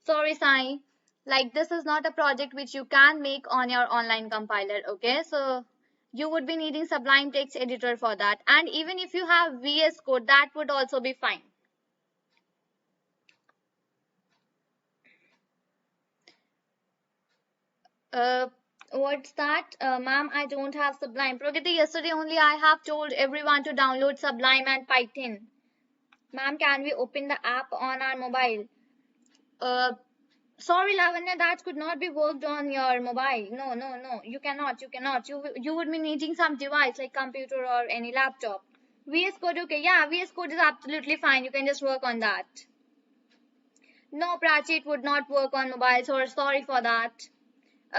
Sorry, Sai. Like this is not a project which you can make on your online compiler. Okay, so you would be needing Sublime Text Editor for that. And even if you have VS Code, that would also be fine. What's that? Ma'am, I don't have Sublime. Pragati, yesterday only I have told everyone to download Sublime and Python. Ma'am, can we open the app on our mobile? Uh, Sorry, Lavanya, that could not be worked on your mobile. No, no, no. You cannot. You cannot. You would be needing some device like computer or any laptop. VS Code, okay. Yeah, VS Code is absolutely fine. You can just work on that. No, Prachi, it would not work on mobile. So sorry for that.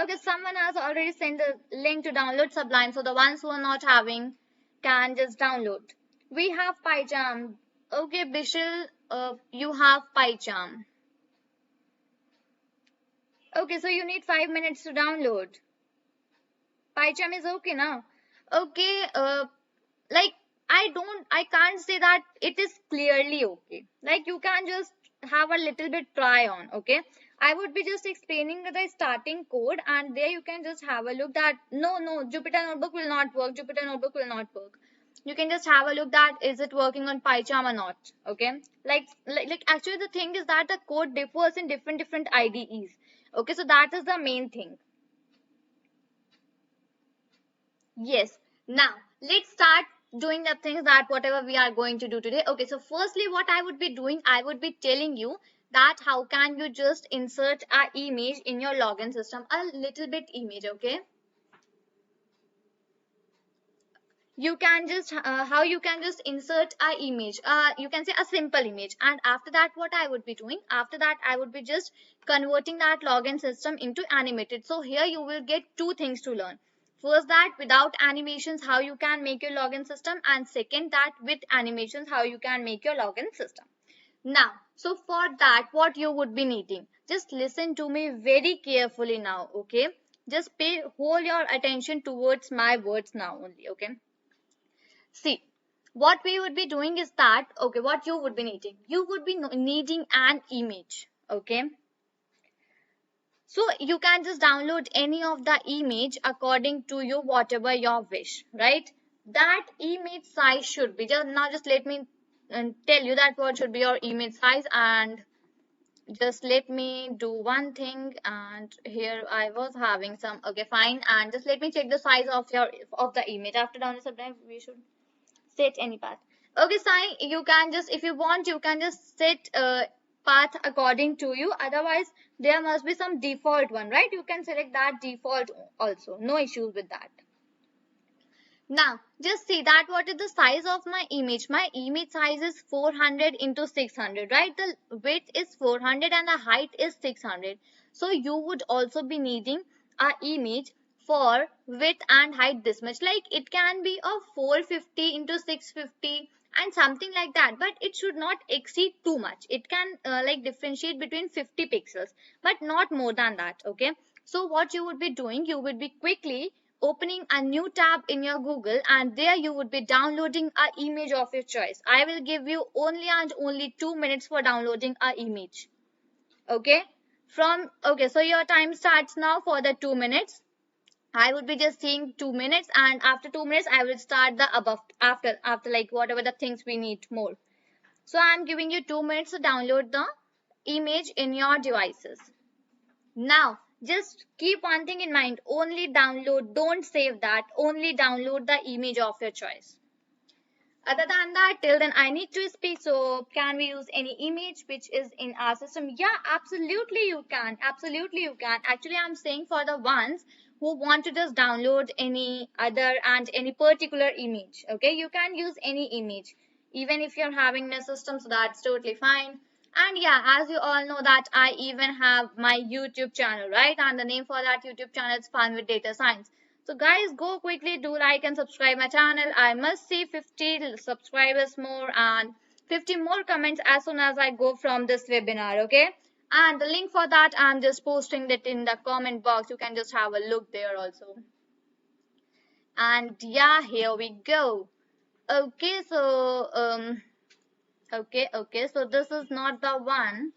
Okay, someone has already sent the link to download Sublime. So the ones who are not having can just download. We have PyCharm. Okay, Bishil, you have PyCharm. Okay, so you need 5 minutes to download. PyCharm is okay now. Okay, like I can't say that it is clearly okay. Like you can just have a little bit try on, okay? I would be just explaining the starting code and there you can just have a look that no, Jupyter Notebook will not work. Jupyter Notebook will not work. You can just have a look that is it working on PyCharm or not, okay? Like actually the thing is that the code differs in different IDEs. Okay, so that is the main thing. Yes. Now, let's start doing the things that whatever we are going to do today. Okay, so firstly, what I would be doing, I would be telling you that how can you just insert a image in your login system, a little bit image, okay? You can just, how you can just insert a image, you can say a simple image. And after that, what I would be doing, after that, I would be just converting that login system into animated. So here you will get two things to learn. First, that without animations, how you can make your login system, and second, that with animations, how you can make your login system. Now, so for that, what you would be needing, just listen to me very carefully now, okay? Just pay hold your attention towards my words now only, okay? See, what we would be doing is that, okay, what you would be needing, you would be needing an image, okay? So you can just download any of the image according to you, whatever your wish, right? That image size should be, just let me tell you that what should be your image size, and just let me do one thing. And here I was having some, okay, fine, and just let me check the size of the image. After download, sometimes we should set any path. Okay, Sai, you can just, if you want, you can just set path according to you. Otherwise, there must be some default one, right? You can select that default also. No issues with that. Now, just see that what is the size of my image. My image size is 400 into 600, right? The width is 400 and the height is 600. So you would also be needing a image for width and height this much. Like it can be a 450 into 650 and something like that, but it should not exceed too much. It can like differentiate between 50 pixels, but not more than that, okay? So what you would be doing, you would be quickly opening a new tab in your Google, and there you would be downloading an image of your choice. I will give you only and only 2 minutes for downloading an image. Okay? Okay, so your time starts now for the 2 minutes. I would be just saying 2 minutes, and after 2 minutes I will start the above after like whatever the things we need more. So I'm giving you 2 minutes to download the image in your devices. Now, just keep one thing in mind, only download, don't save that, only download the image of your choice. Other than that, till then I need to speak, so can we use any image which is in our system? Yeah, absolutely you can, absolutely you can. Actually, I'm saying for the ones who want to just download any other and any particular image, okay, you can use any image, even if you're having a system, so that's totally fine. And yeah, as you all know that I even have my YouTube channel, right? And the name for that YouTube channel is Fun with Data Science. So guys, go quickly, do like and subscribe my channel. I must see 50 subscribers more and 50 more comments as soon as I go from this webinar, okay? And the link for that, I'm just posting that in the comment box. You can just have a look there also. And yeah, here we go. Okay, so okay, so this is not the one.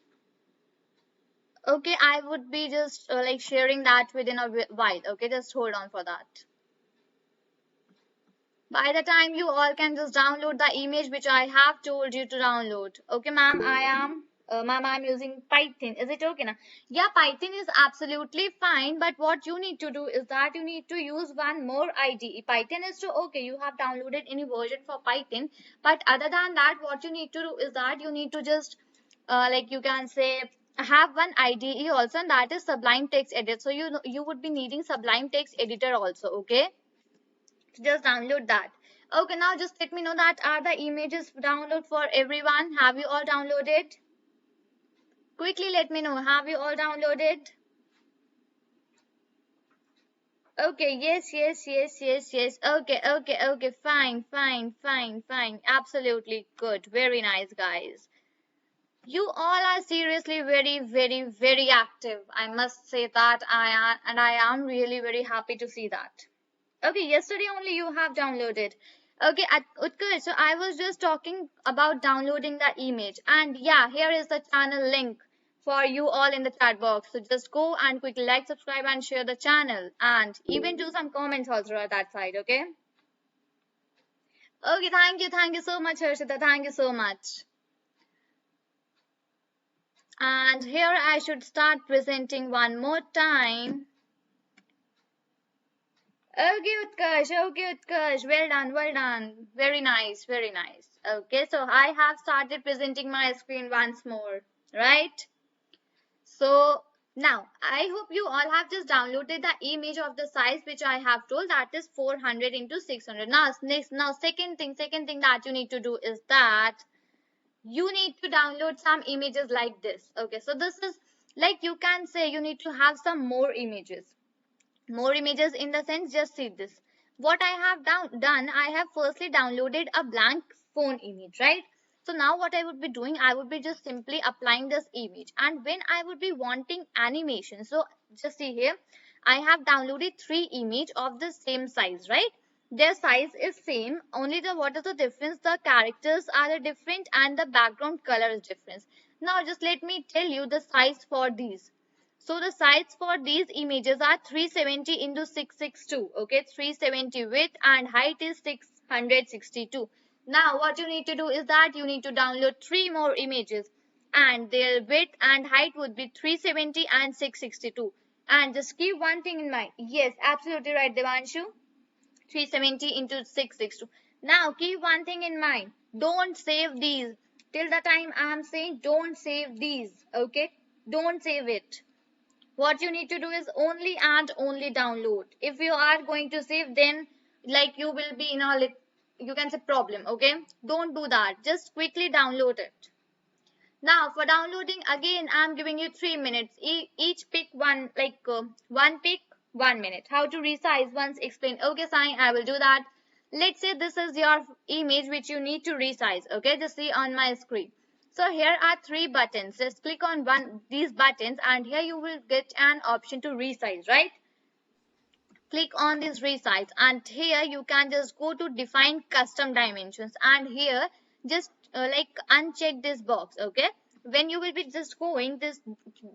Okay, I would be just like sharing that within a while. Okay, just hold on for that. By the time you all can just download the image which I have told you to download. Okay, ma'am, ma'am, I'm using Python. Is it okay now? Yeah, Python is absolutely fine, but what you need to do is that you need to use one more IDE. Python is to okay, you have downloaded any version for Python, but other than that, what you need to do is that you need to just like you can say have one IDE also, and that is Sublime Text Edit. So you would be needing Sublime Text Editor also. Okay, just download that. Okay, now just let me know that are the images download for everyone. Have you all downloaded? Quickly let me know, have you all downloaded? Okay, yes. Okay, fine, absolutely good, very nice, guys. You all are seriously very active, I must say that. I am really very happy to see that. Okay, yesterday only you have downloaded. Okay, Utkarsh, so I was just talking about downloading the image. And yeah, here is the channel link for you all in the chat box. So just go and quickly like, subscribe and share the channel. And even do some comments also at that side, okay? Okay, thank you so much, Harshita. Thank you so much. And here I should start presenting one more time. Okay, Utkarsh, well done. Very nice, very nice. Okay, so I have started presenting my screen once more, right? So now I hope you all have just downloaded the image of the size which I have told, that is 400 into 600. Now second thing that you need to do is that you need to download some images like this. Okay, so this is like you can say you need to have some more images. More images in the sense, just see this. What I have done, I have firstly downloaded a blank phone image, right? So now what I would be doing, I would be just simply applying this image, and when I would be wanting animation, so just see here, I have downloaded three images of the same size, right? Their size is same, only the what is the difference, the characters are the different and the background color is different. Now just let me tell you the size for these. So the size for these images are 370 into 662. Okay, 370 width and height is 662. Now what you need to do is that you need to download three more images, and their width and height would be 370 and 662. And just keep one thing in mind. Yes, absolutely right, Devanshu. 370 into 662. Now keep one thing in mind. Don't save these. Till the time I am saying don't save these. Okay, don't save it. What you need to do is only and only download. If you are going to save, then like you will be in a you can say problem. Okay, don't do that, just quickly download it. Now for downloading, again I'm giving you 3 minutes. Each pick one, like one pick 1 minute. How to resize once explained. Okay, fine, I will do that. Let's say this is your image which you need to resize. Okay, just see on my screen. So here are three buttons. Just click on one these buttons, and here you will get an option to resize, right? Click on this resize, and here you can just go to define custom dimensions, and here just like uncheck this box. Okay, when you will be just going, this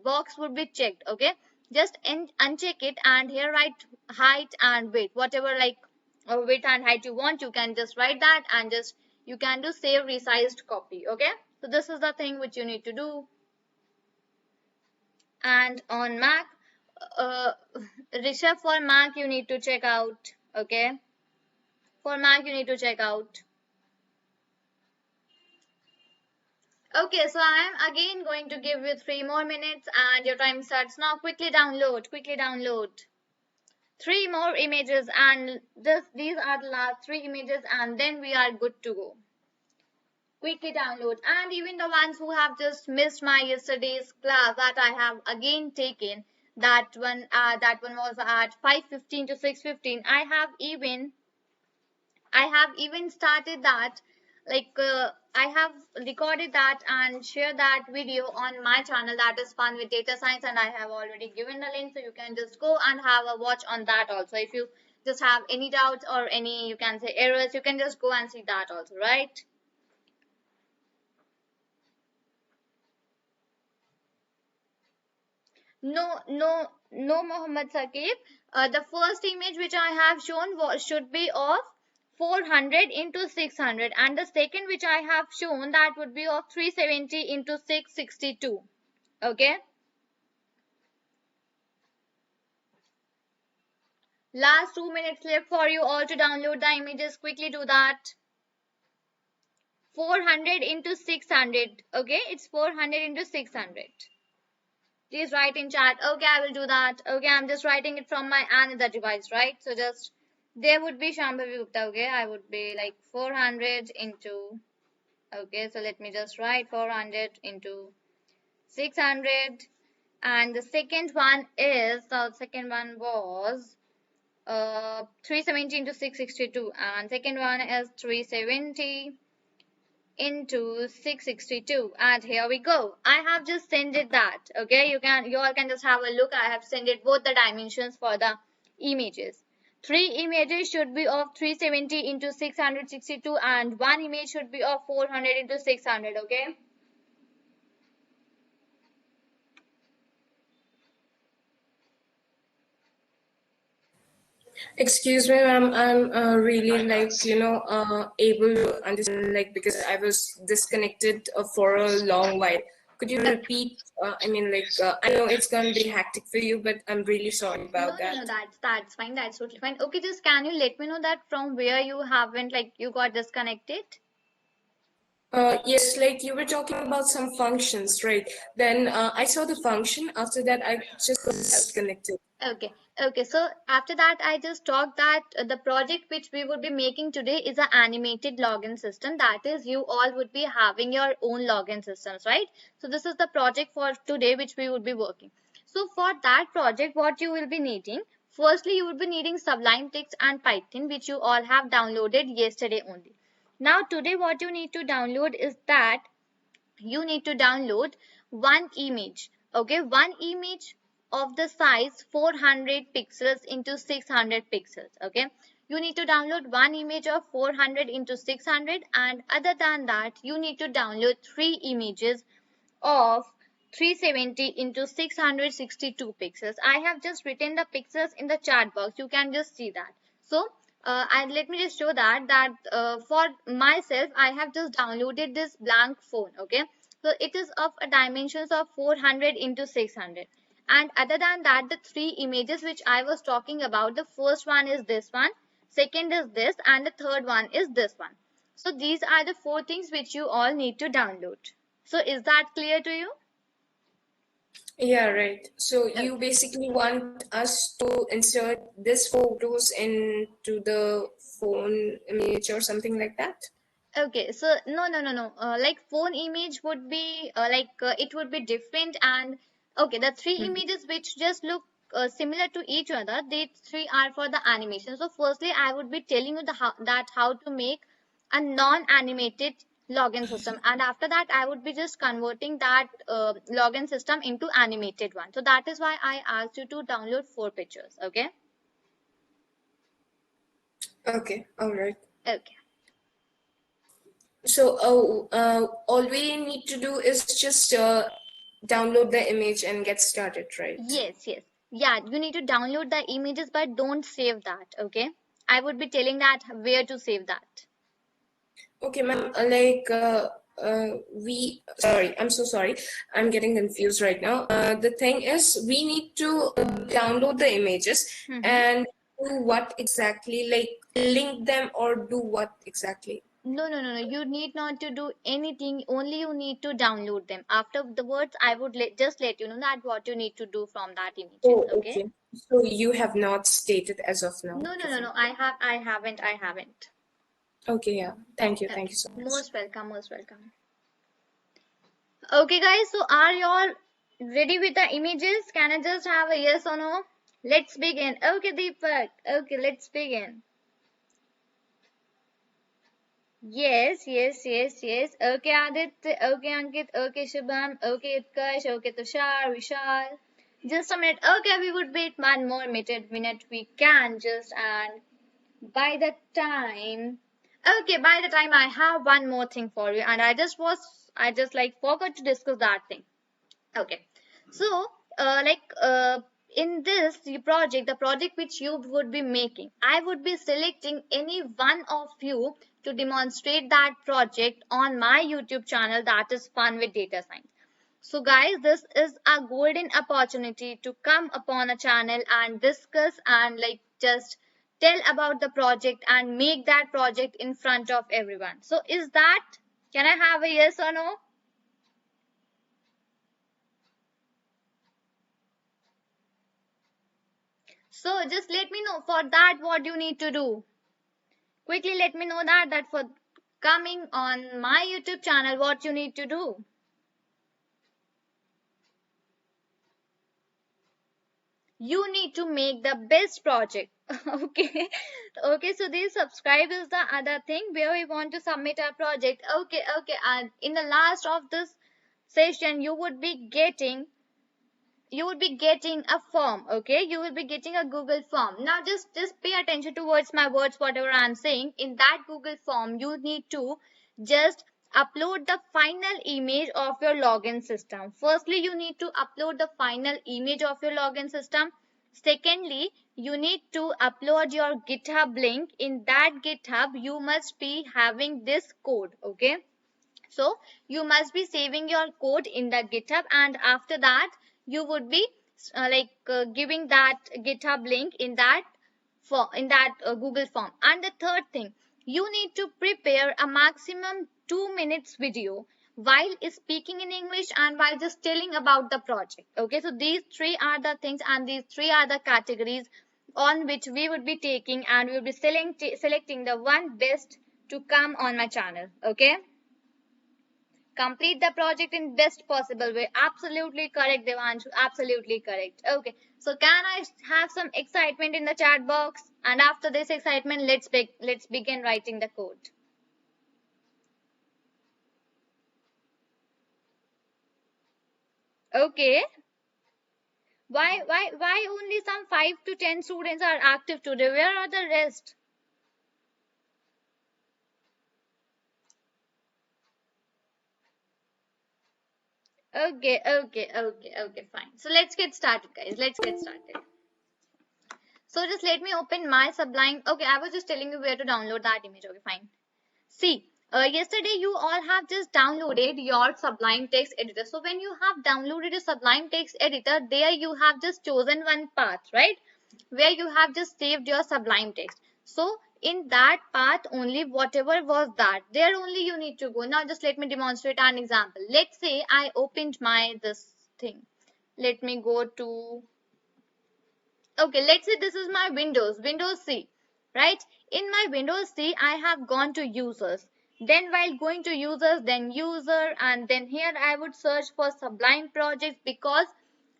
box would be checked. Okay, just uncheck it, and here write height and width, whatever like width and height you want, you can just write that, and just you can do save resized copy. Okay, so this is the thing which you need to do. And on Mac, uh, Rishabh, for Mac you need to check out. Okay, for Mac you need to check out. Okay, so I am again going to give you 3 more minutes, and your time starts now. Quickly download, quickly download. Three more images, and these are the last three images, and then we are good to go. Quickly download. And even the ones who have just missed my yesterday's class that I have again taken, that one was at 5:15 to 6:15. I have even started that, like I have recorded that and shared that video on my channel, that is Fun with Data Science, and I have already given the link, so you can just go and have a watch on that also. If you just have any doubts or any, you can say, errors, you can just go and see that also, right? No, Mohammed Saqib. The first image which I have shown should be of 400 into 600, and the second which I have shown, that would be of 370 into 662. Okay. Last 2 minutes left for you all to download the images. Quickly do that. 400 into 600. Okay, it's 400 into 600. Please write in chat. Okay, I will do that. Okay, I'm just writing it from my another device, right? So just, there would be Shambhavi Gupta. Okay, I would be like 400 into, okay, so let me just write 400 into 600. And the second one is, the second one was 370 into 662, and second one is 370 into 662, and here we go. I have just sent it that. Okay, you all can just have a look. I have sent it both the dimensions for the images. 3 images should be of 370 into 662, and 1 image should be of 400 into 600. Okay. Excuse me, ma'am. I'm really able to understand, like, because I was disconnected for a long while. Could you repeat? I know it's gonna be hectic for you, but I'm really sorry about No, that. that's fine. That's totally fine. Okay, just can you let me know that from where you haven't, like, you got disconnected? Yes, like you were talking about some functions, right? Then I saw the function. After that, I just got disconnected. Okay. So after that, I just talked that the project which we would be making today is an animated login system. That is, you all would be having your own login systems, right? So this is the project for today which we would be working. So for that project, what you will be needing, firstly, you would be needing Sublime Text and Python, which you all have downloaded yesterday only. Now today, what you need to download is that you need to download one image. Okay, one image of the size 400 pixels into 600 pixels. Okay, you need to download one image of 400 into 600, and other than that you need to download 3 images of 370 into 662 pixels. I have just written the pixels in the chat box. You can just see that. So and let me just show that for myself, I have just downloaded this blank phone. Okay, so it is of a dimensions of 400 into 600. And other than that, the 3 images which I was talking about, the first one is this one, second is this, and the third one is this one. So these are the 4 things which you all need to download. So is that clear to you? Yeah, right. So Okay. you basically want us to insert this photos into the phone image or something like that? Okay, so no. Like phone image would be it would be different, and okay, the 3 images which just look similar to each other, these 3 are for the animation. So firstly, I would be telling you how to make a non-animated login system, and after that, I would be just converting that login system into animated one. So that is why I asked you to download 4 pictures. Okay. Okay, all right. Okay. So all we need to do is just download the image and get started, right? Yes. Yeah, you need to download the images, but don't save that. Okay. I would be telling that where to save that. Okay, ma'am. Sorry, I'm so sorry. I'm getting confused right now. The thing is, we need to download the images and do what exactly? Like link them or do what exactly? No. You need not to do anything. Only you need to download them. After the words, I would just let you know that what you need to do from that images. Oh, Okay. okay. So you have not stated as of now. No. I haven't. Okay, yeah. Thank you. Thank Okay. you so much. Most welcome. Most welcome. Okay, guys. So are you all ready with the images? Can I just have a yes or no? Let's begin. Okay, Deepak. Okay, let's begin. Yes. Okay, Aditya. Okay, Ankit. Okay, Shubham. Okay, Utkarsh. Okay, Tushar. Vishal. Just a minute. Okay, we would wait one more minute. We can just, and by the time. Okay, by the time I have one more thing for you, and I just like forgot to discuss that thing. Okay. So in this project, the project which you would be making, I would be selecting any one of you to demonstrate that project on my YouTube channel, that is Fun with Data Science. So guys, this is a golden opportunity to come upon a channel and discuss and like just tell about the project and make that project in front of everyone. So is that, can I have a yes or no? So just let me know for that what you need to do. Quickly let me know that for coming on my YouTube channel what you need to do. You need to make the best project. Okay. Okay, so this subscribe is the other thing where we want to submit our project. Okay, and in the last of this session you would be getting a form. Okay, you will be getting a Google form. Now just pay attention towards my words, whatever I'm saying. In that Google form you need to just upload the final image of your login system. Firstly, you need to upload the final image of your login system. Secondly, you need to upload your GitHub link. In that GitHub you must be having this code. Okay, so you must be saving your code in the GitHub, and after that you would be giving that GitHub link in that Google form. And the third thing, you need to prepare a maximum 2 minutes video while speaking in English and while just telling about the project. Okay, so these three are the things and these three are the categories on which we would be taking, and we will be selecting the one best to come on my channel. Okay, complete the project in best possible way. Absolutely correct, Devanshu. Absolutely correct. Okay, so can I have some excitement in the chat box? And after this excitement, let's begin writing the code. Okay. Why only some 5 to 10 students are active today? Where are the rest? Okay, fine. So let's get started, guys. Let's get started. So just let me open my Sublime. Okay, I was just telling you where to download that image. Okay, fine. See, yesterday you all have just downloaded your Sublime Text Editor. So when you have downloaded a Sublime Text Editor, there you have just chosen one path, right? Where you have just saved your Sublime Text. So in that path only, whatever was that, there only you need to go. Now just let me demonstrate an example. Let's say I opened my this thing. Let me go to, okay, let's say this is my Windows C, right? In my Windows C, I have gone to users. Then while going to users, then user, and then here I would search for Sublime projects because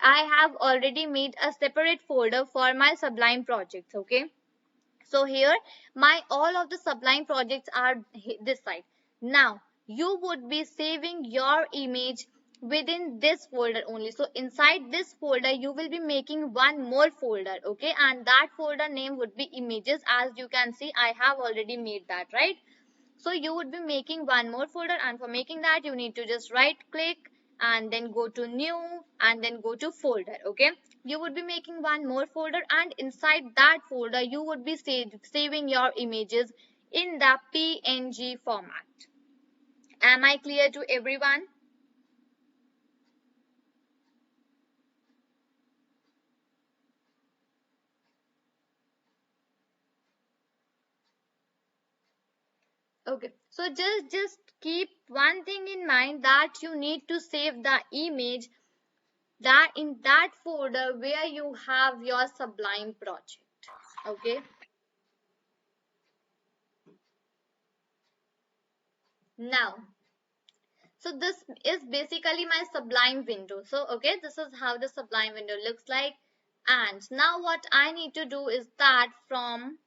I have already made a separate folder for my Sublime projects. Okay. So here my all of the Sublime projects are this side. Now you would be saving your image within this folder only. So inside this folder you will be making one more folder. Okay, and that folder name would be images. As you can see, I have already made that, right? So you would be making one more folder, and for making that you need to just right click and then go to new and then go to folder. Okay, you would be making one more folder, and inside that folder you would be saving your images in the PNG format. Am I clear to everyone? Okay, so just keep one thing in mind, that you need to save the image that in that folder where you have your Sublime project. Okay, now so this is basically my Sublime window. So okay, this is how the Sublime window looks like. And now what I need to do is that from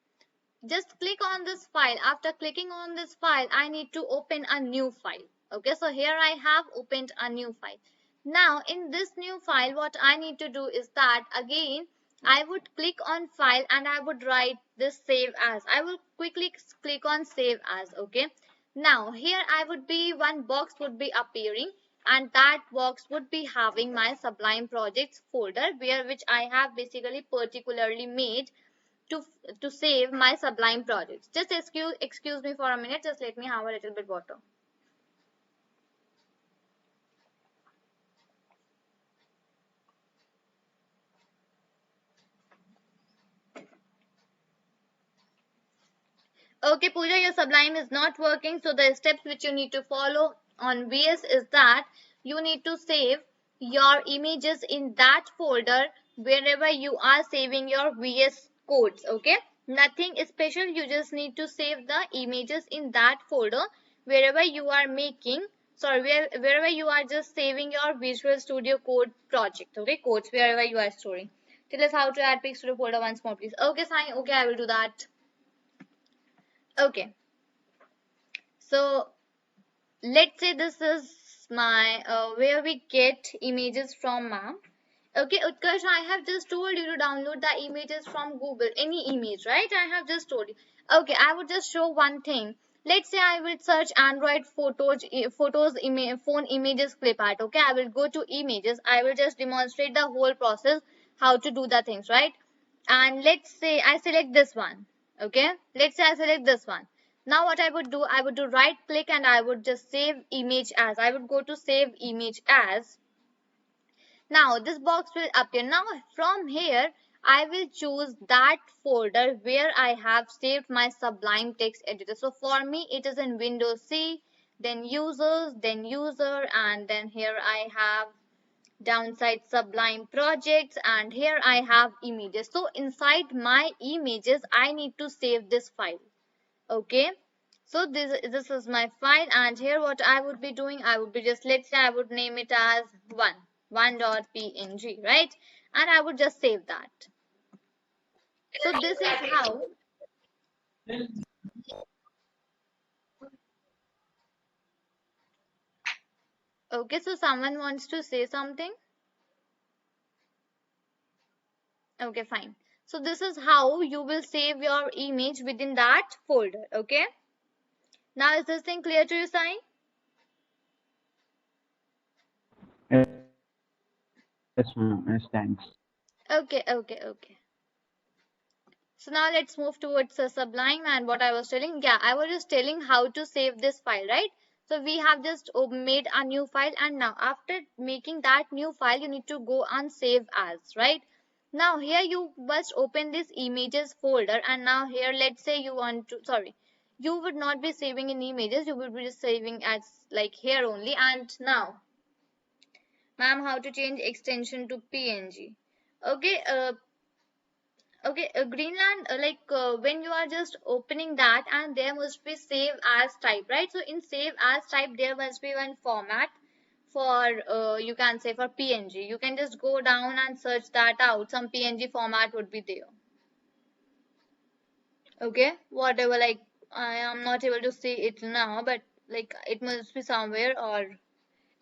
just click on this file. After clicking on this file, I need to open a new file. Okay, so here I have opened a new file. Now in this new file, what I need to do is that again I would click on file and I would write this save as. I will quickly click on save as. Okay, now here I would be, one box would be appearing. and that box would be having my Sublime projects folder, which I have basically particularly made to to save my Sublime projects. Just excuse me for a minute. Just let me have a little bit water. Okay, Pooja, your Sublime is not working. So the steps which you need to follow on VS is that you need to save your images in that folder wherever you are saving your VS codes. Okay, nothing special. You just need to save the images in that folder wherever you are making. Sorry, wherever you are just saving your Visual Studio Code project. Okay, codes wherever you are storing. Tell us how to add pics to the folder once more, please. Okay, fine. Okay, I will do that. Okay. So let's say this is my where we get images from, ma'am. Okay, Utkarsh, I have just told you to download the images from Google, any image, right? I have just told you. Okay, I would just show one thing. Let's say I will search Android phone images clip art. Okay, I will go to images. I will just demonstrate the whole process, how to do the things, right? And let's say I select this one. Okay, let's say I select this one. Now what I would do, I would do right click and I would just save image as. I would go to save image as. Now this box will appear. Now from here I will choose that folder where I have saved my Sublime text editor. So for me it is in Windows C, then users, then user, and then here I have downside Sublime projects, and here I have images. So inside my images I need to save this file. Okay, so this is my file, and here what I would be doing, I would be just, let's say I would name it as one.png, right? And I would just save that. So this is how. Okay, so someone wants to say something. Okay, fine. So this is how you will save your image within that folder. Okay, now is this thing clear to you, Sai? Yes, ma'am. Yes, thanks. Okay. So now let's move towards Sublime and what I was telling. Yeah, I was just telling how to save this file, right? So we have just made a new file, and now after making that new file, you need to go and save as, right? Now here you must open this images folder, and now here let's say you want to, sorry, you would not be saving in images, you would be just saving as like here only. And now, ma'am, how to change extension to PNG? Okay, Greenland, when you are just opening that, and there must be save as type, right? So in save as type, there must be one format for, you can say for PNG. You can just go down and search that out. Some PNG format would be there. Okay, whatever, like I am not able to see it now, but like it must be somewhere or,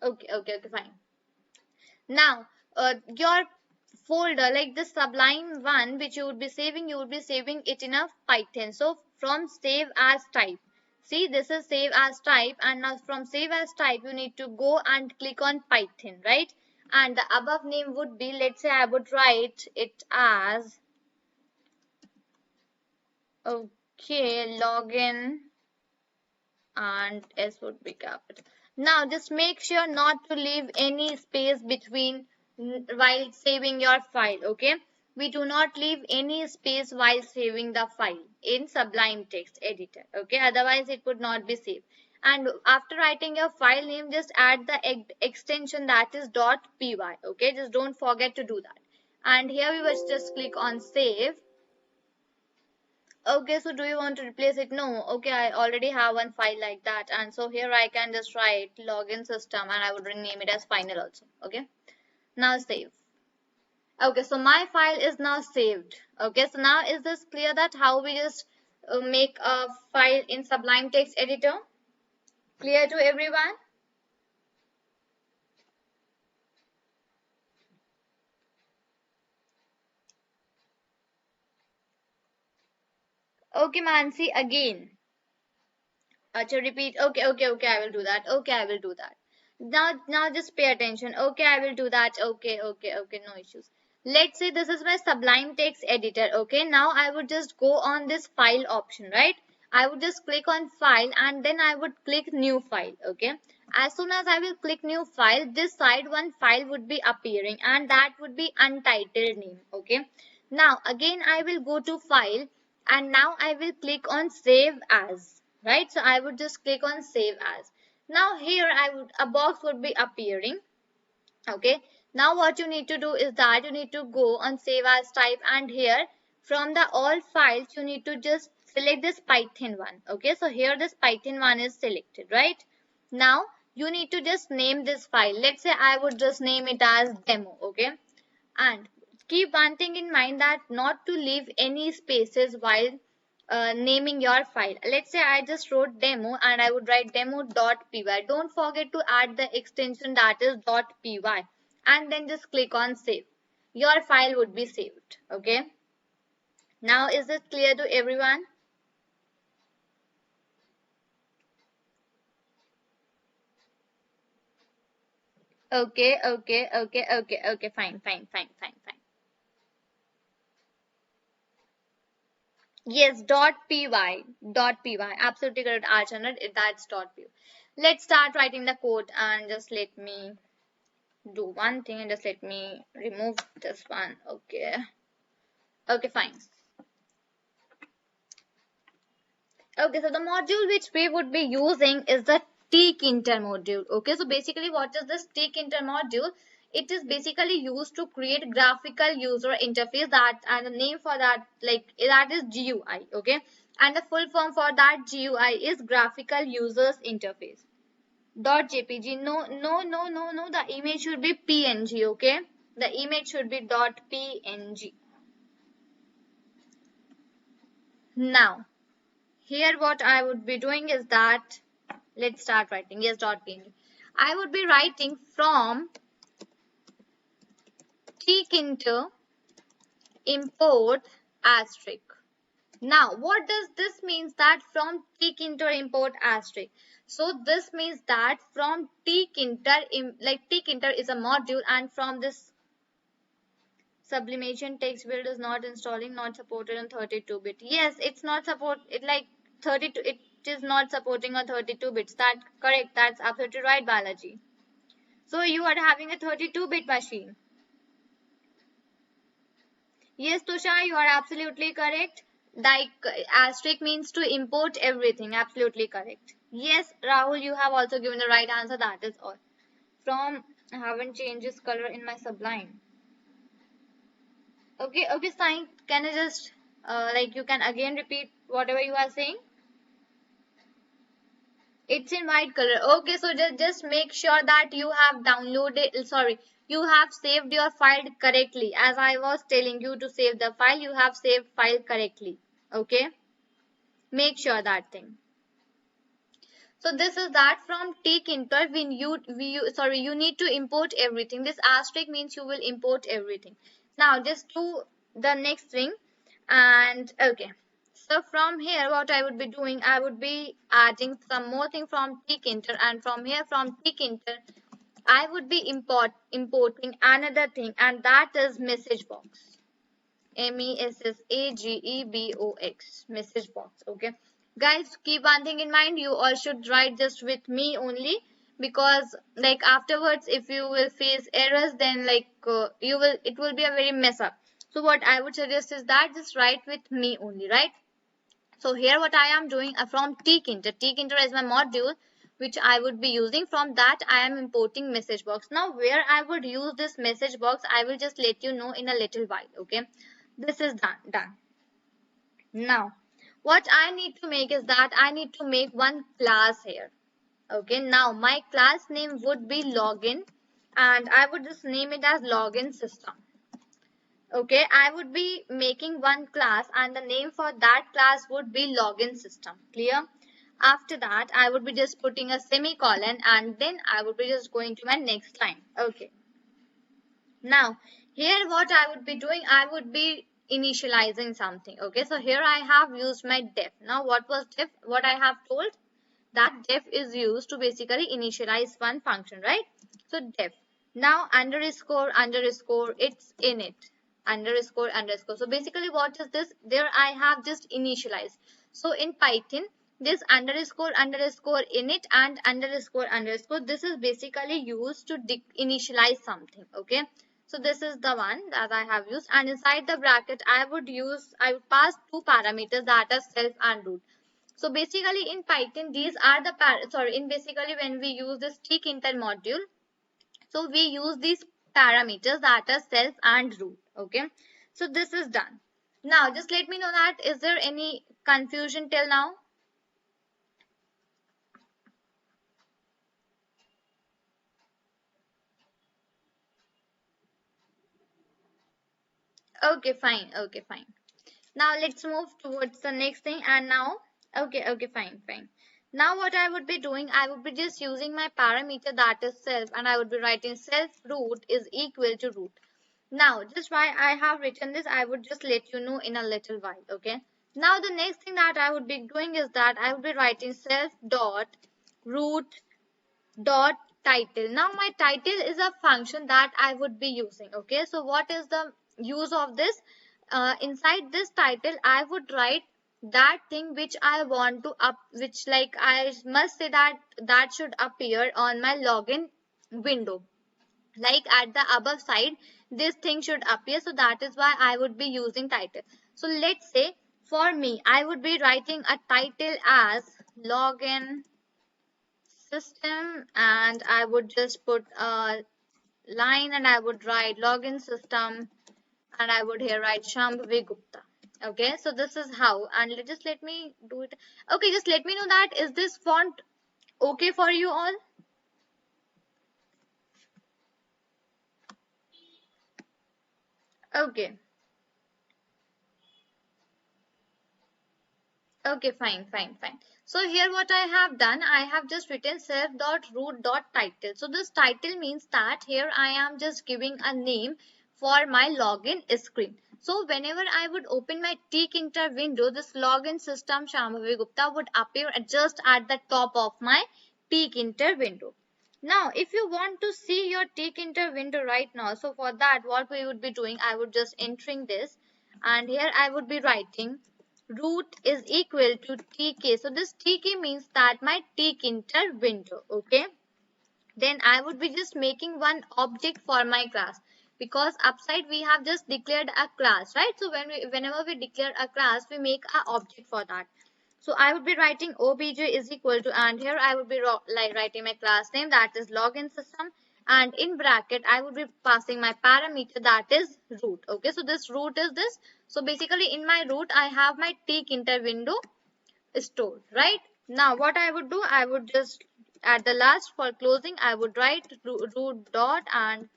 okay, fine. Now, your folder, like the Sublime one, which you would be saving, you would be saving it in a Python. So from save as type, see this is save as type, and now from save as type, you need to go and click on Python, right? And the above name would be, let's say I would write it as, okay, login, and S would be capital. Now just make sure not to leave any space between while saving your file. Okay, we do not leave any space while saving the file in Sublime Text Editor. Okay, otherwise it would not be saved. And after writing your file name, just add the extension that is .py. Okay, just don't forget to do that. And here we will just click on save. Okay, so do you want to replace it? No. Okay, I already have one file like that. And so here I can just write login system, and I would rename it as final also. Okay, now save. Okay, so my file is now saved. Okay, so now is this clear that how we just make a file in Sublime Text Editor? Clear to everyone? Okay, Mansi, again. To repeat. Okay, I will do that. Okay, I will do that. Now just pay attention. Okay, I will do that. Okay, no issues. Let's say this is my Sublime Text Editor. Okay, now I would just go on this file option, right? I would just click on file and then I would click new file. Okay, as soon as I will click new file, this side one file would be appearing and that would be untitled name. Okay, now again I will go to file and now I will click on save as, right? So I would just click on save as. Now here a box would be appearing. Okay, now what you need to do is that you need to go on save as type, and here from the all files you need to just select this Python one. Okay, so here this Python one is selected, right? Now you need to just name this file. Let's say I would just name it as demo. Okay, and keep one thing in mind, that not to leave any spaces while naming your file. Let's say I just wrote demo and I would write demo.py. Don't forget to add the extension that is .py and then just click on save. Your file would be saved. Okay. Now is this clear to everyone? Okay, fine. Yes, .py, absolutely correct, Archana. That's .py. Let's start writing the code and just let me do one thing and just let me remove this one. Okay, fine. Okay, so the module which we would be using is the tkinter module. Okay, so basically what is this tkinter module? It is basically used to create graphical user interface, that and the name for that, like that is GUI. Okay, and the full form for that GUI is graphical users interface. .jpg, no, the image should be PNG. Okay, the image should be .png. Now here what I would be doing is that, let's start writing. Yes, .png. I would be writing from tkinter import asterisk. Now what does this means, that from tkinter import asterisk? So this means that from tkinter, like tkinter is a module, and from this sublimation text build is not installing, not supported on 32-bit. Yes, it's not support it like 32, it is not supporting on 32 bits. That correct, that's absolutely right, Balaji. So you are having a 32-bit machine. Yes, Tushar, you are absolutely correct. Like asterisk means to import everything. Absolutely correct. Yes, Rahul, you have also given the right answer. That is all. From I haven't changed this color in my Sublime. Okay, Sai, can I just like you can again repeat whatever you are saying? It's in white color. Okay, so just make sure that you have downloaded, sorry, you have saved your file correctly. As I was telling you to save the file, you have saved file correctly. Okay, make sure that thing. So this is that from tkinter when you need to import everything. This asterisk means you will import everything. Now just do the next thing, and okay. So from here what I would be doing, I would be adding some more thing from tkinter, and from here from tkinter I would be importing another thing, and that is message box. MESSAGEBOX, message box. Okay, guys, keep one thing in mind, you all should write just with me only, because like afterwards if you will face errors, then like it will be a very mess up. So what I would suggest is that just write with me only, right? So here what I am doing from tkinter is my module which I would be using. From that I am importing message box. Now where I would use this message box, I will just let you know in a little while. Okay, this is done. Now what I need to make is that I need to make one class here. Okay, now my class name would be login, and I would just name it as login system. Okay, I would be making one class and the name for that class would be login system. Clear? After that, I would be just putting a semicolon and then I would be just going to my next line. Okay. Now, here what I would be doing, I would be initializing something. Okay, so here I have used my def. Now, what was def? What I have told? that def is used to basically initialize one function, right? So def. Now underscore underscore, it's init underscore underscore. So basically what is this? There I have just initialized. So in Python, this underscore underscore init and underscore underscore, this is basically used to initialize something. Okay, so this is the one that I have used, and inside the bracket I would pass two parameters, that are self and root. So basically in Python, these are the in basically when we use this tick inter module, so we use these parameters, that are self and root. Okay, so this is done. Now just let me know that is there any confusion till now? Okay, fine. Okay, fine. Now let's move towards the next thing. And now, okay, fine, fine. Now what I would be doing, I would be just using my parameter, that is self, and I would be writing self root is equal to root. Now, just why I have written this, I would just let you know in a little while. Okay. Now the next thing that I would be doing is that I would be writing self dot root dot title. Now my title is a function that I would be using. Okay, so what is the use of this? Inside this title I would write that thing which I want to which like I must say that should appear on my login window, like at the above side this thing should appear. So that is why I would be using title. So let's say for me I would be writing a title as login system, and I would just put a line and I would write login system, and I would here write Shambhavi Gupta. Okay, so this is how, and just let me do it. Okay, just let me know that is this font okay for you all? Okay. Okay, fine, fine, fine. So here what I have done, I have just written self.root.title. So this title means that here I am just giving a name for my login screen. So whenever I would open my tkinter window, this login system Shambhavi Gupta would appear just at the top of my tkinter window. Now, if you want to see your tkinter window right now, so for that what we would be doing, I would just entering this, and here I would be writing root is equal to tk. So this tk means that my tkinter window. Okay, then I would be just making one object for my class, because upside we have just declared a class, right? So whenever we declare a class, we make a object for that. So I would be writing obj is equal to, and here I would be like writing my class name, that is login system, and in bracket I would be passing my parameter, that is root. Okay, so this root is this. So basically in my root I have my tkinter window stored, right? Now what I would do, I would just at the last for closing I would write root dot and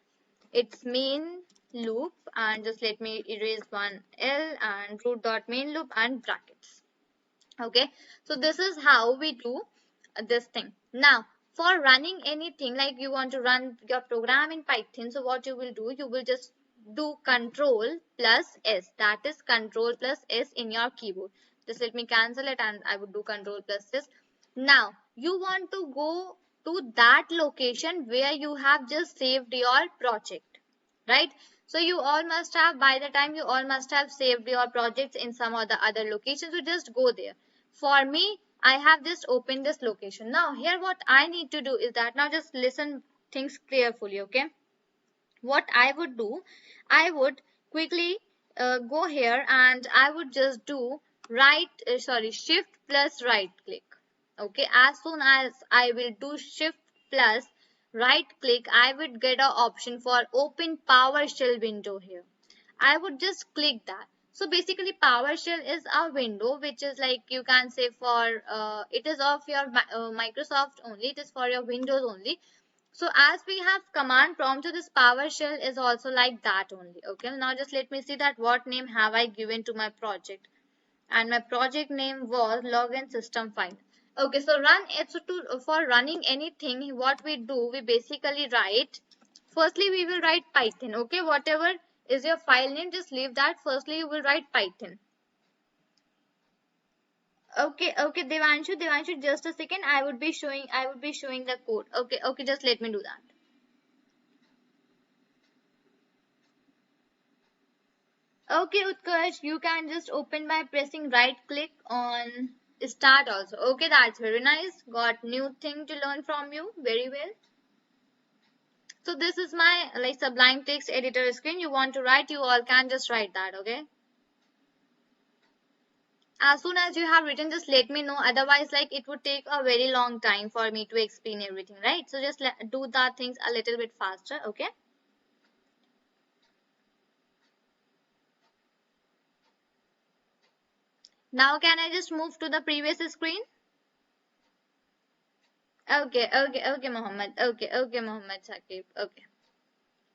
its main loop, and just let me erase one L, and root dot main loop and brackets. Okay, so this is how we do this thing. Now for running anything, like you want to run your program in Python, so what you will do, you will just do control plus S, that is control plus S in your keyboard. Just let me cancel it, and I would do control plus S. Now you want to go to that location where you have just saved your project, right? So you all must have, by the time you all must have saved your projects in some or the other locations, so just go there. For me, I have just opened this location. Now here what I need to do is that, now just listen things carefully. Okay, what I would do, I would quickly go here and I would just do shift plus right click. Okay, as soon as I will do shift plus right click, I would get an option for open PowerShell window here. I would just click that. So basically PowerShell is a window which is like, you can say for it is of your Microsoft only, it is for your Windows only. So as we have command prompt, so this PowerShell is also like that only. Okay, now just let me see that what name have I given to my project, and my project name was login system file. Okay, so run it. So for running anything, what we do, we basically write, firstly we will write Python. Okay, whatever is your file name, just leave that. Firstly you will write Python. Okay, okay, Devanshu, just a second. I would be showing the code. Okay, okay, just let me do that. Okay, Utkarsh, you can just open by pressing right click on start also. Okay, that's very nice. Got new thing to learn from you. Very well. So this is my like Sublime text editor screen. You want to write, you all can just write that, okay? As soon as you have written, just let me know. Otherwise, like it would take a very long time for me to explain everything, right? So just do that things a little bit faster, okay? Now can I just move to the previous screen? Okay, okay, okay, Mohammed. Okay, okay, Mohammed Saqib. Okay.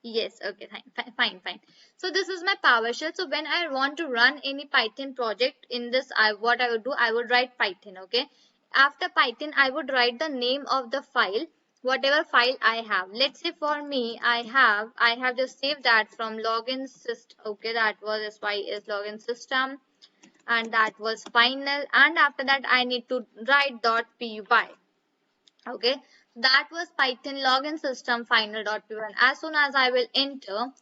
Yes, okay, fine, fine, fine. So this is my PowerShell. So when I want to run any Python project in this, what I would do, I would write Python, okay? After Python, I would write the name of the file, whatever file I have. Let's say for me, I have just saved that from login system. Okay, that was SYS login system, and that was final. And after that, I need to write .py. Okay, that was Python login system final.py. As soon as I will enter,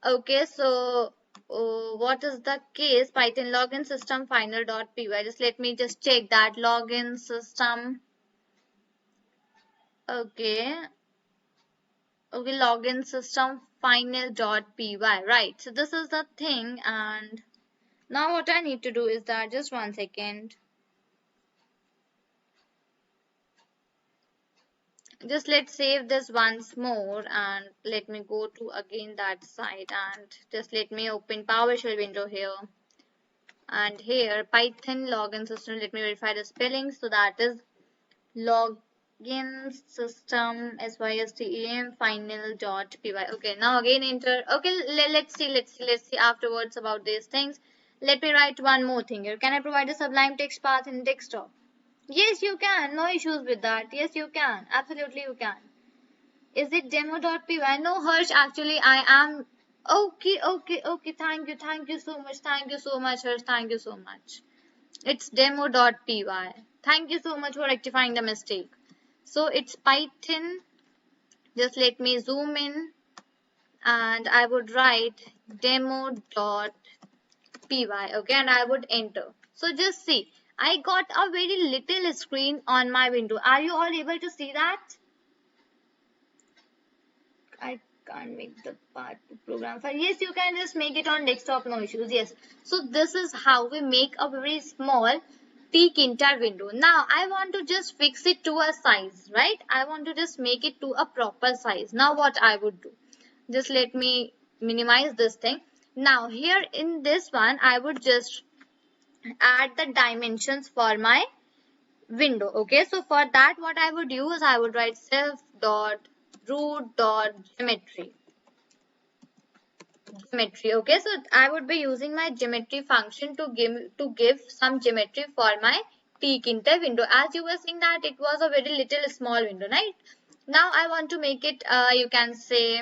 okay, so what is the case? Python login system final.py. Just let me just check that login system. Okay, okay, login system final.py. Right, so this is the thing, and now what I need to do is that just 1 second. Just let's save this once more and let me go to again that site and just let me open PowerShell window here, and here Python login system. Let me verify the spelling. So that is login system system final.py. Okay, now again enter. Okay, let's see afterwards about these things. Let me write one more thing here. Can I provide a Sublime text path in desktop? Yes, you can. No issues with that. Yes, you can. Absolutely, you can. Is it demo.py? No, Harsh, actually, I am. Okay, okay, okay. Thank you so much. Thank you so much, Harsh. Thank you so much. It's demo.py. Thank you so much for rectifying the mistake. So it's Python. Just let me zoom in and I would write demo.py. Okay, and I would enter. So just see, I got a very little screen on my window. Are you all able to see that? I can't make the part to program file. Yes, you can just make it on desktop, no issues. Yes. So this is how we make a very small tkinter window. Now I want to just fix it to a size, right? I want to just make it to a proper size. Now what I would do? Just let me minimize this thing. Now here in this one, I would just add the dimensions for my window. Okay, so for that what I would use, I would write self dot root dot geometry. Okay, so I would be using my geometry function to give some geometry for my tkinter window. As you were seeing that it was a very little small window, right? Now I want to make it you can say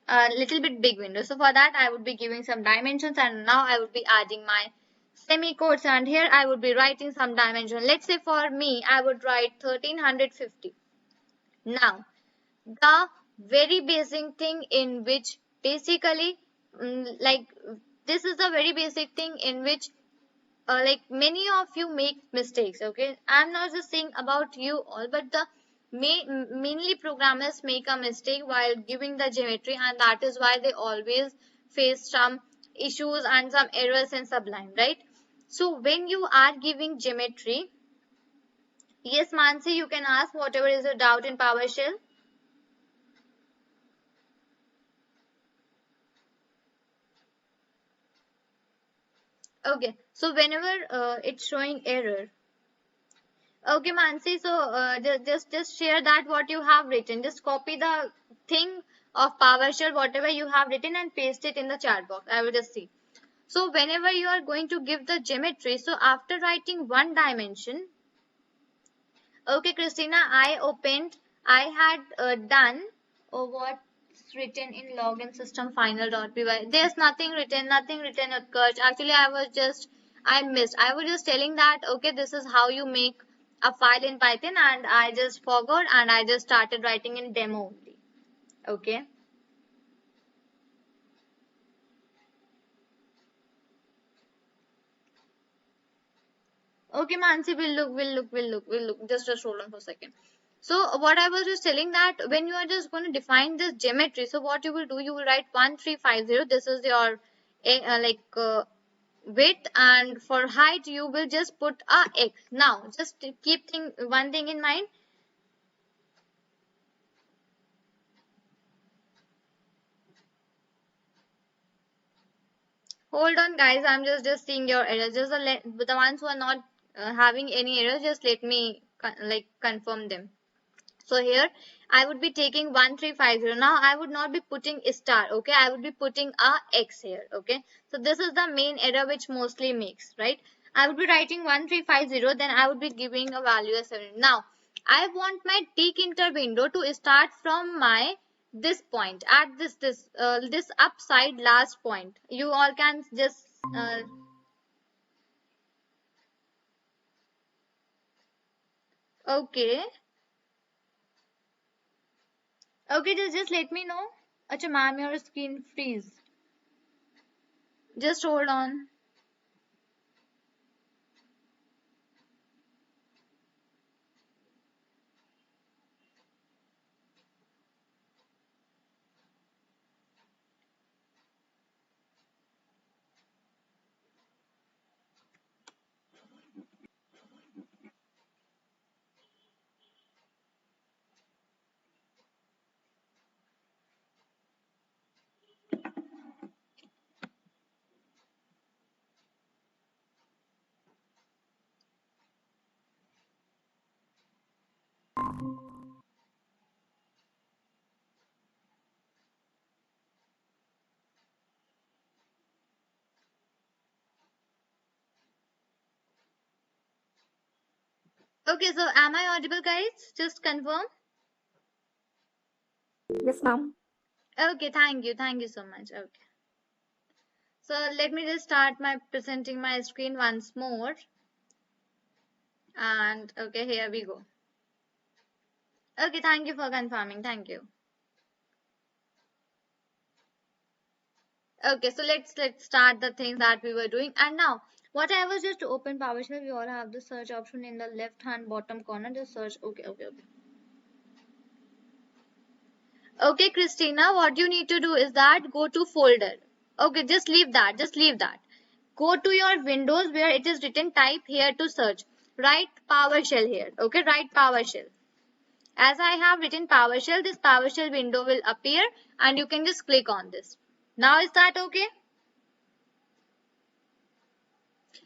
a little bit big window. So for that I would be giving some dimensions, and now I would be adding my semicolons, and here I would be writing some dimension. Let's say for me I would write 1350. Now the very basic thing in which basically like this is the very basic thing in which like many of you make mistakes. Okay, I'm not just saying about you all, but the mainly programmers make a mistake while giving the geometry, and that is why they always face some issues and some errors in Sublime, right? So when you are giving geometry, yes Mansi, you can ask whatever is your doubt in PowerShell. Okay, so whenever it's showing error, okay, Mansi, so just share that what you have written. Just copy the thing of PowerShell, whatever you have written, and paste it in the chat box. I will just see. So whenever you are going to give the geometry, so after writing one dimension, okay, Christina, I had done what's written in login system final.py. There's nothing written, Utkarsh. Actually, I was just I missed. I was just telling that, okay, this is how you make a file in Python, and I just forgot and I just started writing in demo only. Okay. Okay, Mansi, we'll look. Just hold on for a second. So what I was just telling that when you are just going to define this geometry, so what you will do, you will write 1350. This is your width, and for height you will just put a x. Now just keep one thing in mind. Hold on, guys. I'm just seeing your errors. Just the ones who are not having any errors, just let me confirm them. So here I would be taking 1350. Now I would not be putting a star. Okay, I would be putting a x here. Okay, so this is the main error which mostly makes, right? I would be writing 1350, then I would be giving a value as 7. Now I want my tick inter window to start from my this point at this upside last point. You all can just okay. Okay, just let me know. Acha ma'am, your screen freeze. Just hold on. Okay, so am I audible, guys? Just confirm. Yes, ma'am. Okay, thank you so much. Okay, so let me just start my presenting my screen once more. And okay, here we go. Okay, thank you for confirming. Thank you. Okay, so let's start the things that we were doing. And now, what I was just to open PowerShell, we all have the search option in the left hand bottom corner. Just search. Okay. Okay, Christina, what you need to do is that go to folder. Okay, just leave that. Just leave that. Go to your Windows where it is written type here to search. Write PowerShell here. Okay, write PowerShell. As I have written PowerShell, this PowerShell window will appear and you can just click on this. Now is that okay?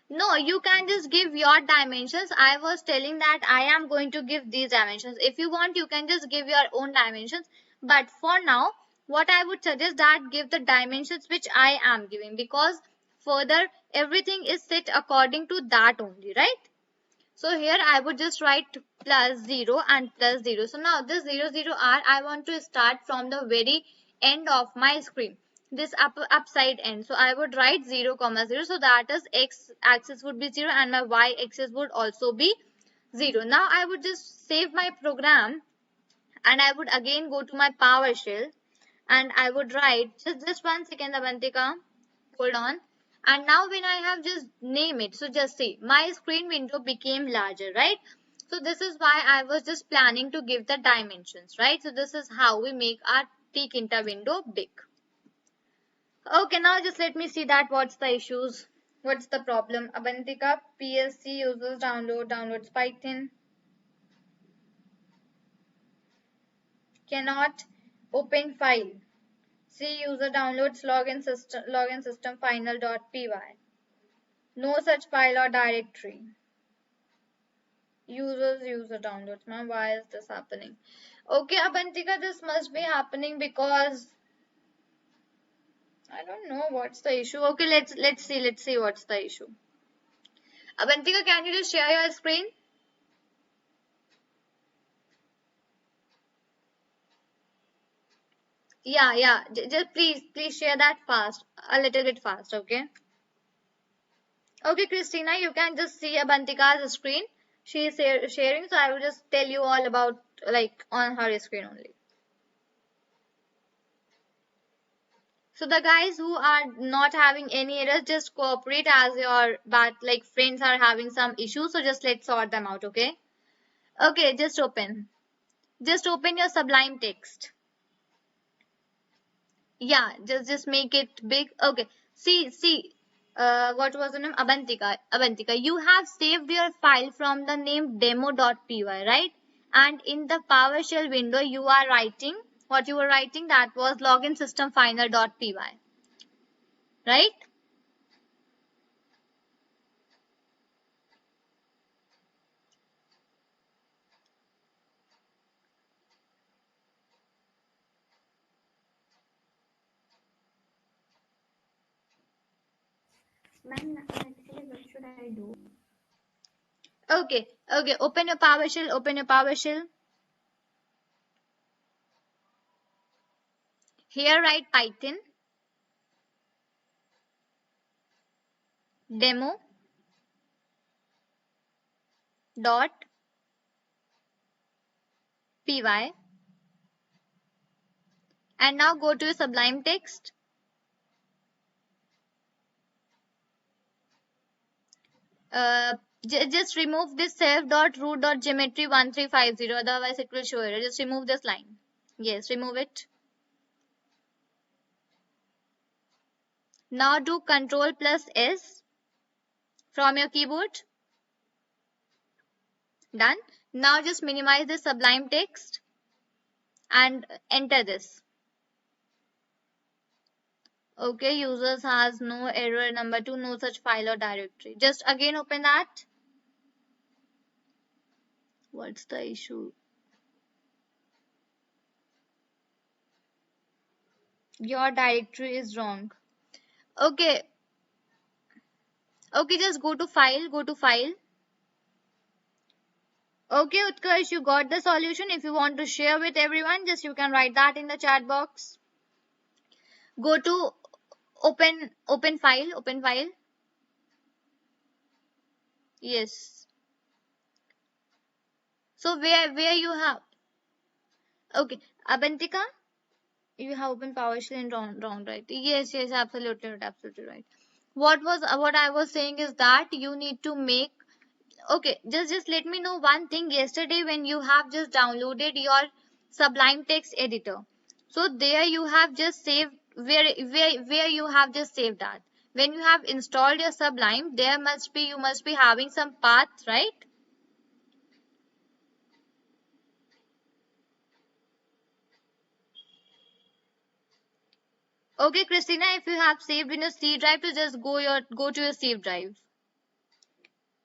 No, you can just give your dimensions. I was telling that I am going to give these dimensions. If you want, you can just give your own dimensions. But for now, what I would suggest that give the dimensions which I am giving, because further everything is set according to that only, right? So here I would just write plus 0 and plus 0. So now this 0, 0 r, I want to start from the very end of my screen. This upside end. So I would write 0, comma 0. So that is x axis would be 0 and my y axis would also be 0. Now I would just save my program and I would again go to my PowerShell and I would write just 1 second, Avantika. Hold on. And now when I have just name it, so just see my screen window became larger, right? So this is why I was just planning to give the dimensions, right? So this is how we make our tick inter window big. Okay, now just let me see that what's the issues, what's the problem. Abantika, PSC users downloads Python, cannot open file. C user downloads login system final.py. No such file or directory. User downloads. Ma'am, why is this happening? Okay, Abantika, this must be happening because I don't know what's the issue. Okay, let's see what's the issue. Abantika, can you just share your screen? Yeah. Just please share that fast, a little bit fast. Okay. Okay, Christina, you can just see Abantika's screen. She is sharing, so I will just tell you all about like on her screen only. So the guys who are not having any errors, just cooperate as your but like friends are having some issues. So just let's sort them out, okay? Okay, just open. Just open your Sublime text. Yeah, just make it big. Okay. See. What was the name? Abantika. Abantika. You have saved your file from the name demo.py, right? And in the PowerShell window, you are writing what you were writing. That was login system final.py, right? Ma'am, actually, what should I do? Okay. Okay. Open your PowerShell. Open your PowerShell. Here, write Python demo dot py, and now go to your Sublime text. Uh, just remove this self.root.geometry1350, otherwise it will show error. Just remove this line. Yes, remove it. Now do Control plus S from your keyboard. Done. Now just minimize the Sublime text and enter this. Okay, users has no error. Number 2, no such file or directory. Just again open that. What's the issue? Your directory is wrong. Okay. Okay, just go to file. Go to file. Okay, Utkarsh, you got the solution. If you want to share with everyone, just you can write that in the chat box. Go to open file. Yes. So where you have, okay, Abantika, you have open PowerShell and wrong, right? Yes, absolutely right. What I was saying is that you need to make, okay, just let me know one thing. Yesterday when you have just downloaded your Sublime text editor, so there you have just saved, where you have just saved that. When you have installed your Sublime, there must be, you must be having some path, right? Okay, Christina, if you have saved in your C drive, to just go to your save drive.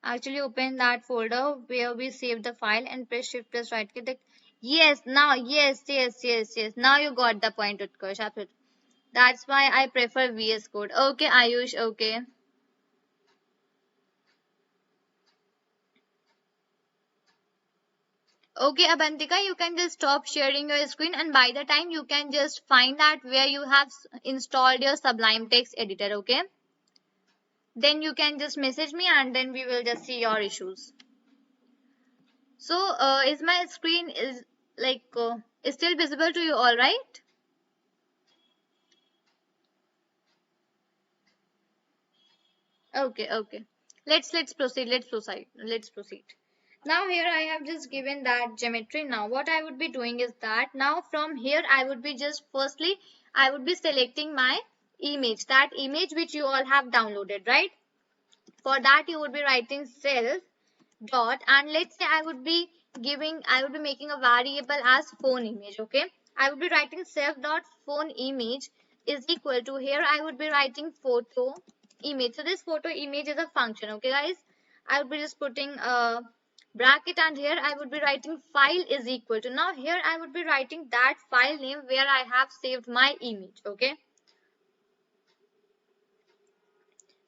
Actually, open that folder where we saved the file and press shift plus right click. Yes, now, yes. Now you got the point, Utkarsh. Absolutely. That's why I prefer VS Code. Okay, Ayush, okay. Okay, Abantika, you can just stop sharing your screen, and by the time you can just find out where you have installed your Sublime text editor, okay? Then you can just message me and then we will just see your issues. So, is my screen is like is still visible to you, all right? Okay. Let's proceed. Let's proceed. Now here I have just given that geometry. Now what I would be doing is that now from here I would be just firstly I would be selecting my image, that image which you all have downloaded, right? For that you would be writing self dot, and let's say I would be making a variable as phone image, okay? I would be writing self dot phone image is equal to, here I would be writing photo image. So this photo image is a function, okay guys? I would be just putting a bracket, and here I would be writing file is equal to, now here I would be writing that file name where I have saved my image, okay?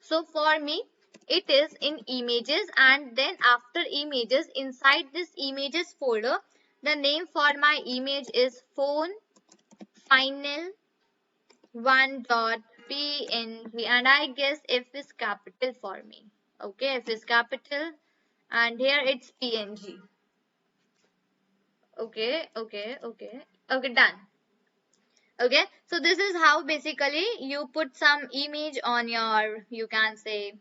So for me, it is in images, and then after images, inside this images folder, the name for my image is phone final 1.png, and I guess F is capital for me. Okay, F is capital, and here it's PNG. Okay, done. Okay, so this is how basically you put some image on your, you can say,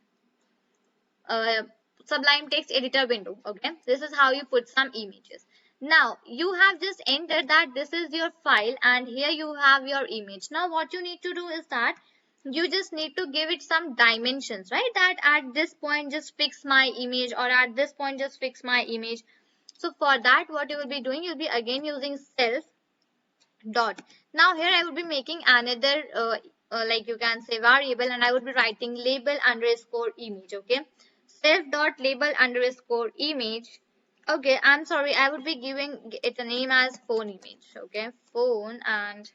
uh, Sublime text editor window. Okay, this is how you put some images. Now you have just entered that this is your file and here you have your image. Now what you need to do is that you just need to give it some dimensions, right? That at this point just fix my image, or at this point just fix my image. So for that, what you will be doing, you'll be again using self dot. Now here I would be making another like you can say variable, and I would be writing label underscore image. Okay, self dot label underscore image. Okay, I'm sorry, I would be giving it a name as phone image. Okay, phone, and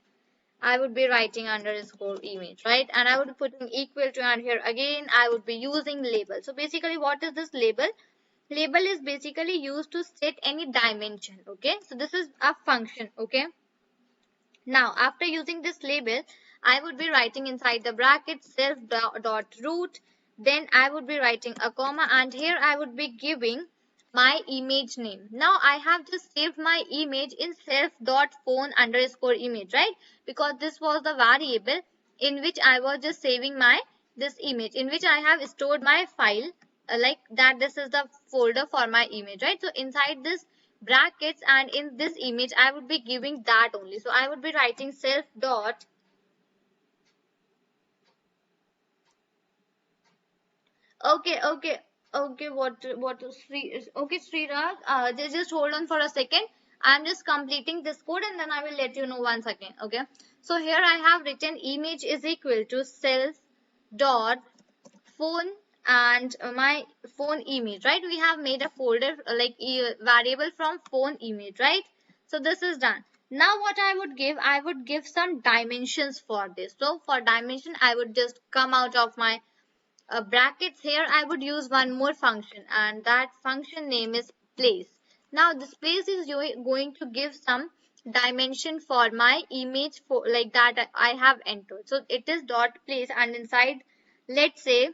I would be writing underscore image, right? And I would be putting equal to, and here again I would be using label. So basically what is this label? Label is basically used to set any dimension. Okay, so this is a function. Okay, now, after using this label, I would be writing inside the bracket self dot root. Then I would be writing a comma, and here I would be giving my image name. Now I have just saved my image in self dot phone underscore image, right? Because this was the variable in which I was just saving my this image, in which I have stored my file, like that. This is the folder for my image, right? So inside this brackets and in this image I would be giving that only. So I would be writing self dot. Okay, what Sri, okay, Sriraj, just hold on for a second. I'm just completing this code and then I will let you know once again. Okay, so here I have written image is equal to self dot phone and my phone image, right? We have made a folder like variable from phone image, right? So this is done. Now what I would give some dimensions for this. So for dimension I would just come out of my brackets. Here I would use one more function, and that function name is place. Now this place is going to give some dimension for my image, for like that I have entered. So it is dot place, and inside, let's say,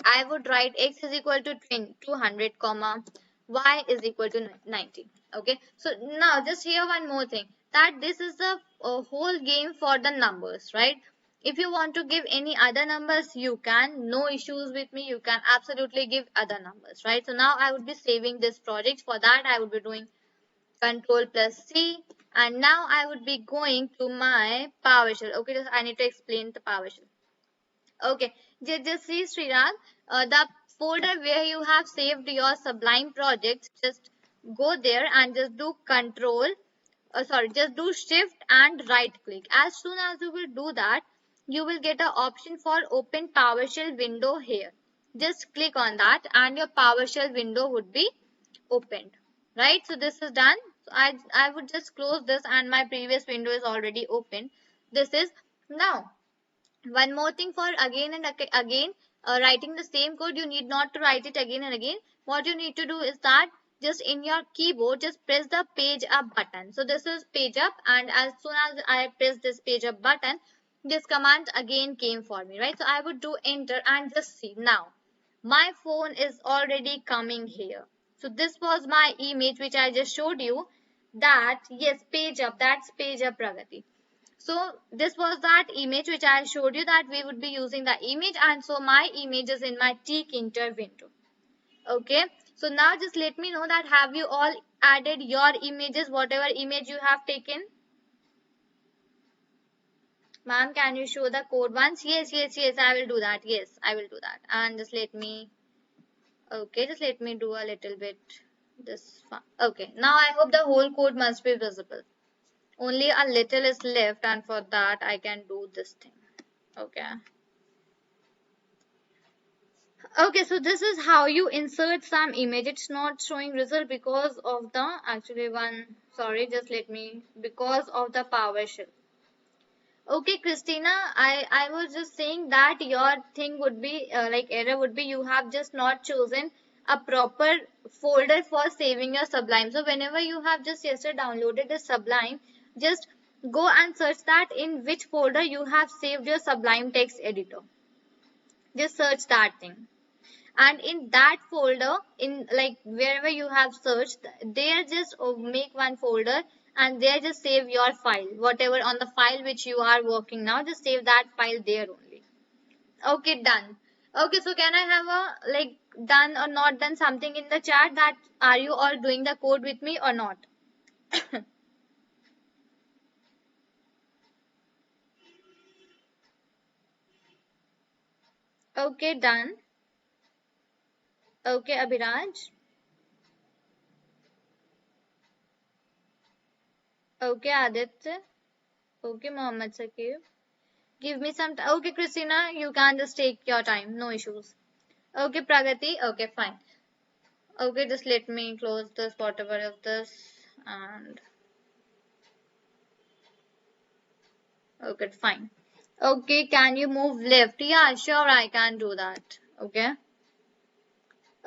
I would write x is equal to 200 comma y is equal to 90. Okay, so now just here one more thing, that this is the whole game for the numbers, right? If you want to give any other numbers, you can, no issues with me, you can absolutely give other numbers, right? So now I would be saving this project. For that I would be doing control plus C, and now I would be going to my PowerShell. Okay, just I need to explain the PowerShell. Okay, just see Sriraj, the folder where you have saved your Sublime projects, just go there and just do control, just do shift and right click. As soon as you will do that, you will get an option for open PowerShell window here. Just click on that and your PowerShell window would be opened, right? So this is done. So I would just close this and my previous window is already open. This is now. One more thing, for again and again writing the same code, you need not to write it again and again. What you need to do is that just in your keyboard just press the page up button. So this is page up, and as soon as I press this page up button, this command again came for me, right? So I would do enter and just see now my phone is already coming here. So this was my image which I just showed you, that yes, page up, that's page up Pragati. So this was that image which I showed you, that we would be using the image, and so my image is in my Tkinter window. Okay, so now just let me know that have you all added your images, whatever image you have taken? Ma'am, can you show the code once? Yes, I will do that. Yes, I will do that. And just let me, okay, just let me do a little bit this. Okay, now I hope the whole code must be visible. Only a little is left, and for that I can do this thing. Okay. Okay, so this is how you insert some image. It's not showing result because of the actually one, sorry, just let me, because of the PowerShell. Okay, Christina, I was just saying that your thing would be like error would be you have just not chosen a proper folder for saving your Sublime. So whenever you have just yesterday downloaded the Sublime, just go and search that in which folder you have saved your Sublime text editor. Just search that thing. and in that folder, in like wherever you have searched, there just make one folder and there just save your file, whatever on the file which you are working now, just save that file there only. Okay, done. Okay, so can I have a like done or not done something in the chat, that are you all doing the code with me or not? Okay, done. Okay, Abhiraj. Okay, Aditya. Okay, Mohammed Sakib. Give me some time. Okay, Christina, you can just take your time. No issues. Okay, Pragati. Okay, fine. Okay, just let me close this, whatever of this. And okay, fine. Okay, can you move left? Yeah, sure, I can do that. Okay.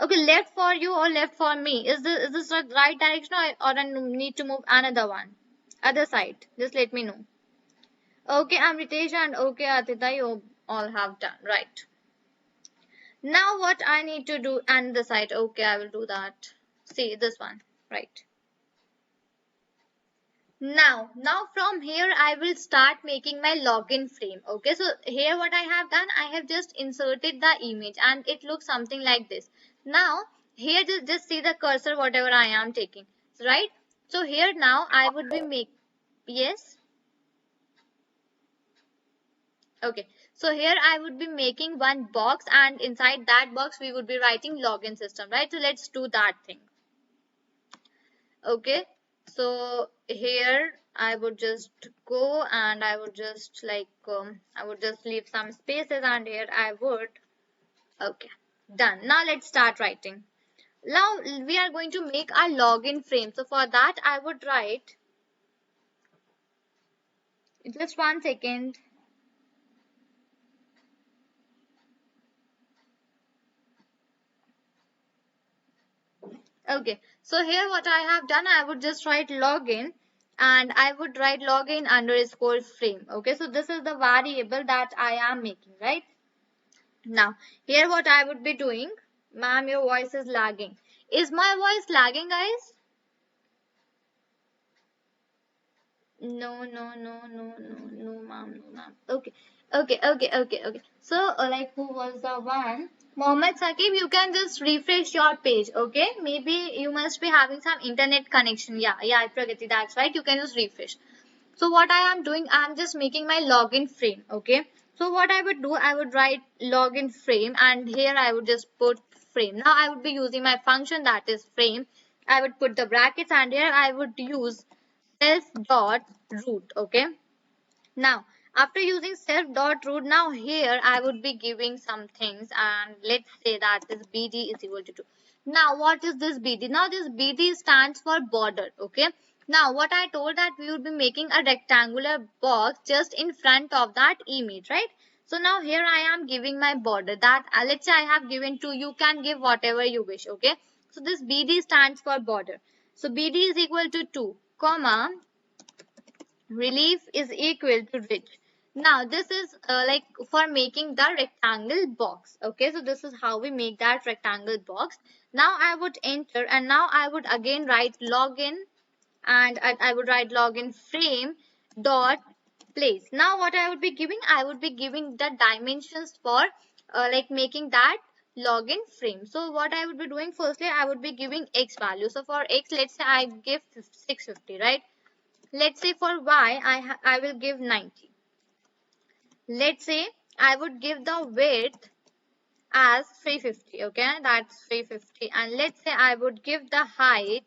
Okay, left for you or left for me? Is this the right direction, or I need to move another one? Other side. Just let me know. Okay, Amritesh and okay, Atita, you all have done. Right. Now what I need to do and the site. Okay, I will do that. See this one. Right. Now from here I will start making my login frame. Okay, so here what I have done, I have just inserted the image and it looks something like this. Now here just see the cursor whatever I am taking, right? So here now I would be make, yes. Okay, so here I would be making one box and inside that box we would be writing login system, right? So let's do that thing. Okay, so here I would just go and I would just like I would just leave some spaces and here I would, okay, done. Now let's start writing. Now we are going to make our login frame. So for that I would write, just 1 second. Okay, so here what I have done, I would just write login and I would write login underscore frame. Okay, so this is the variable that I am making, right? Now, here what I would be doing, ma'am, your voice is lagging. Is my voice lagging, guys? No, no, no, no, no, no, ma'am, no, ma'am. Okay, okay. So, like, who was the one? Mohammed Sakib, you can just refresh your page, okay? Maybe you must be having some internet connection. Yeah, Pragati, that's right. You can just refresh. So what I am doing, I am just making my login frame. Okay. So what I would do, I would write login frame and here I would just put frame. Now I would be using my function that is frame. I would put the brackets and here I would use self dot root. Okay. Now, after using self.root, now here I would be giving some things and let's say that this BD is equal to 2. Now, what is this BD? Now, this BD stands for border, okay? Now, what I told that we would be making a rectangular box just in front of that image, right? So, now here I am giving my border that let's say I have given 2, you can give whatever you wish, okay? So, this BD stands for border. So, BD is equal to 2, comma, relief is equal to rich. Now this is like for making the rectangle box. Okay, so this is how we make that rectangle box. Now I would enter and now I would again write login and I would write login frame dot place. Now what I would be giving, I would be giving the dimensions for like making that login frame. So what I would be doing, firstly I would be giving x value. So for x, let's say I give 650, right? Let's say for y, I will give 90. Let's say I would give the width as 350. Okay, that's 350. And let's say I would give the height.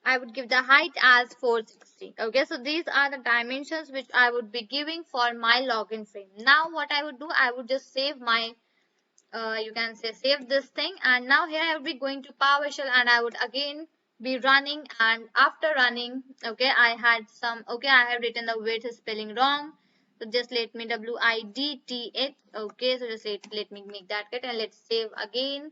I would give the height as 460. Okay, so these are the dimensions which I would be giving for my login frame. Now what I would do, I would just save my you can say save this thing, and now here I will be going to PowerShell and I would again be running, and after running, okay, I had some, okay, I have written the width spelling wrong, so just let me width, okay, so just let me make that cut and let's save again,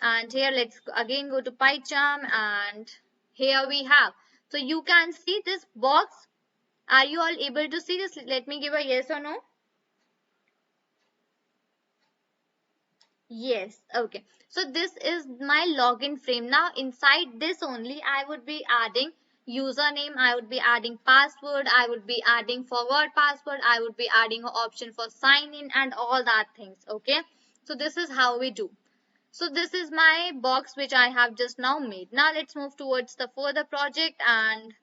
and here let's again go to PyCharm and here we have, so you can see this box. Are you all able to see this? Let me give a yes or no. Yes, okay. So this is my login frame. Now inside this only I would be adding username, I would be adding password, I would be adding forgot password, I would be adding an option for sign in and all that things. Okay. So this is how we do. So this is my box which I have just now made. Now let's move towards the further project, and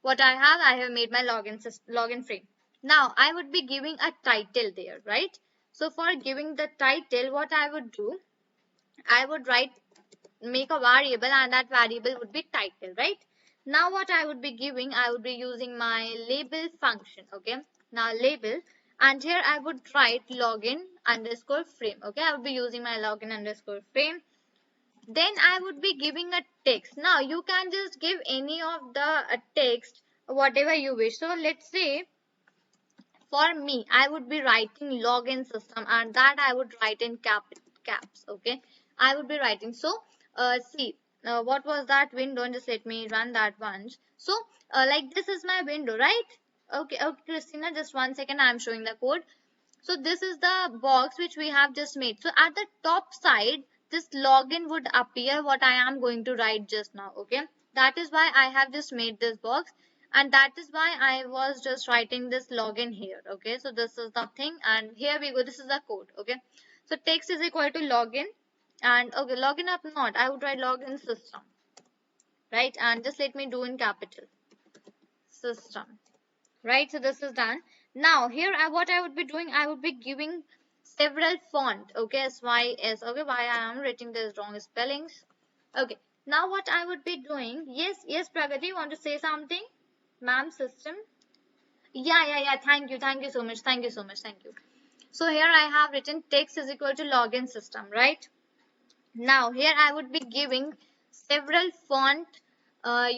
what I have made my login frame. Now I would be giving a title there, right? So for giving the title, what I would do, I would make a variable, and that variable would be title, right? Now what I would be giving, I would be using my label function, okay? Now label, and here I would write login underscore frame, okay? I would be using my login underscore frame. Then I would be giving a text. Now you can just give any of the text, whatever you wish. So let's say for me, I would be writing login system, and that I would write in caps. Okay, I would be writing. So, see, what was that window? Just let me run that once. So, like this is my window, right? Okay, okay, Christina, just 1 second. I'm showing the code. So this is the box which we have just made. So at the top side, this login would appear what I am going to write just now. Okay. That is why I have just made this box. And that is why I was just writing this login here. Okay. So this is the thing. And here we go. This is the code. Okay. So text is equal to login. And okay, login up not. I would write login system. Right. And just let me do in capital. System. Right, so this is done. Now here what I would be doing, I would be giving several font. Okay, SYS. Okay, why I am writing this wrong spellings. Okay, now what I would be doing, yes, Pragati, you want to say something? Ma'am, system. Yeah, thank you so much, thank you so much, thank you. So here I have written text is equal to login system, right? Now here I would be giving several font,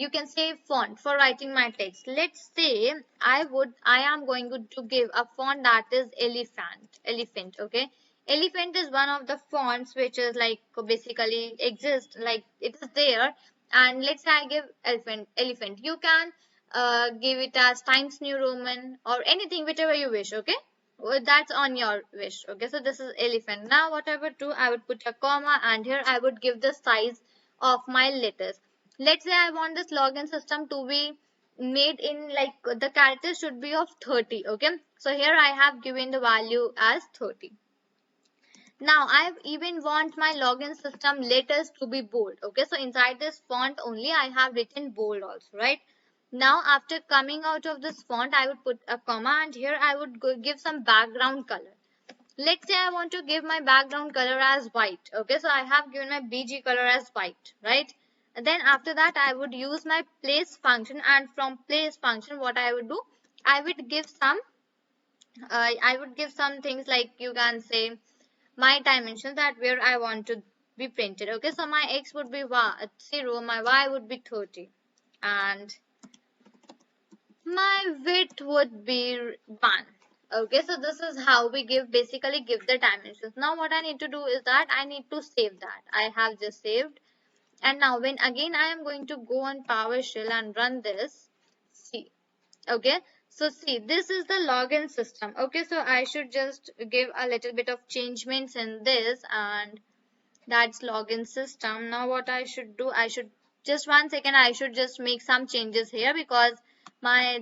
you can say font for writing my text. Let's say I am going to give a font that is elephant. Okay, elephant is one of the fonts which is like basically exist, like it is there. And let's say I give elephant. You can give it as Times New Roman or anything, whichever you wish. Okay, well, that's on your wish. Okay, so this is elephant. Now what I would do, I would put a comma, and here I would give the size of my letters. Let's say I want this login system to be made in like the characters should be of 30. Okay, so here I have given the value as 30. Now I even want my login system letters to be bold. Okay, so inside this font only I have written bold also, right? Now after coming out of this font, I would put a comma, and here I would give some background color. Let's say I want to give my background color as white. Okay, so I have given my BG color as white, right? And then after that I would use my place function, and from place function what I would do, I would give some things like you can say my dimensions, that where I want to be printed. Okay, so my x would be 0, my y would be 30, and my width would be 1. Okay, so this is how we basically give the dimensions. Now what I need to do is that I need to save that. I have just saved, and now when again I am going to go on PowerShell and run this, see. Okay, so see, this is the login system. Okay, so I should just give a little bit of changements in this, and that's login system. Now what I should do, I should just 1 second, I should just make some changes here, because my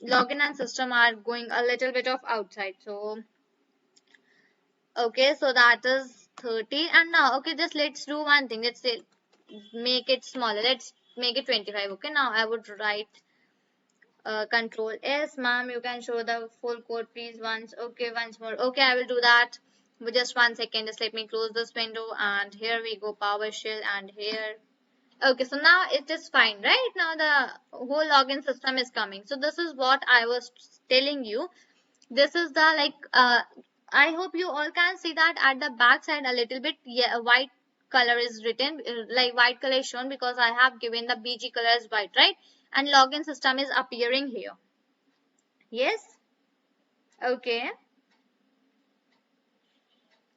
login and system are going a little bit of outside. So okay, so that is 30, and now okay, just let's do one thing. Let's say make it smaller. Let's make it 25. Okay, now I would write control S. Ma'am, you can show the full code please once. Okay, once more. Okay, I will do that. But just 1 second, just let me close this window, and here we go PowerShell, and here. Okay, so now it is fine, right? Now the whole login system is coming. So this is what I was telling you. This is the I hope you all can see that at the back side a little bit, yeah, white color is written, like white color is shown because I have given the BG color as white, right? And login system is appearing here. Yes, okay.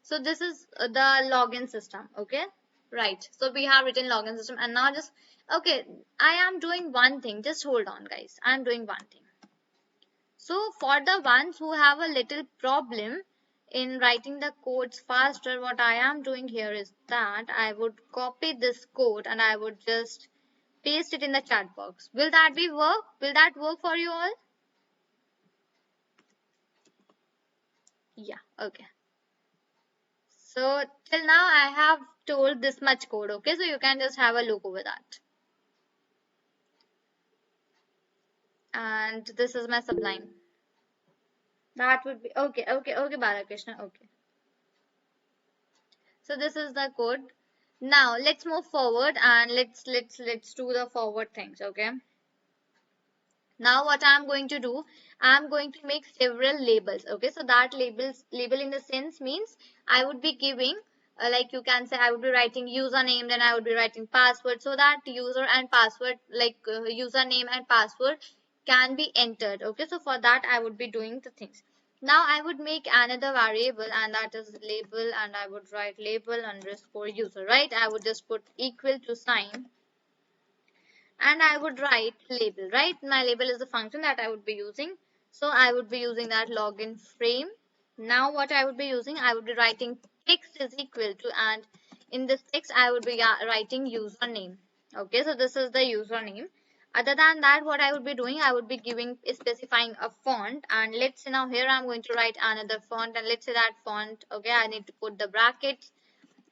So this is the login system. Okay, right? So we have written login system, and now just okay, I am doing one thing. Just hold on guys, I am doing one thing. So for the ones who have a little problem in writing the codes faster, what I am doing here is that I would copy this code and I would just paste it in the chat box. Will that work? Will that work for you all? Yeah, okay. So till now I have told this much code, okay? So you can just have a look over that. And this is my sublime. That would be okay, Balakrishna, okay. So this is the code. Now let's move forward and let's do the forward things, okay? Now what I'm going to do, I'm going to make several labels, okay? So that label in the sense means I would be giving like you can say I would be writing username, then I would be writing password, so that user and password like username and password can be entered, okay? So for that I would be doing the things. Now I would make another variable and that is label, and I would write label underscore user, right? I would just put equal to sign and I would write label, right? My label is the function that I would be using. So I would be using that login frame. Now what I would be using, I would be writing text is equal to, and in this text I would be writing username. Okay, so this is the username. Other than that, what I would be doing, I would be specifying a font, and let's say now here I'm going to write another font, and let's say that font, okay, I need to put the brackets,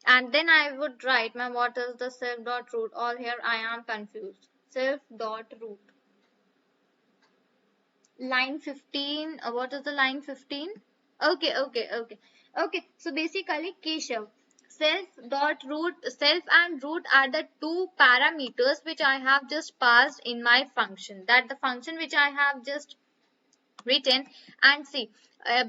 and then I would write my what is the self dot root. All here I am confused. Self dot root. Line 15. What is the line 15? Okay. So basically, Keshav, self dot root, self and root are the two parameters which I have just passed in my function. That the function which I have just written, and see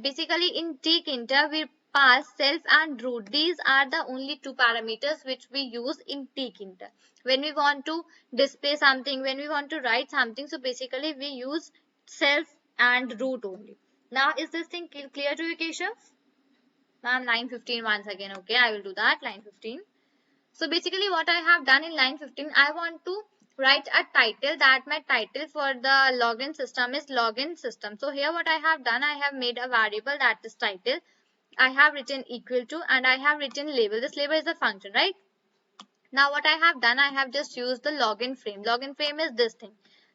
basically in tkinter we pass self and root. These are the only two parameters which we use in tkinter when we want to display something, when we want to write something. So basically we use self and root only. Now is this thing clear to you, Keshav? Ma'am, line 15 once again. Okay, I will do that. Line 15. So basically what I have done in line 15, I want to write a title, that my title for the login system is login system. So here what I have done, I have made a variable that is title. I have written equal to, and I have written label. This label is a function, right? Now what I have done, I have just used the login frame. Login frame is this thing,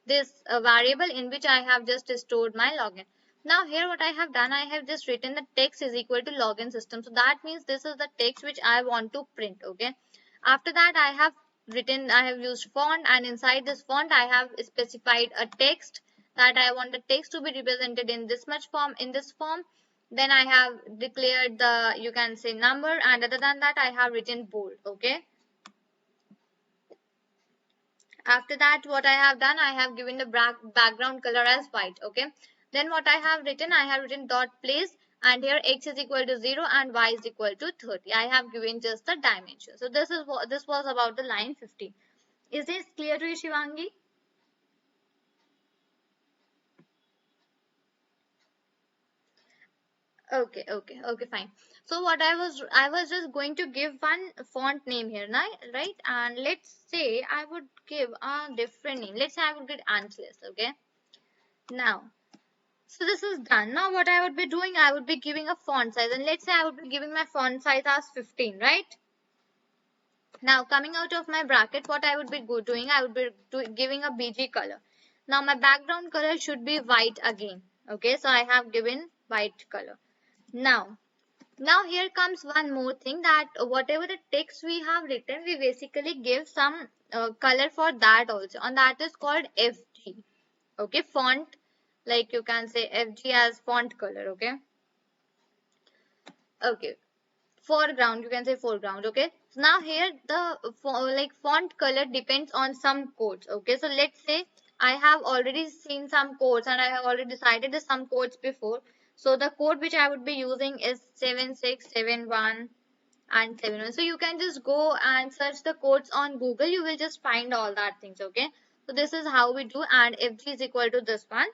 this variable in which I have just stored my login. Now here what I have done, I have just written the text is equal to login system. So that means this is the text which I want to print, okay? After that I have used font, and inside this font I have specified a text that I want the text to be represented in this much form, in this form. Then I have declared the, you can say, number, and other than that I have written bold, okay? After that what I have done, I have given the background color as white, okay? Then what I have written dot place, and here x is equal to 0 and y is equal to 30. I have given just the dimension. So this is what this was about the line 15. Is this clear to you, Shivangi? Okay, fine. So what I was just going to give one font name here, right? And let's say I would give a different name. Let's say I would give Antlers, okay? Now, so this is done. Now what I would be doing, I would be giving a font size, and let's say I would be giving my font size as 15, right? Now coming out of my bracket, what I would be doing, I would be giving a BG color. Now my background color should be white again, okay? So I have given white color. Now here comes one more thing, that whatever the text we have written, we basically give some color for that also, and that is called FG, okay? Font, like you can say FG as font color, okay? Okay, foreground, you can say foreground, okay? So now here the font color depends on some codes, okay? So let's say I have already seen some codes, and I have already decided some codes before. So the code which I would be using is 7671 and 71. So you can just go and search the codes on Google. You will just find all that things, okay? So this is how we do, and FG is equal to this one.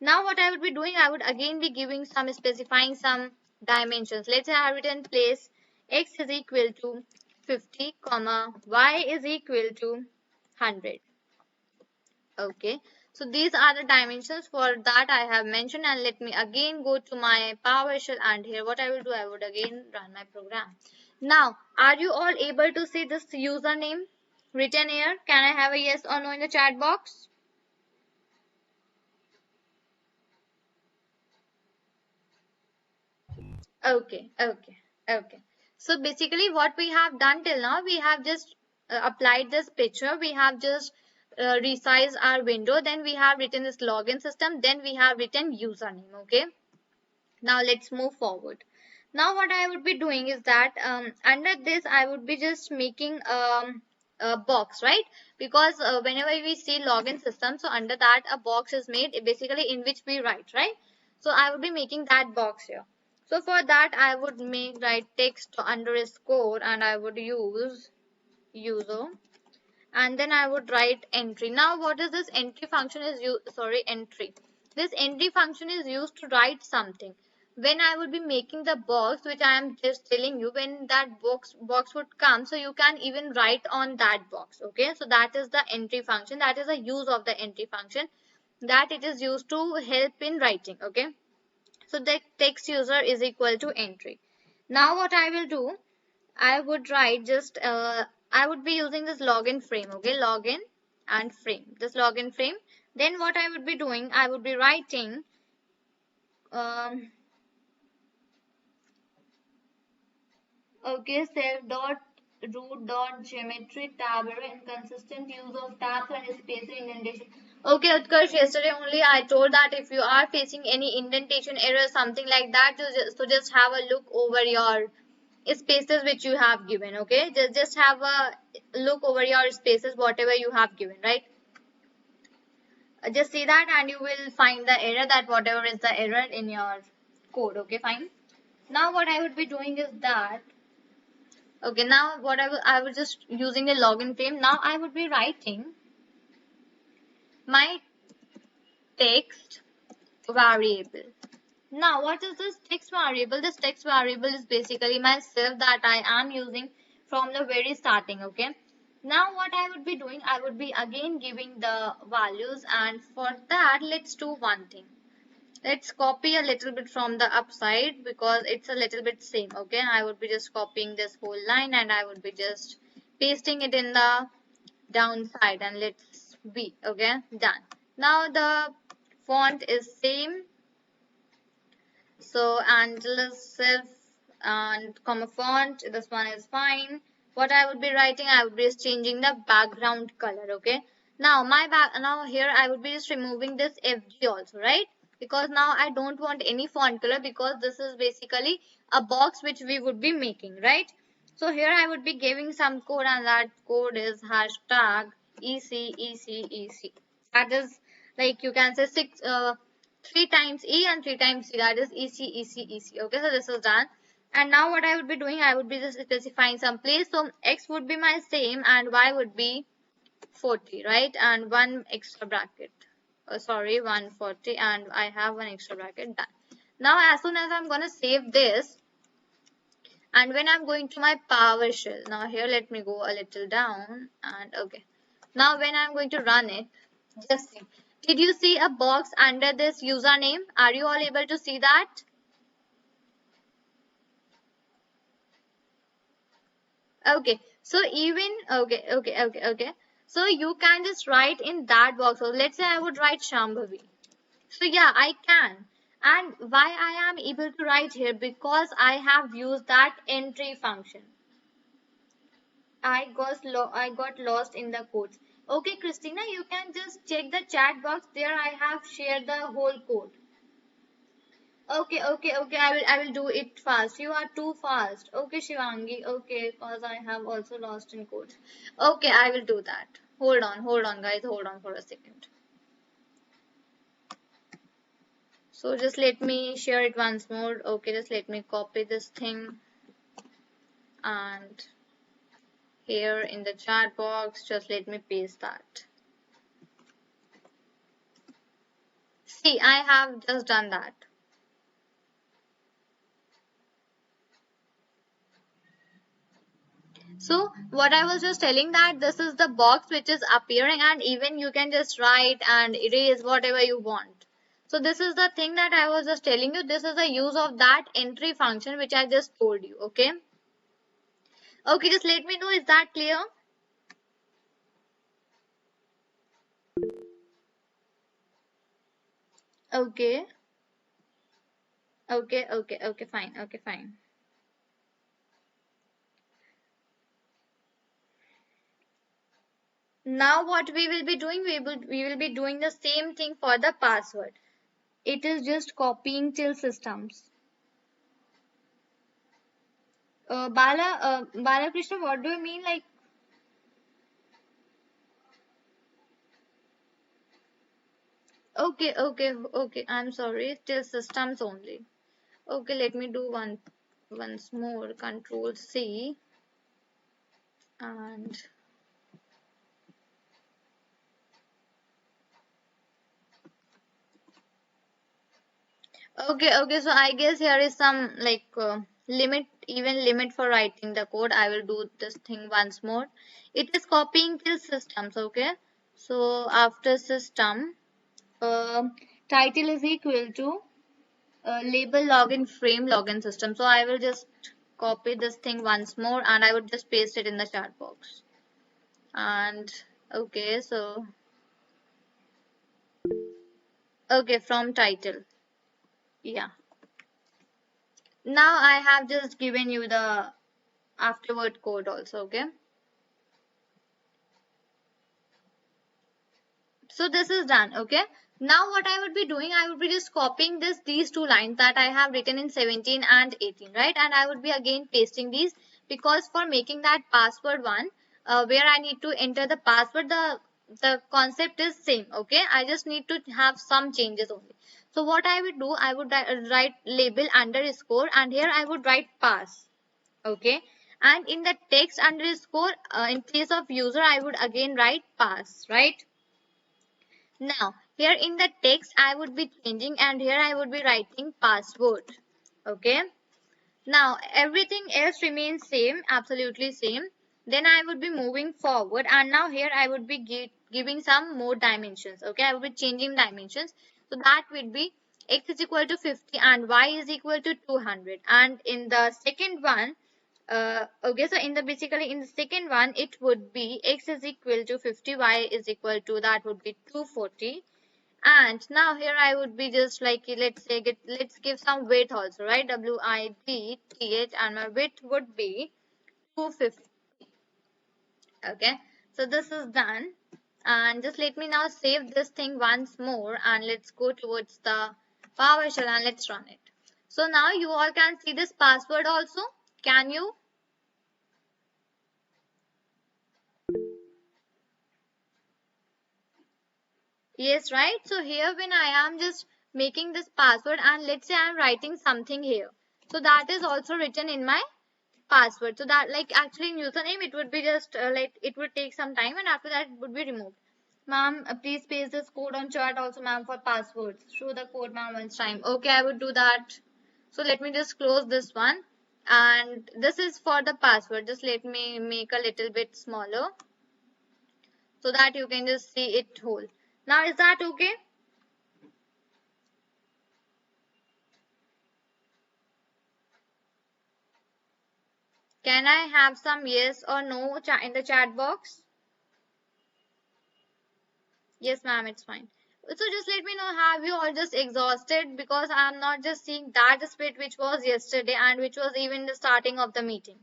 Now what I would be doing, I would again be giving some, specifying some dimensions. Let's say I have written place x is equal to 50, comma, y is equal to 100. Okay. So these are the dimensions for that I have mentioned. And let me again go to my PowerShell, and here what I will do, I would again run my program. Now, are you all able to see this username written here? Can I have a yes or no in the chat box? Okay, okay, okay. So basically what we have done till now, we have just applied this picture. We have just resized our window. Then we have written this login system. Then we have written username. Okay. Now let's move forward. Now what I would be doing is that under this I would be just making a box, right? Because whenever we see login system, so under that a box is made basically in which we write, right? So I would be making that box here. So for that I would make write text underscore, and I would use user, and then I would write entry. Now what is this entry function is entry. This entry function is used to write something. When I would be making the box, which I am just telling you, when that box would come, so you can even write on that box. Okay, so that is the entry function. That is the use of the entry function, that it is used to help in writing. Okay, so the text user is equal to entry. Now what I will do, I would write just I would be using this login frame. Okay, login and frame, this login frame. Then what I would be doing, I would be writing okay, self dot root dot geometry tab error, inconsistent use of tabs and space indentation. Okay, Utkarsh, yesterday only I told that if you are facing any indentation error, something like that, so just have a look over your spaces which you have given. Okay, just have a look over your spaces whatever you have given, right? Just see that and you will find the error, that whatever is the error in your code. Okay, fine. Now what I would be doing is that, okay, now what I was just using a login frame. Now I would be writing my text variable. Now what is this text variable? This text variable is basically myself that I am using from the very starting. Okay, now what I would be doing, I would be again giving the values, and for that let's do one thing. Let's copy a little bit from the upside because it's a little bit same. Okay, I would be just copying this whole line and I would be just pasting it in the downside, and let's be okay, done. Now the font is same, so Angelus self and comma font, this one is fine. What I would be writing, I would be just changing the background color. Okay, now now here I would be just removing this FG also, right? Because now I don't want any font color, because this is basically a box which we would be making, right? So here I would be giving some code, and that code is hashtag EC. That is like you can say 3 times E and 3 times C, that is EC. Okay, so this is done. And now what I would be doing, I would be just specifying some place. So X would be my same and Y would be 40, right? And one extra bracket. Sorry, 140, and I have one extra bracket, done. Now as soon as I'm going to save this, and when I'm going to my PowerShell, now here let me go a little down, and okay. Now when I'm going to run it, just see. Did you see a box under this username? Are you all able to see that? Okay, so even okay. So you can just write in that box. So let's say I would write Shambhavi. So yeah, I can. And why I am able to write here? Because I have used that entry function. I got lost in the codes. Okay, Christina, you can just check the chat box. There I have shared the whole code. Okay. I will do it fast. You are too fast. Okay, Shivangi. Okay, because I have also lost in codes. Okay, I will do that. Hold on, guys. Hold on for a second. So just let me share it once more. Okay, just let me copy this thing, and here in the chat box, just let me paste that. See, I have just done that. So what I was just telling, that this is the box which is appearing, and even you can just write and erase whatever you want. So this is the thing that I was just telling you. This is the use of that entry function which I just told you. Okay. Okay, just let me know, is that clear? Okay. Okay, fine. Okay, fine. Now what we will be doing, we will be doing the same thing for the password. It is just copying till systems. Bala Krishna, what do you mean? Like, okay. I'm sorry, till systems only. Okay, let me do once more. Control C and okay. So I guess here is some like limit for writing the code. I will do this thing once more. It is copying till systems. Okay. So after system, uh, title is equal to label login frame login system. So I will just copy this thing once more and I would just paste it in the chat box. And okay, so okay, from title. Yeah. Now I have just given you the afterward code also. Okay. So this is done. Okay. Now what I would be doing, I would be just copying these two lines that I have written in 17 and 18, right? And I would be again pasting these, because for making that password one, where I need to enter the password, the concept is same. Okay. I just need to have some changes only. So what I would do, I would write label underscore, and here I would write pass. Okay. And in the text underscore, in place of user, I would again write pass, right? Now, here in the text, I would be changing, and here I would be writing password. Okay. Now, everything else remains same, absolutely same. Then I would be moving forward, and now here I would be giving some more dimensions. Okay. I would be changing dimensions. So that would be x is equal to 50 and y is equal to 200. And in the second one, okay, so basically in the second one, it would be x is equal to 50, y is equal to, that would be 240. And now here I would be just like, let's give some weight also, right? WIDTH, and my weight would be 250. Okay, so this is done. And just let me now save this thing once more, and let's go towards the PowerShell and let's run it. So now you all can see this password also. Can you? Yes, right? So here when I am just making this password, and let's say I am writing something here. So that is also written in my password. So that, like, actually in username it would be just like, it would take some time, and after that it would be removed. Ma'am, please paste this code on chat also, ma'am, for passwords. Show the code, ma'am, once time. Okay, I would do that. So let me just close this one. And this is for the password. Just let me make a little bit smaller so that you can just see it whole. Now is that okay? Can I have some yes or no in the chat box? Yes, ma'am, it's fine. So just let me know, have you all just exhausted? Because I'm not just seeing that split which was yesterday and which was even the starting of the meeting.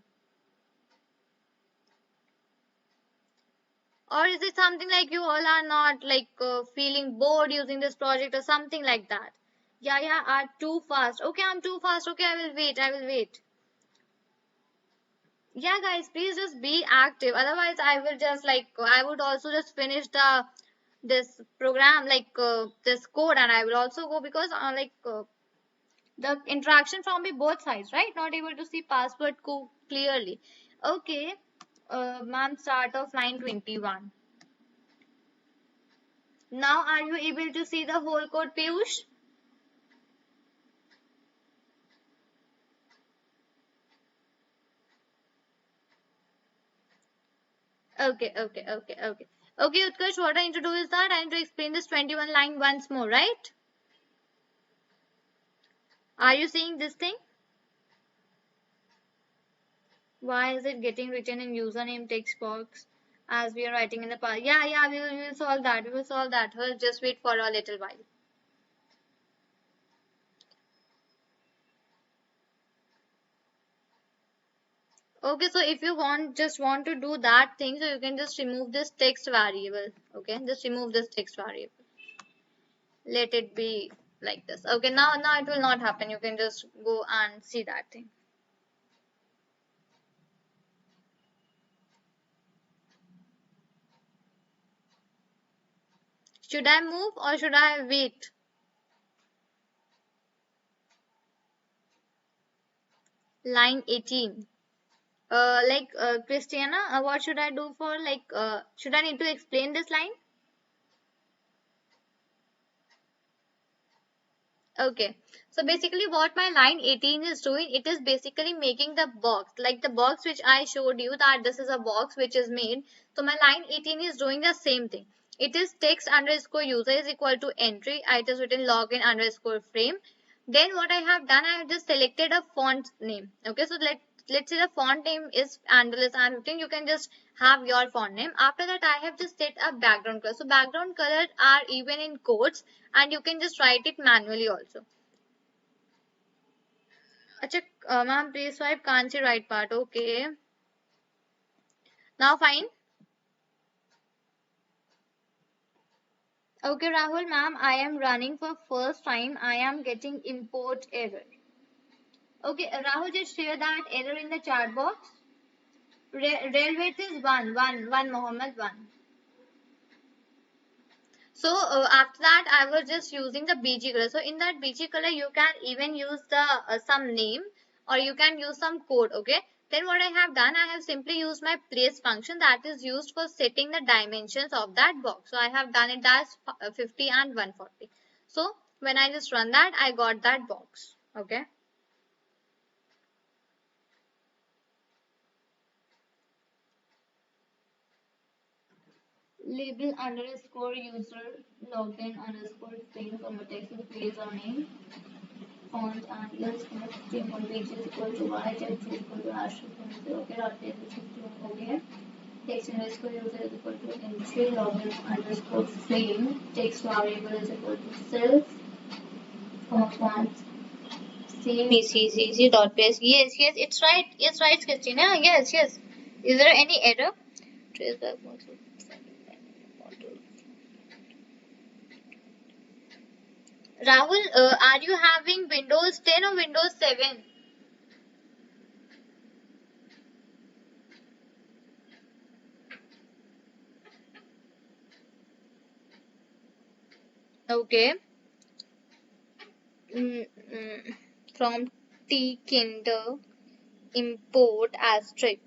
Or is it something like you all are not like feeling bored using this project or something like that? Yeah, are too fast. Okay, I'm too fast. Okay, I will wait. Yeah, guys, please just be active. Otherwise, I will just like, I would also just finish this program, like this code, and I will also go, because the interaction from the both sides, right? Not able to see password code clearly. Okay, ma'am, start of line 21. Now, are you able to see the whole code, Piyush? Okay, okay, okay, okay. Okay, Utkarsh, what I need to do is that I need to explain this 21 line once more, right? Are you seeing this thing? Why is it getting written in username text box as we are writing in the past? Yeah, yeah, we will solve that. We will solve that. We'll just wait for a little while. Okay, so if you just want to do that thing, so you can just remove this text variable. Okay, just remove this text variable. Let it be like this. Okay, now it will not happen. You can just go and see that thing. Should I move or should I wait? Line 18. Christiana, what should I do for should I need to explain this line? Okay, so basically what my line 18 is doing, it is basically making the box, like the box which I showed you that this is a box which is made. So my line 18 is doing the same thing. It is text underscore user is equal to entry. It is written login underscore frame. Then what I have done, I have just selected a font name. Okay, so let's say the font name is Andalus and 15. You can just have your font name. After that, I have just set a background color. So background colors are even in quotes, and you can just write it manually also. Achha, ma'am, please swipe can't see right part. Okay. Now fine. Okay, Rahul, ma'am, I am running for first time. I am getting import error. Okay, Rahul, just share that error in the chat box. Railway is one, Mohammed, one. So after that, I was just using the BG color. So in that BG color, you can even use the some name or you can use some code. Okay. Then what I have done, I have simply used my place function that is used for setting the dimensions of that box. So I have done it as 50 and 140. So when I just run that, I got that box. Okay. Label underscore user login underscore string from a text with place or name. Font and else string on page is equal to y, text is equal to hash okay, dot page is equal to okay. Text underscore user is equal to entry login underscore frame. Text variable is equal to self, font same easy dot page. Yes, it's right. Yes, right, Christina. Yes. Is there any error? Trace the Rahul, are you having Windows 10 or Windows 7? Okay. Mm, from T Kinder import asterisk.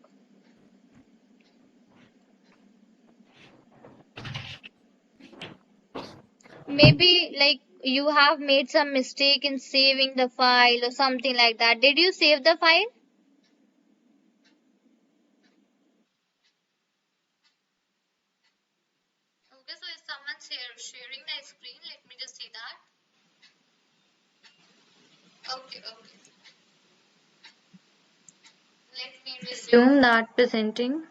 Maybe like you have made some mistake in saving the file or something like that. Did you save the file? Okay, so is someone sharing the screen? Let me just see that. Okay. Let me resume that presenting.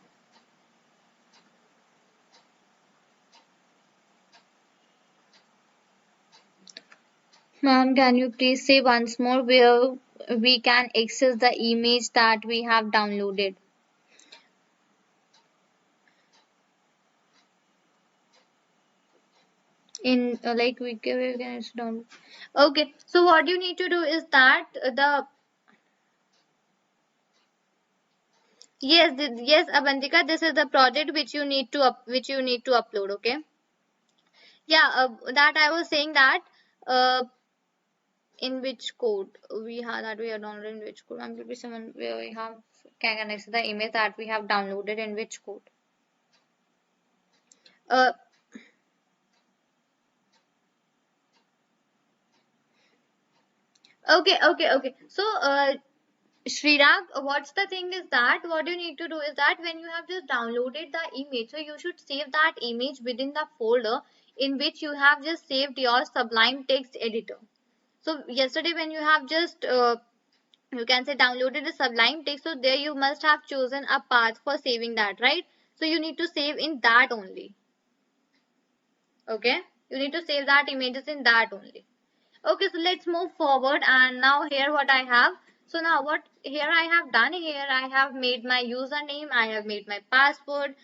Ma'am, can you please say once more where we can access the image that we have downloaded? In we can download. Okay, so what you need to do is that yes, Abantika, this is the project which you need to upload. Okay. Yeah, that I was saying that in which code we are downloading in which code. I'm going to be someone where we have can access the image that we have downloaded in which code. Uh, okay. So Srirag, what's the thing is that what you need to do is that when you have just downloaded the image, so you should save that image within the folder in which you have just saved your Sublime text editor. So yesterday when you have just you can say downloaded the Sublime text, so there you must have chosen a path for saving that, right? So you need to save in that only. Okay, you need to save that images in that only. Okay, so let's move forward, and now here what I have. So now what here I have done, here I have made my username, I have made my password.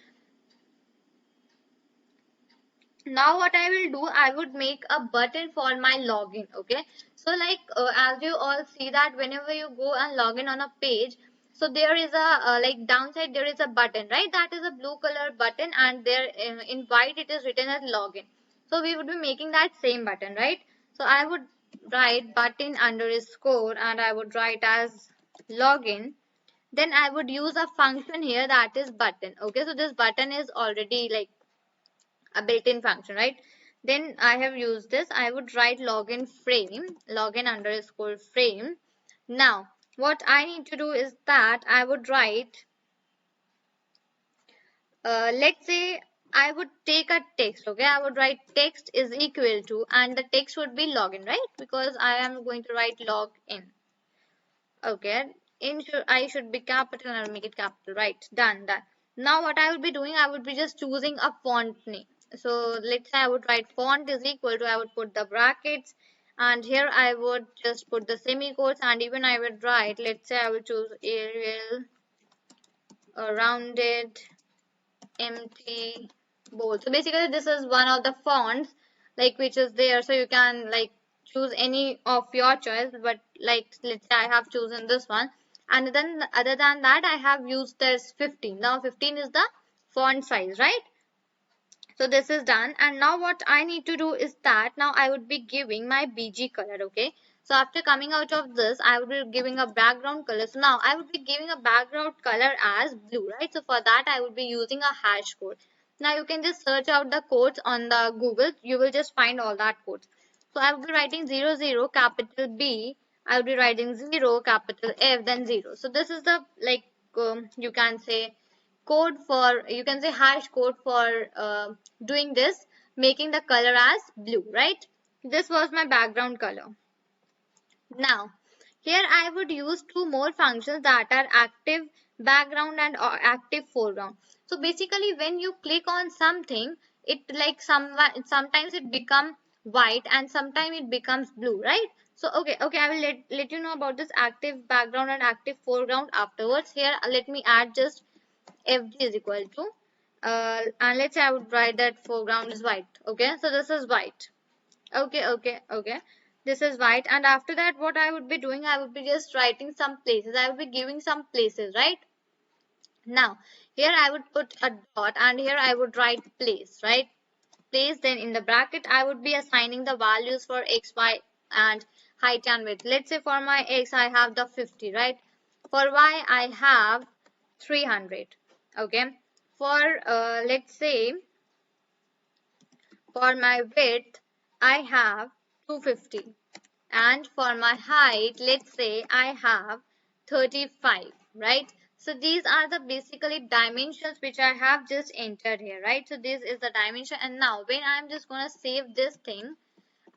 Now what I will do, I would make a button for my login. Okay, so like as you all see that whenever you go and log in on a page, so there is a like downside there is a button, right? That is a blue color button, and there in white it is written as login. So we would be making that same button, right? So I would write button underscore and I would write as login. Then I would use a function here that is button. Okay, so this button is already like a built-in function, right? Then I have used this. I would write login frame, login underscore frame. Now what I need to do is that I would write let's say I would take a text. Okay, I would write text is equal to, and the text would be login, right? Because I am going to write login. Okay, I should be capital and I'll make it capital, right? Done. Now what I would be doing, I would be just choosing a font name. So let's say I would write font is equal to, I would put the brackets, and here I would just put the semicolons, and even I would write, let's say I would choose Arial, rounded, empty, bold. So basically this is one of the fonts like which is there, so you can like choose any of your choice, but like let's say I have chosen this one, and then other than that I have used this 15. Now 15 is the font size, right? So this is done, and now what I need to do is that now I would be giving my BG color. Okay, so after coming out of this I would be giving a background color. So now I would be giving a background color as blue, right? So for that I would be using a hash code. Now you can just search out the codes on the Google, you will just find all that codes. So I would be writing 00 capital B, I would be writing 0 capital F, then 0. So this is the like you can say code for, you can say hash code for doing this, making the color as blue, right? This was my background color. Now here I would use two more functions that are active background and active foreground. So basically when you click on something, it like sometimes it become white and sometimes it becomes blue, right? So okay, I will let you know about this active background and active foreground afterwards. Here let me add just fg is equal to and let's say I would write that foreground is white. Okay, so this is white. Okay, this is white, and after that what I would be doing, I would be just writing some places, I would be giving some places, right? Now here I would put a dot and here I would write place, right? Place, then in the bracket I would be assigning the values for x, y and height and width. Let's say for my x I have the 50, right? For y I have 300. Okay, for let's say for my width I have 250, and for my height let's say I have 35, right? So these are the basically dimensions which I have just entered here, right? So this is the dimension, and now when I'm just going to save this thing,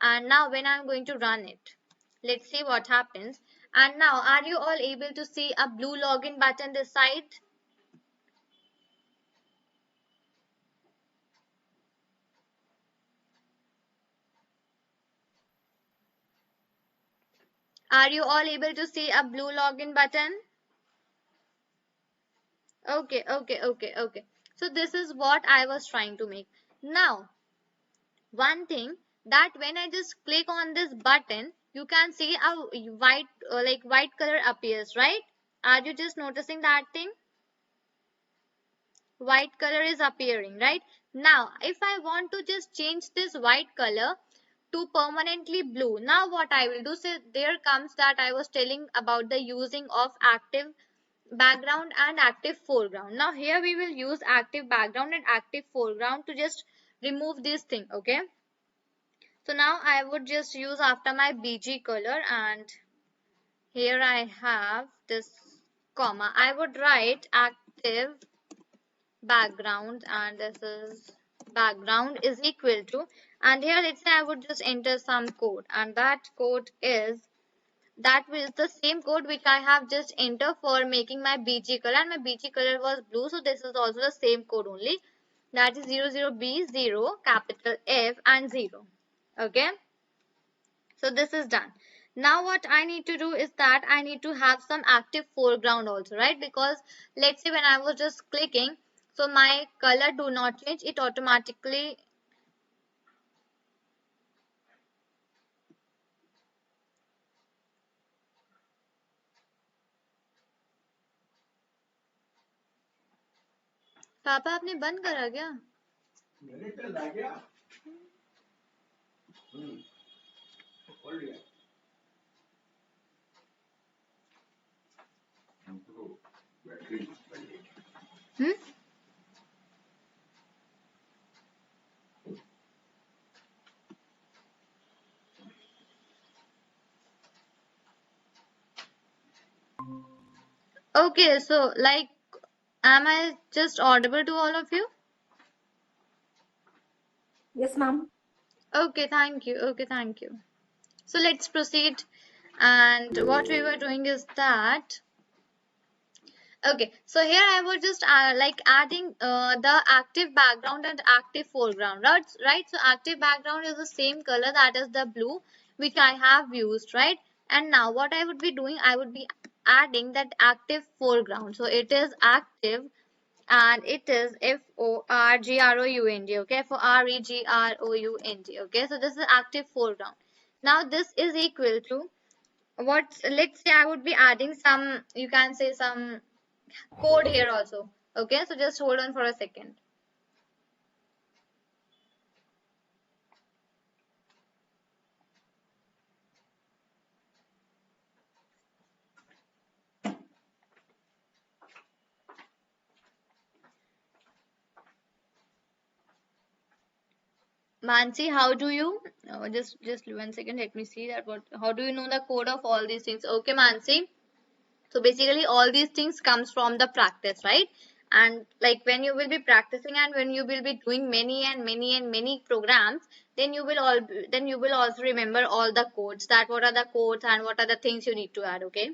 and now when I'm going to run it, let's see what happens. And now are you all able to see a blue login button this side? Are you all able to see a blue login button? Okay. So this is what I was trying to make. Now, one thing that when I just click on this button, you can see a white like white color appears, right? Are you just noticing that thing? White color is appearing, right? Now, if I want to just change this white color to permanently blue, now what I will do, so there comes that I was telling about the using of active background and active foreground. Now here we will use active background and active foreground to just remove this thing. Okay, so now I would just use after my BG color, and here I have this comma. I would write active background, and this is background is equal to, and here let's say I would just enter some code, and that code is the same code which I have just entered for making my BG color, and my BG color was blue, so this is also the same code only, that is 00B0 capital F and 0. Okay, so this is done. Now what I need to do is that I need to have some active foreground also, right? Because let's say when I was just clicking, so my color do not change, it automatically. पापा आपने बंद करा क्या? Hmm? Okay, so like, am I just audible to all of you? Yes, ma'am. Okay, thank you. Okay, thank you. So let's proceed. And what we were doing is that, okay, so here I was just like adding the active background and active foreground, right? Right. So active background is the same color, that is the blue, which I have used, right? And now what I would be doing, I would be adding that active foreground. So it is active, and it is FORGROUND. Okay, FOREGROUND. Okay, so this is active foreground. Now this is equal to what? Let's say I would be adding some, you can say some code here also. Okay, so just hold on for a second. Mansi, how do you just 1 second, let me see that what, how do you know the code of all these things? Okay, Mansi, so basically all these things comes from the practice, right? And like when you will be practicing and when you will be doing many and many and many programs, then you will also remember all the codes, that what are the codes and what are the things you need to add. Okay.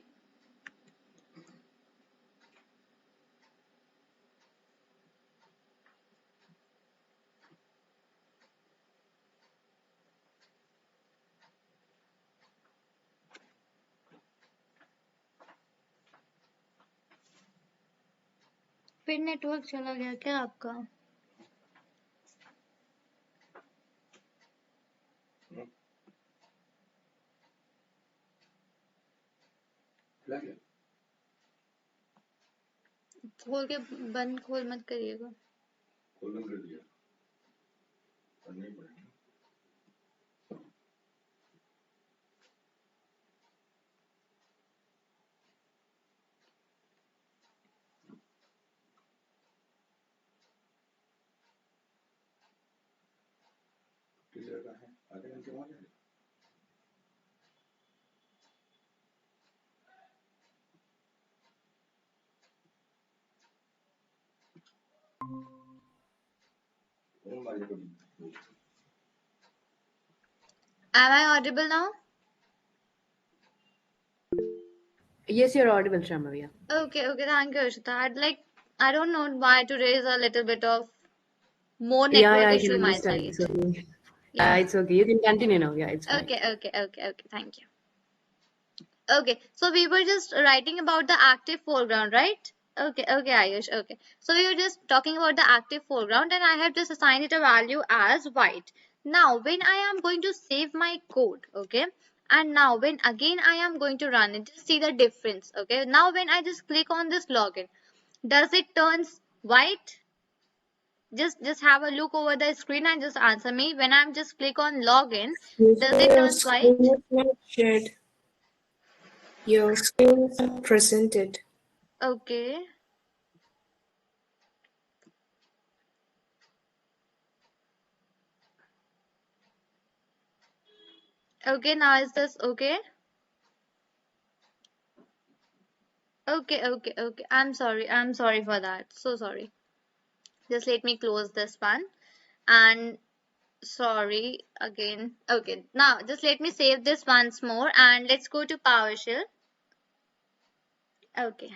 फिर network चला गया क्या आपका? खोल के बंद खोल मत करिएगा. Am I audible now? Yes, you're audible, Shamaria. Okay, okay, thank you, Ashita. I don't know why today is a little bit of more Yeah, network I can issue my understand. side. It's okay. Yeah. It's okay. You can continue now. Yeah, it's fine. Okay, okay, okay, okay, thank you. Okay, so we were just writing about the active foreground, right? Okay, okay, Ayush, okay. So we were just talking about the active foreground, and I have just assigned it a value as white. Now, when I am going to save my code, okay, and now when again I am going to run it, just see the difference, okay. Now when I just click on this login, does it turns white? Just have a look over the screen and just answer me. When I'm just click on login, does it Your turns white? screen is not shared. Your screen is not presented. Okay. Okay, now is this okay? Okay. I'm sorry. I'm sorry for that. So sorry. Just let me close this one. And sorry again. Okay. Now just let me save this once more and let's go to PowerShell. Okay.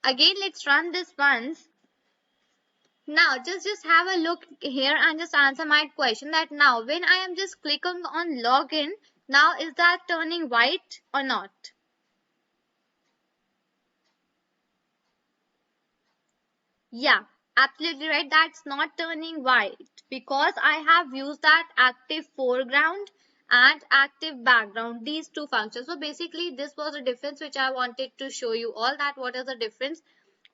Again, let's run this once. Now just have a look here and just answer my question that now when I am just clicking on login, now is that turning white or not? Yeah, absolutely right. That's not turning white because I have used that active foreground and active background, these two functions. So basically this was a difference which I wanted to show you all, that what is the difference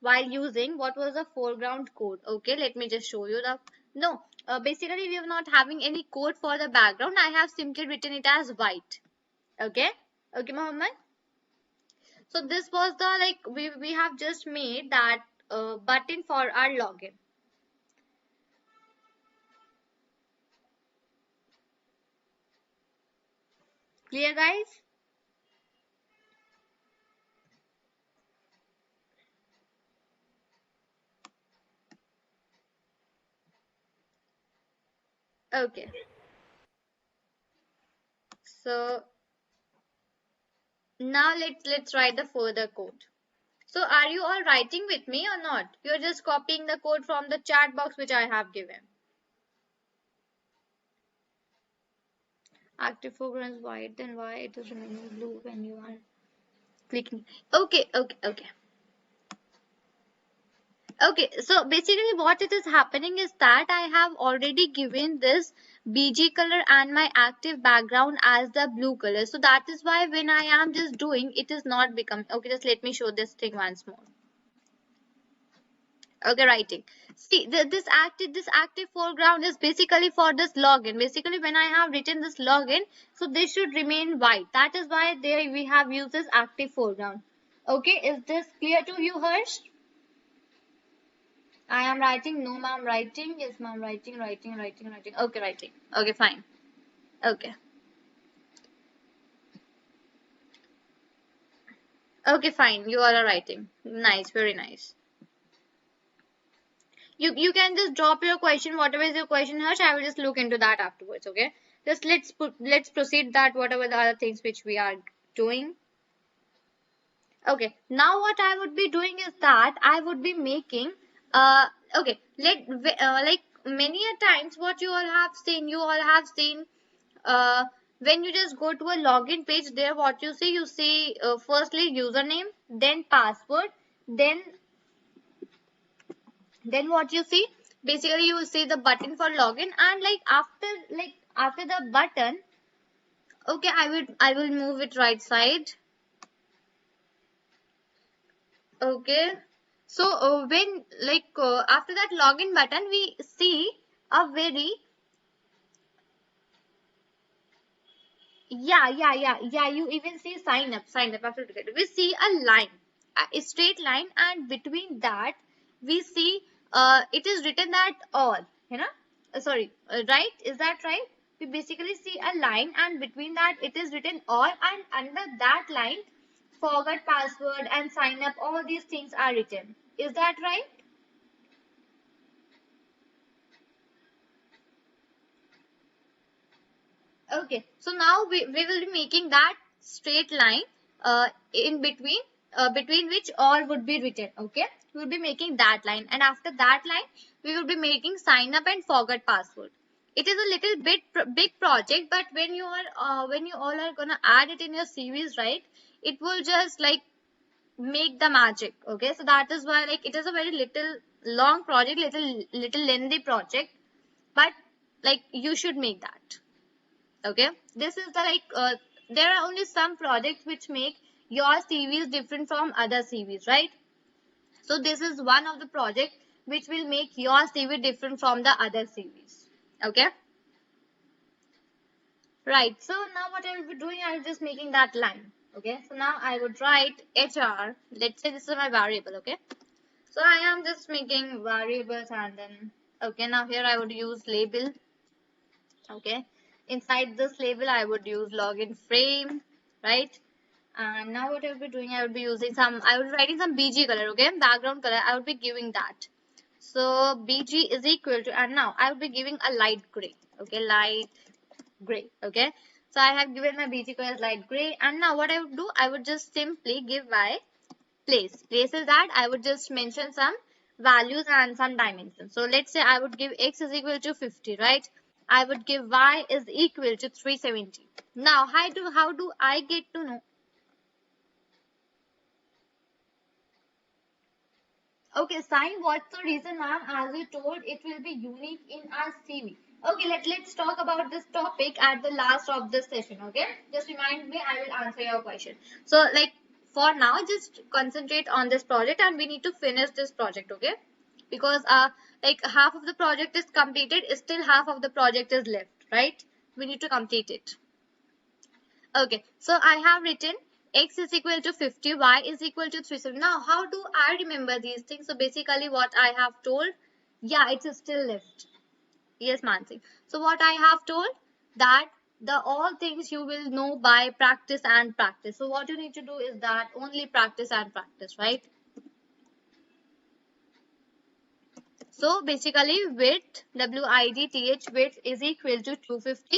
while using what was the foreground code. Okay, let me just show you the no. Basically we are not having any code for the background. I have simply written it as white. Okay, Mohammed. So this was the like we have just made that button for our login. Clear, guys? Okay. So now let's write the further code. So are you all writing with me or not? You're just copying the code from the chat box which I have given. Active foreground is white, then why it is remaining blue when you are clicking? Okay. Okay, so basically what it is happening is that I have already given this BG color and my active background as the blue color. So that is why when I am just doing, it is not becoming. Okay, just let me show this thing once more. Okay, writing. See, this active foreground is basically for this login. Basically, when I have written this login, so this should remain white. That is why there we have used this active foreground. Okay, is this clear to you, Harsh? I am writing. No, ma'am, writing. Yes, ma'am, writing. Okay, writing. Okay, fine. Okay. Okay, fine. You all are writing. Nice, very nice. You can just drop your question, whatever is your question, Harsh. I will just look into that afterwards. Okay. Just let's proceed that whatever the other things which we are doing. Okay. Now what I would be doing is that I would be making okay. Like many a times what you all have seen when you just go to a login page, there what you see firstly username, then password, then what you see, basically you will see the button for login, and after the button, okay, I will move it right side. Okay, so when after that login button we see a very yeah. You even see sign up. Absolutely correct. We see a line, a straight line, and between that we see it is written that all. You know, right? Is that right? We basically see a line, and between that it is written all, and under that line, forgot password and sign up. All these things are written. Is that right? Okay, so now we will be making that straight line in between which all would be written. Okay, we will be making that line, and after that line we will be making sign up and forget password. It is a little bit big project, but when you all are gonna add it in your CVs, right, it will just like make the magic. Okay, so that is why like it is a very little long project, little lengthy project, but like you should make that. Okay, this is the there are only some projects which make your CVs different from other CVs, right? So this is one of the project which will make your CV different from the other CVs. Okay, right. So now what I will be doing, I will just making that line. Okay, so now I would write HR. Let's say this is my variable. Okay, so I am just making variables, and then okay, now here I would use label. Okay, inside this label I would use login frame, right? And now what I would be doing, I would be using some, I would be writing some BG color, okay, background color. I would be giving that. So BG is equal to, and now I would be giving a light gray, okay, light gray, okay. So I have given my BG color as light gray, and now what I would do, I would just simply give my place. Place is that I would just mention some values and some dimensions. So let's say I would give x is equal to 50, right? I would give y is equal to 370. Now how do I get to know? Okay, Sai, what's the reason, ma'am? As you told, it will be unique in our CV. Okay, let's talk about this topic at the last of this session, okay? Just remind me, I will answer your question. So, like, for now, just concentrate on this project and we need to finish this project, okay? Because, like, half of the project is completed, still half of the project is left, right? We need to complete it. Okay, so I have written x is equal to 50, y is equal to 370. Now, how do I remember these things? So, basically what I have told, yeah, it's still left. Yes, Mansi. So, what I have told, that the all things you will know by practice and practice. So, what you need to do is that only practice and practice, right? So basically width, width, width is equal to 250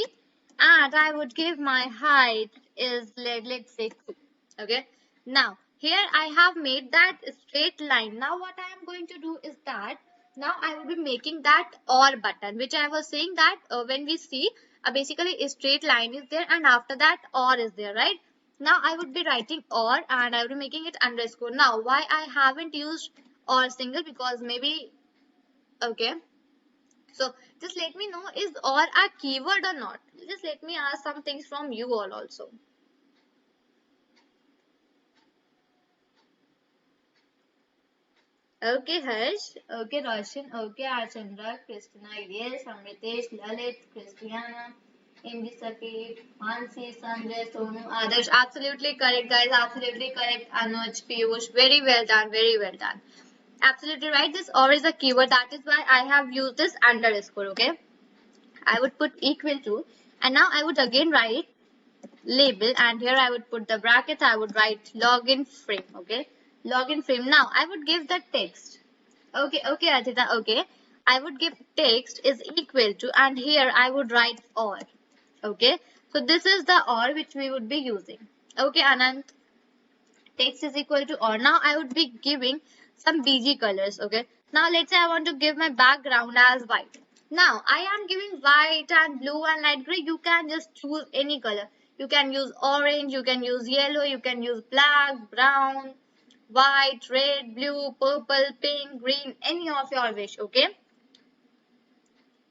and I would give my height is let's say 2. Okay. Now here I have made that straight line. Now what I am going to do is that now I will be making that or button, which I was saying that when we see basically a straight line is there and after that or is there, right? Now I would be writing or and I would be making it underscore. Now why I haven't used or single, because maybe okay, so just let me know, is or a keyword or not? Just let me ask some things from you all also. Okay, Harsh. Okay, Roshan. Okay, Archandra, Christina, yes, Amritesh, Lalit, Christiana, Indi Sakit, Mansi, Sanjay, Sonu, Adarsh. Absolutely correct, guys. Absolutely correct. Anuj, Piyush. Very well done. Very well done. Absolutely right. This or is a keyword. That is why I have used this underscore. Okay. I would put equal to, and now I would again write label, and here I would put the brackets. I would write login frame. Okay, login frame. Now I would give the text. Okay, Archita. Okay, I would give text is equal to, and here I would write or. Okay, so this is the or which we would be using. Okay, Anand, text is equal to or. Now I would be giving some BG colors. Okay, now let's say I want to give my background as white. Now I am giving white and blue and light gray. You can just choose any color. You can use orange, you can use yellow, you can use black, brown, white, red, blue, purple, pink, green, any of your wish. Okay,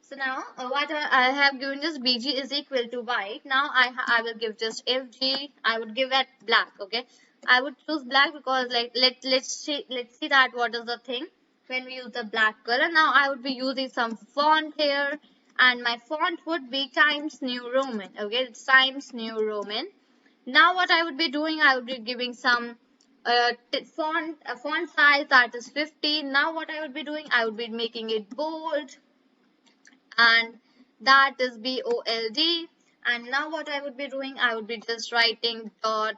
so now what I have given just BG is equal to white. Now I will give just FG. I would give that black. Okay, I would choose black because like let's see that what is the thing when we use the black color. Now I would be using some font here, and my font would be Times New Roman. Okay, it's Times New Roman. Now what I would be doing, I would be giving some font size that is 15. Now what I would be doing, I would be making it bold, and that is bold. And now what I would be doing, I would be just writing dot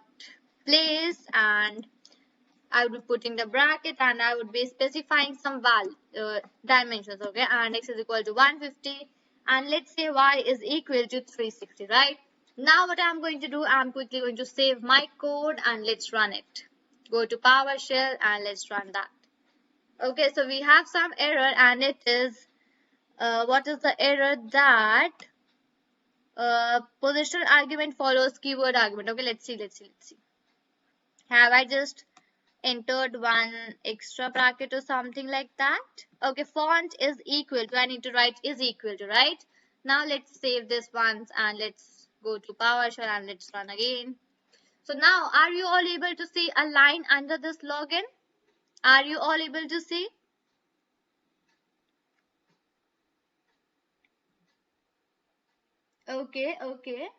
place, and I would be putting the bracket, and I would be specifying some dimensions. Okay, and x is equal to 150, and let's say y is equal to 360, right? Now what I'm going to do, I'm quickly going to save my code and let's run it. Go to PowerShell and let's run that. Okay, so we have some error, and it is what is the error? That positional argument follows keyword argument. Okay, let's see. Have I just entered one extra bracket or something like that? Okay, font is equal to, I need to write is equal to, right? Now let's save this once and let's go to PowerShell and let's run again. So now, are you all able to see a line under this login? Are you all able to see? Okay. Okay.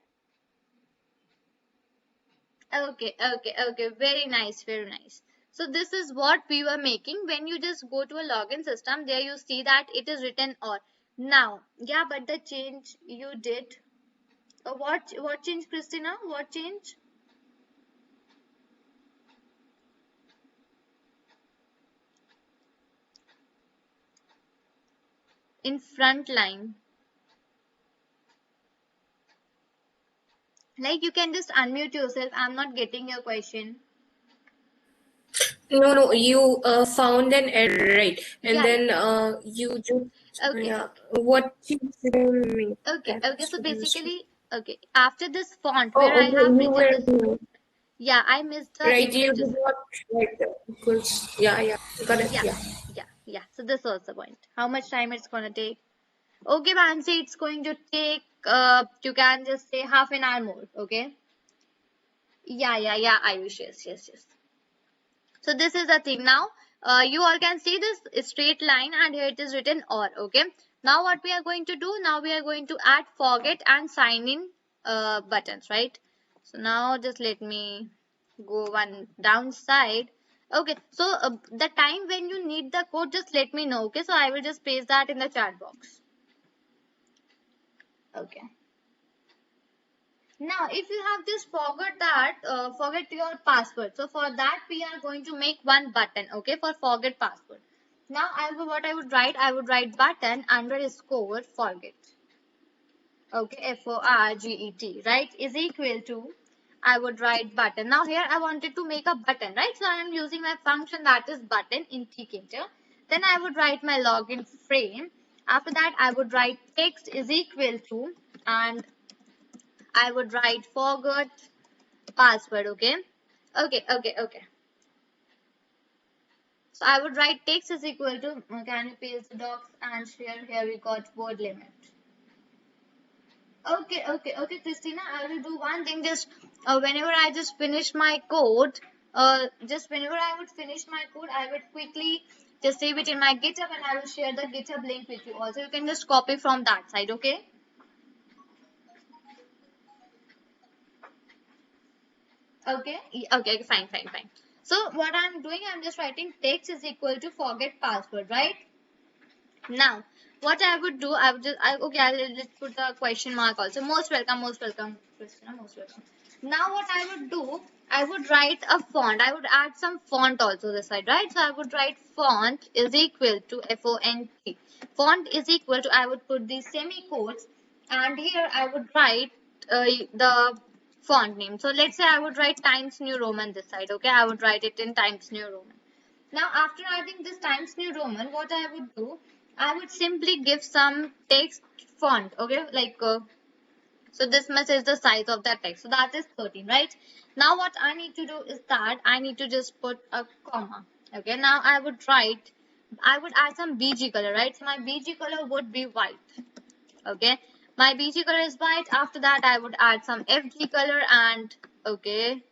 Very nice, very nice. So this is what we were making. When you just go to a login system, there you see that it is written or. Now, yeah, but the change you did. What change, Christina? What change? in front line. Like you can just unmute yourself. I'm not getting your question. No, you found an error, right? And Yeah, then you just, okay. yeah, what you made Okay, that okay. So used. basically, okay, after this font where Oh, I okay, have you written this, were yeah, I missed the right. You images. did not write that because yeah, got it. Yeah, Yeah. yeah. So this was the point. How much time it's gonna take? Okay, Mansi, it's going to take, you can just say half an hour more, okay? Yeah, Ayush, yes. So this is the thing now. You all can see this straight line and here it is written or, okay? Now what we are going to do, now we are going to add forget and sign in buttons, right? So now just let me go one downside. Okay, so the time when you need the code, just let me know, okay? So I will just paste that in the chat box. Okay. Now, if you have just forget your password. So for that, we are going to make one button, okay, for forget password. Now, what I would write button underscore forget, okay, forget, right, is equal to, I would write button. Now here I wanted to make a button, right? So I am using my function that is button in tkinter. Then I would write my login frame. After that, I would write text is equal to, and I would write forgot password, okay? Okay. So I would write text is equal to, can you paste the docs and share, here we got word limit. Okay, Christina, I will do one thing, just whenever I just finish my code, just whenever I would finish my code, I would quickly just save it in my GitHub and I will share the GitHub link with you also. You can just copy from that side, okay? Okay, fine. So what I'm doing, I'm just writing text is equal to forget password, right? Now, what I would do, let's put the question mark also. Most welcome, Christina, most welcome. Now, what I would do, I would write a font. I would add some font also this side, right? So I would write font is equal to FONT. Font is equal to, I would put the semicolons, and here I would write the font name. So let's say I would write Times New Roman this side, okay? I would write it in Times New Roman. Now, after adding this Times New Roman, what I would do, I would simply give some text font, okay? Like, so this much is the size of that text. So that is 13, right? Now, what I need to do is that I need to just put a comma, okay? Now, I would add some BG color, right? So my BG color would be white, okay? My BG color is white. After that, I would add some FG color and, okay,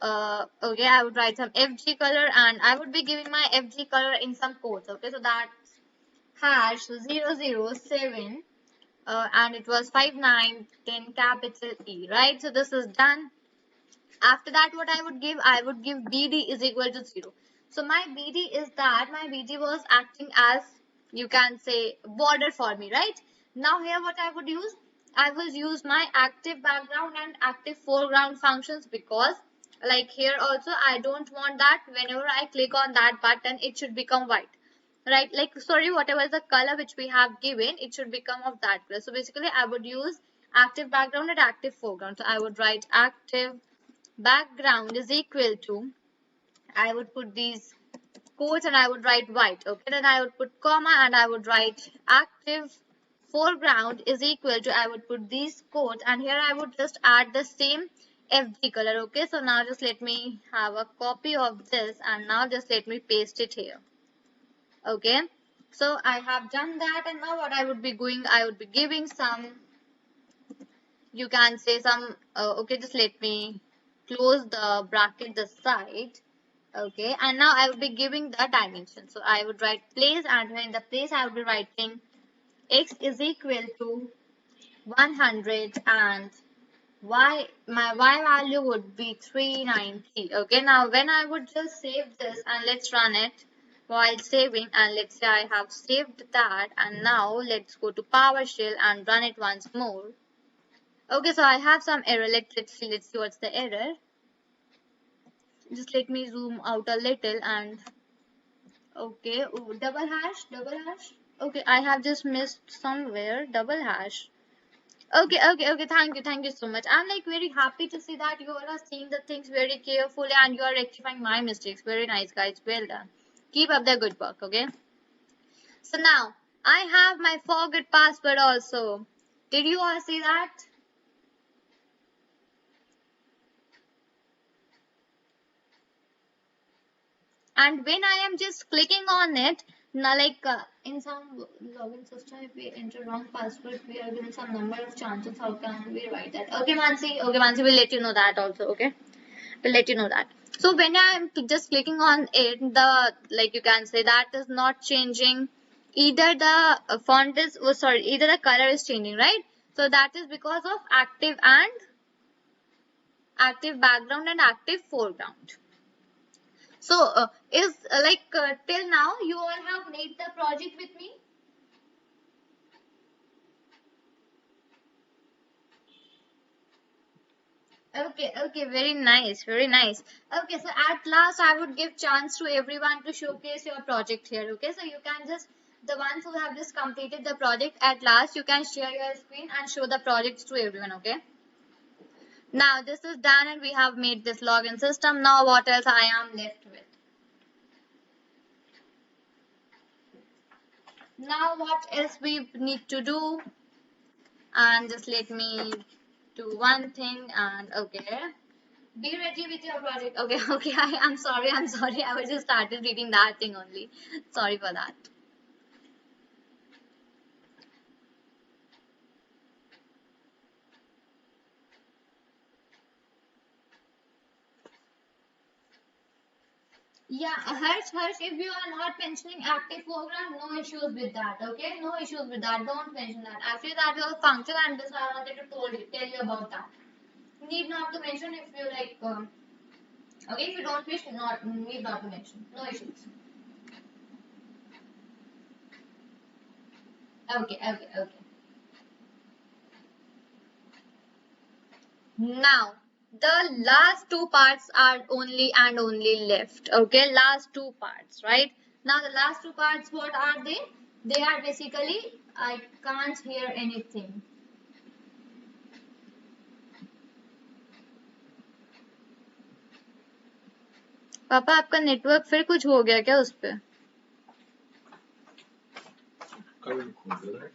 I would write some FG color and I would be giving my FG color in some codes, okay? So that's #007 and it was 5910 capital E, right? So this is done. After that, what I would give BD is equal to 0. So my BD is that my BD was acting as, you can say, border for me, right? Now here what I will use my active background and active foreground functions, because like here also I don't want that whenever I click on that button it should become white, right? Like, sorry, whatever is the color which we have given, it should become of that color. So basically I would use active background and active foreground. So I would write active background is equal to, I would put these quotes and I would write white, okay? Then I would put comma and I would write active foreground is equal to, I would put these quotes and here I would just add the same FG color, okay? So now just let me have a copy of this and now just let me paste it here, okay? So I have done that and now what I would be doing, I would be giving some, you can say some, okay, just let me close the bracket this side, okay, and now I would be giving the dimension. So I would write place and in the place I would be writing x is equal to 100 and my y value would be 390, okay? Now when I would just save this and let's run it while saving, and let's say I have saved that and now let's go to PowerShell and run it once more. Okay, so I have some error. Let's see what's the error. Just let me zoom out a little and okay, double hash. Okay, I have just missed somewhere double hash. Okay. Thank you so much. I'm like very happy to see that you all are seeing the things very carefully and you are rectifying my mistakes. Very nice, guys. Well done. Keep up the good work, okay? So now, I have my forget password also. Did you all see that? And when I am just clicking on it, now like in some login system, if we enter wrong password, we are given some number of chances. How can we write that? Okay, Mansi, we'll let you know that also. Okay, we'll let you know that. So when I am just clicking on it, the like you can say that is not changing. Either the font is, oh sorry, either the color is changing, right? So that is because of active background and active foreground. So, is till now you all have made the project with me? Okay, very nice, very nice. Okay, so at last I would give chance to everyone to showcase your project here. Okay, so you can just, the ones who have just completed the project, at last you can share your screen and show the projects to everyone. Okay. Now this is done and we have made this login system. Now what else I am left with? Now what else we need to do? And just let me do one thing and okay. Be ready with your project. Okay. I'm sorry. I was just started reading that thing only. Sorry for that. Yeah, Harsh, if you are not mentioning active foreground, no issues with that. Okay, no issues with that. Don't mention that. Actually, that is a function, and this I wanted to tell you about that. Need not to mention if you like. Okay, if you don't wish, not need not to mention. No issues. Okay. Now, the last two parts are only left. Okay, last two parts, right? Now, the last two parts, what are they? They are basically, I can't hear anything. पापा आपका network फिर कुछ हो गया क्या उस पे? कल खोल दे रहा है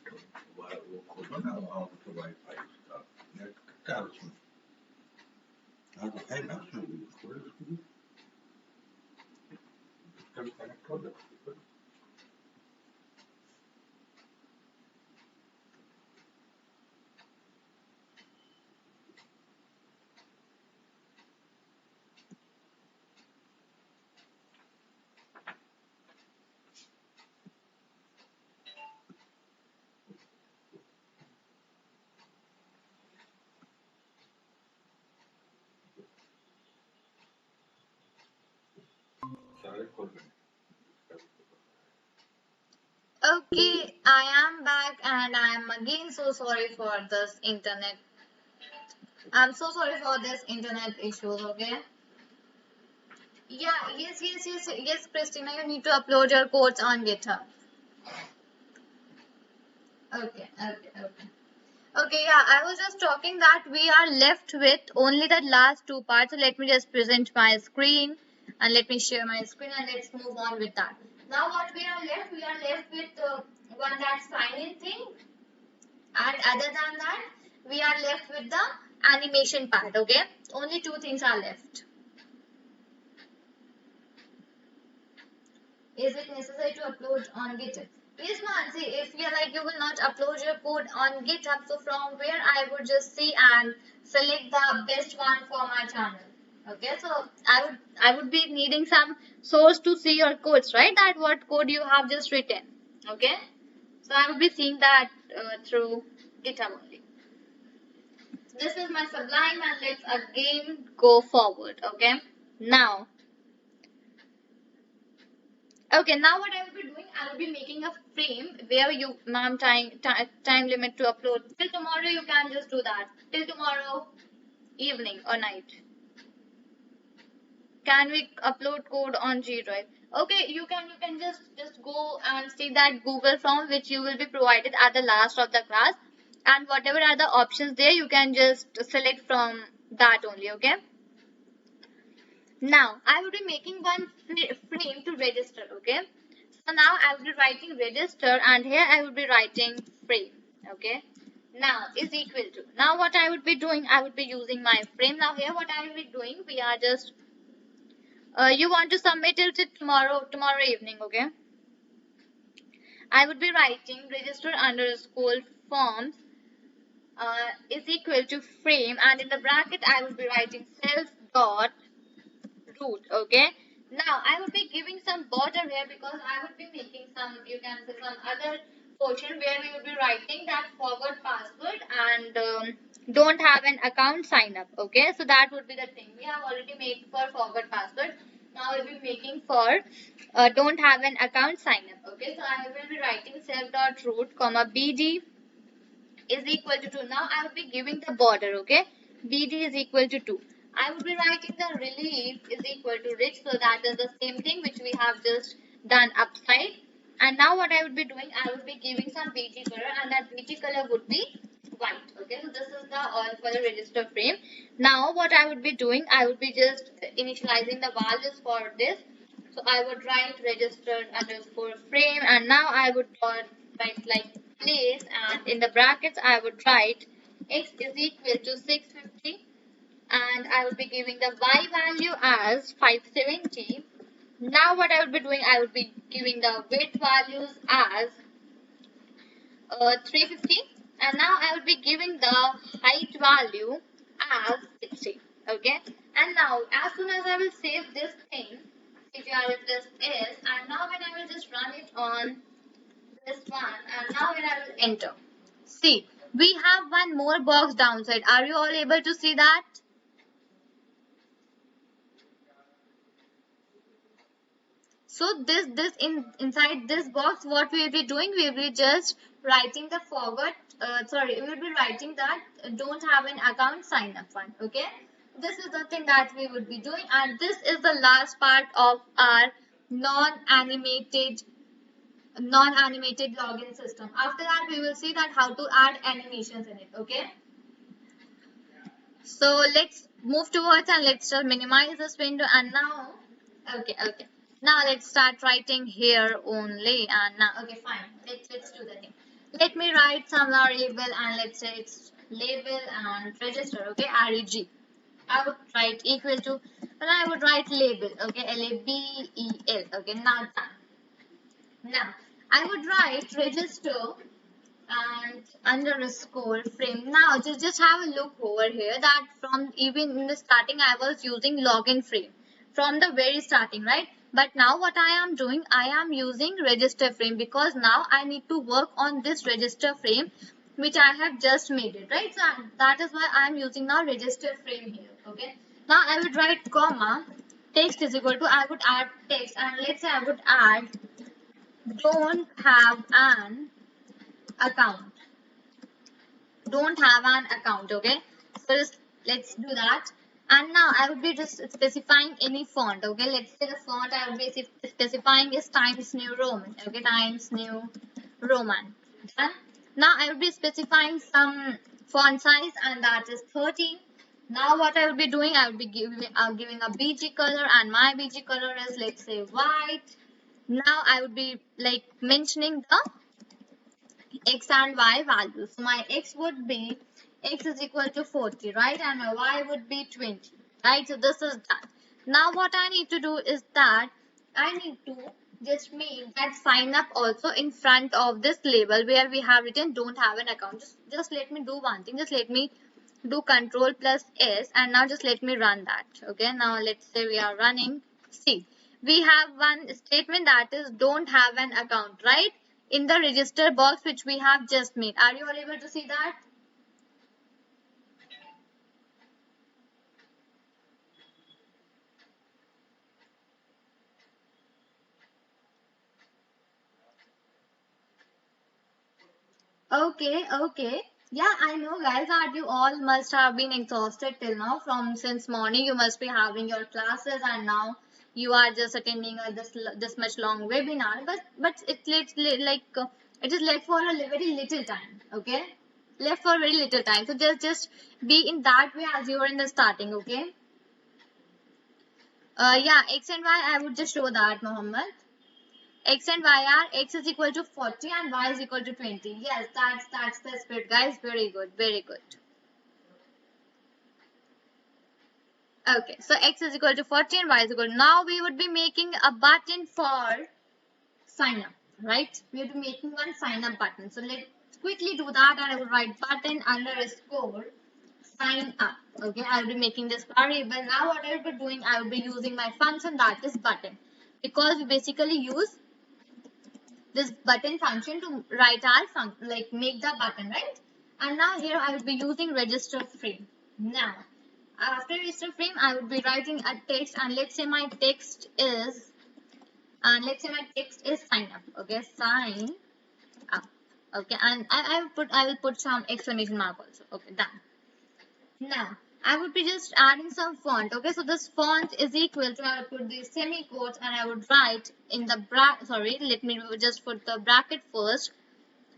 वो खोलो ना और तो वाईफाई का नेट क्या उसमें हाँ तो है ना उसमें खोलो उसको कल कनेक्ट हो जाए सारे खोल रहे हैं Okay, I am back and I am again so sorry for this internet. I'm so sorry for this internet issues, okay? Yeah, yes, Christina, you need to upload your codes on GitHub. Okay. Okay, yeah, I was just talking that we are left with only the last two parts. So let me just present my screen and let me share my screen and let's move on with that. Now what we are left? We are left with one that sign-in thing, and other than that, we are left with the animation part, okay? Only two things are left. Is it necessary to upload on GitHub? Yes, Mansi, if you're like you will not upload your code on GitHub, so from where I would just see and select the best one for my channel. Okay, so I would be needing some source to see your codes, right? That what code you have just written. Okay, so I would be seeing that through GitHub only. This is my Sublime, and let's again go forward. Okay, now. Okay, now what I will be doing, I will be making a frame where you, ma'am, time limit to upload. Till tomorrow, you can just do that. Till tomorrow evening or night. Can we upload code on G Drive? Okay, you can just go and see that Google form which you will be provided at the last of the class, and whatever are the options there, you can just select from that only. Okay. Now I will be making one frame to register. Okay. So now I will be writing register, and here I will be writing frame. Okay. Now is equal to. Now what I would be doing, I would be using my frame. Now here what I will be doing, we are just you want to submit it tomorrow evening. Okay. I would be writing register underscore forms is equal to frame, and in the bracket I would be writing self dot root. Okay. Now I would be giving some border here because I would be making some, you can say, some other portion where we would be writing that forward password and don't have an account sign up. Okay, so that would be the thing we have already made for forward password. Now we'll be making for don't have an account sign up. Okay, so I will be writing self dot root comma bd is equal to 2. Now I will be giving the border. Okay, bd is equal to 2. I would be writing the relief is equal to rich, so that is the same thing which we have just done upside. And now what I would be doing, I would be giving some bg color, and that bg color would be white. Okay, so this is the all for the register frame. Now what I would be doing, I would be just initializing the values for this. So I would write register underscore frame, and now I would write like place, and in the brackets I would write x is equal to 650, and I would be giving the y value as 570. Now what I would be doing, I would be giving the width values as 350, and now I would be giving the height value as 60. Okay, and now as soon as I will save this thing, ctr plus s, and now when I will just run it on this one, and now when I will enter, see, we have one more box downside. Are you all able to see that? So inside this box, what we will be doing, we will be just writing the forward. We will be writing that don't have an account sign up one. Okay, this is the thing that we would be doing, and this is the last part of our non-animated login system. After that, we will see that how to add animations in it. Okay. So let's move towards, and let's just minimize this window, and now, okay. Now let's start writing here only, and now, okay, fine. Let's do the thing. Let me write some label, and let's say it's label and register. Okay, reg. I would write equal to, and I would write label. Okay, label. Okay, now done. Now I would write register and underscore frame. Now just have a look over here that from even in the starting I was using login frame from the very starting, right? But now what I am doing, I am using register frame because now I need to work on this register frame which I have just made it, right? So that is why I am using now register frame here. Okay, now I would write comma text is equal to, I would add text, and let's say I would add don't have an account. Don't have an account. Okay, so just let's do that, and now I would be just specifying any font. Okay, let's say the font I would be specifying is Times New Roman. Okay, Times New Roman. Done. Now I would be specifying some font size, and that is 13. Now what I would be doing, I would be giving a BG color, and my BG color is, let's say, white. Now I would be like mentioning the x and y values. So my x would be, x is equal to 40, right? And my y would be 20, right? So this is that. Now what I need to do is that I need to just make that sign up also in front of this label where we have written don't have an account. Just let me do one thing. Just let me do control plus s, and now just let me run that. Okay, now let's say we are running. See, we have one statement that is don't have an account, right? In the register box which we have just made. Are you all able to see that? Okay. Yeah, I know, guys, that you all must have been exhausted till now. From since morning, you must be having your classes, and now you are just attending this much long webinar. But it is left for a very little time. Okay, left for very little time. So just be in that way as you were in the starting. Okay. Yeah, x and y. I would just show that, Mohammed. X and y are x is equal to 40 and y is equal to 20. Yes, that's the spirit, guys. Very good, very good. Okay, so x is equal to 40 and y is equal to. Now we would be making a button for sign up, right? We would be making one sign up button. So let's quickly do that, and I will write button underscore sign up. Okay, I will be making this variable. Now what I will be doing, I will be using my function, that is button, because we basically use this button function to write our function, like make the button, right? And now here I will be using register frame. Now after register frame, I would be writing a text, and let's say my text is sign up. Okay, sign up. Okay, and I will put some exclamation mark also. Okay, done. Now I would be just adding some font. Okay, so this font is equal to, I would put the semicolons, and I would write in the let me just put the bracket first.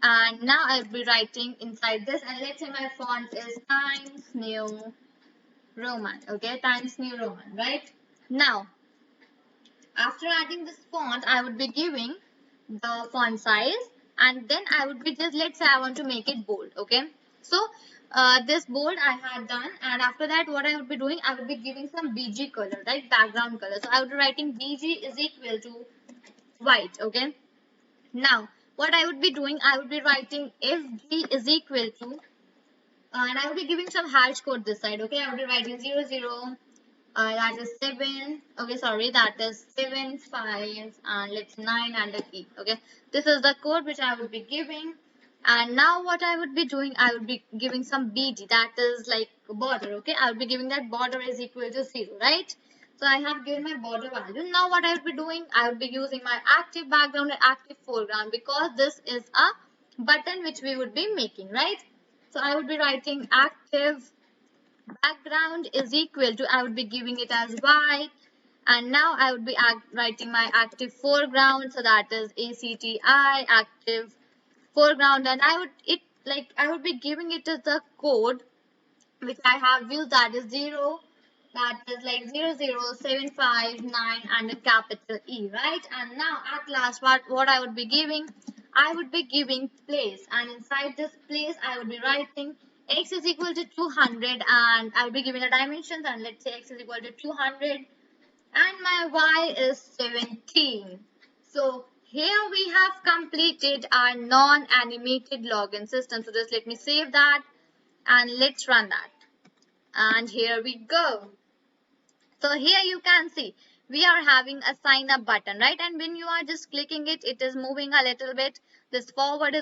And now I'll be writing inside this, and let's say my font is Times New Roman. Okay, Times New Roman, right? Now after adding this font, I would be giving the font size, and then I would be just, let's say I want to make it bold. Okay, so this bold I had done, and after that what I would be doing, I would be giving some BG color, right? Background color. So I would be writing BG is equal to white. Okay, now what I would be doing, I would be writing if G is equal to, and I would be giving some hash code this side. Okay, I would be writing 00, that is 7. Okay, sorry, that is 7 5, and let's 9 and a key. Okay, this is the code which I would be giving. And now what I would be doing, I would be giving some BD, that is like border. Okay, I would be giving that border is equal to 0, right? So I have given my border value. Now what I would be doing, I would be using my active background and active foreground, because this is a button which we would be making, right? So I would be writing active background is equal to, I would be giving it as white, and now I would be writing my active foreground, so that is ACTI active foreground, and I would be giving it as the code which I have used, that is 0, that is like 00759 and a capital E, right? And now at last what I would be giving, I would be giving place, and inside this place I would be writing x is equal to 200, and I'll be giving the dimensions, and let's say x is equal to 200, and my y is 17. So here we have completed our non-animated login system. So just let me save that, and let's run that. And here we go. So here you can see we are having a sign up button, right? And when you are just clicking it, it is moving a little bit. This forward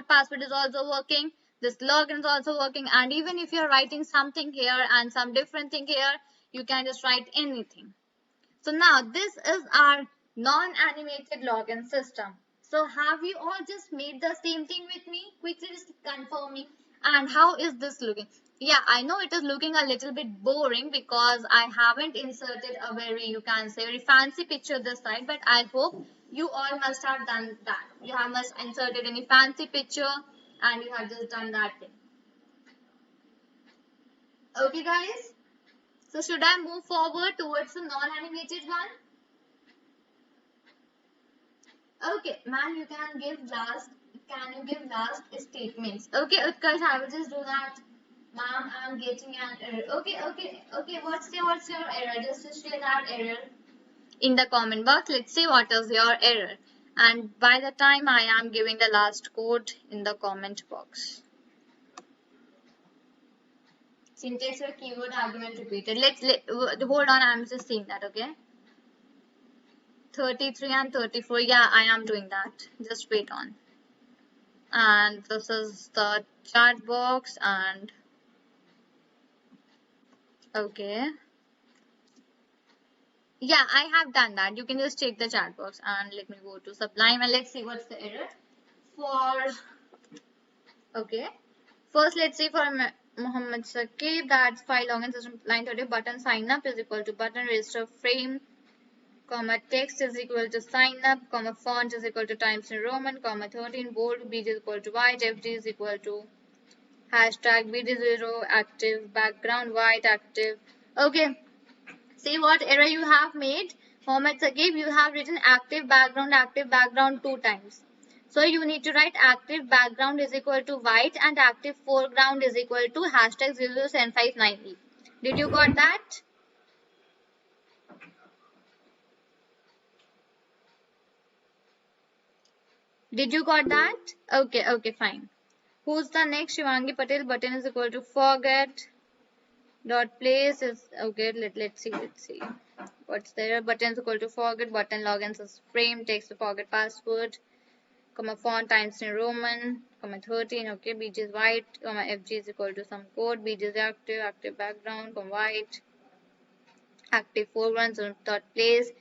password is also working. This login is also working. And even if you're writing something here and some different thing here, you can just write anything. So now this is our non-animated login system. So have you all just made the same thing with me? Quickly just confirming. And how is this looking? Yeah, I know it is looking a little bit boring because I haven't inserted a very, you can say, very fancy picture this side, but I hope you all must have done that. You have must inserted any fancy picture and you have just done that thing. Okay, guys. So should I move forward towards the non-animated one? Okay, ma'am, you can give last. Can you give last statements? Okay, Utkarsh, I will just do that. Ma'am, I'm getting an error. Okay. What's your error? Just share that error in the comment box. Let's see what is your error. And by the time I am giving the last code in the comment box. Syntax or keyword argument repeated. Hold on. I'm just seeing that. Okay. 33 and 34. Yeah, I am doing that. Just wait on. And this is the chat box, and okay, yeah, I have done that. You can just check the chat box, and let me go to Sublime and let's see what's the error for. Okay, First, let's see for Muhammad Saqib, that's file login system line 30 button sign up is equal to button register frame, comma text is equal to sign up, comma font is equal to Times New Roman, comma 13 bold, BG is equal to white, FG is equal to hashtag BD0 active, background white active. Okay, see what error you have made. Mohammed Saqib, you have written active background 2 times. So you need to write active background is equal to white and active foreground is equal to hashtag 00759E. Did you got that? Did you got that? Okay, okay, fine. Who's the next? Shivangi Patel, button is equal to forget. Dot place is okay. Let's see. What's there? Button is equal to forget. Button login is frame. Text to forget password. Comma font Times New Roman. Comma 13. Okay. BG is white. Comma FG is equal to some code. BG is active. Active background. Comma white. Active foreground. So dot place.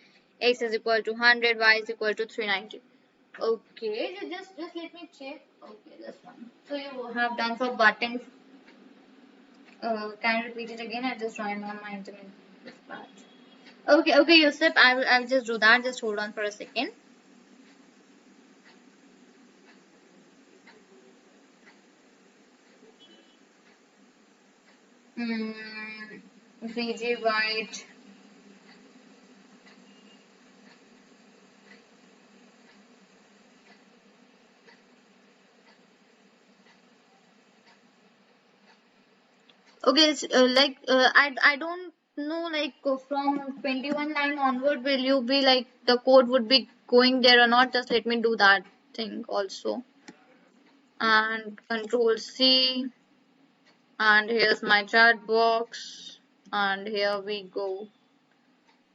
X is equal to 100. Y is equal to 390. Okay. Just let me check. Okay, this one. So you have done for button. Can you repeat it again? I just joined on my internet dispatch. Okay, Yusuf, I'll just do that. Just hold on for a second. VG White. Okay, it's, I don't know, like from 21 line onward, will you be like the code would be going there or not? Just let me do that thing also. And Control C. And here's my chat box. And here we go.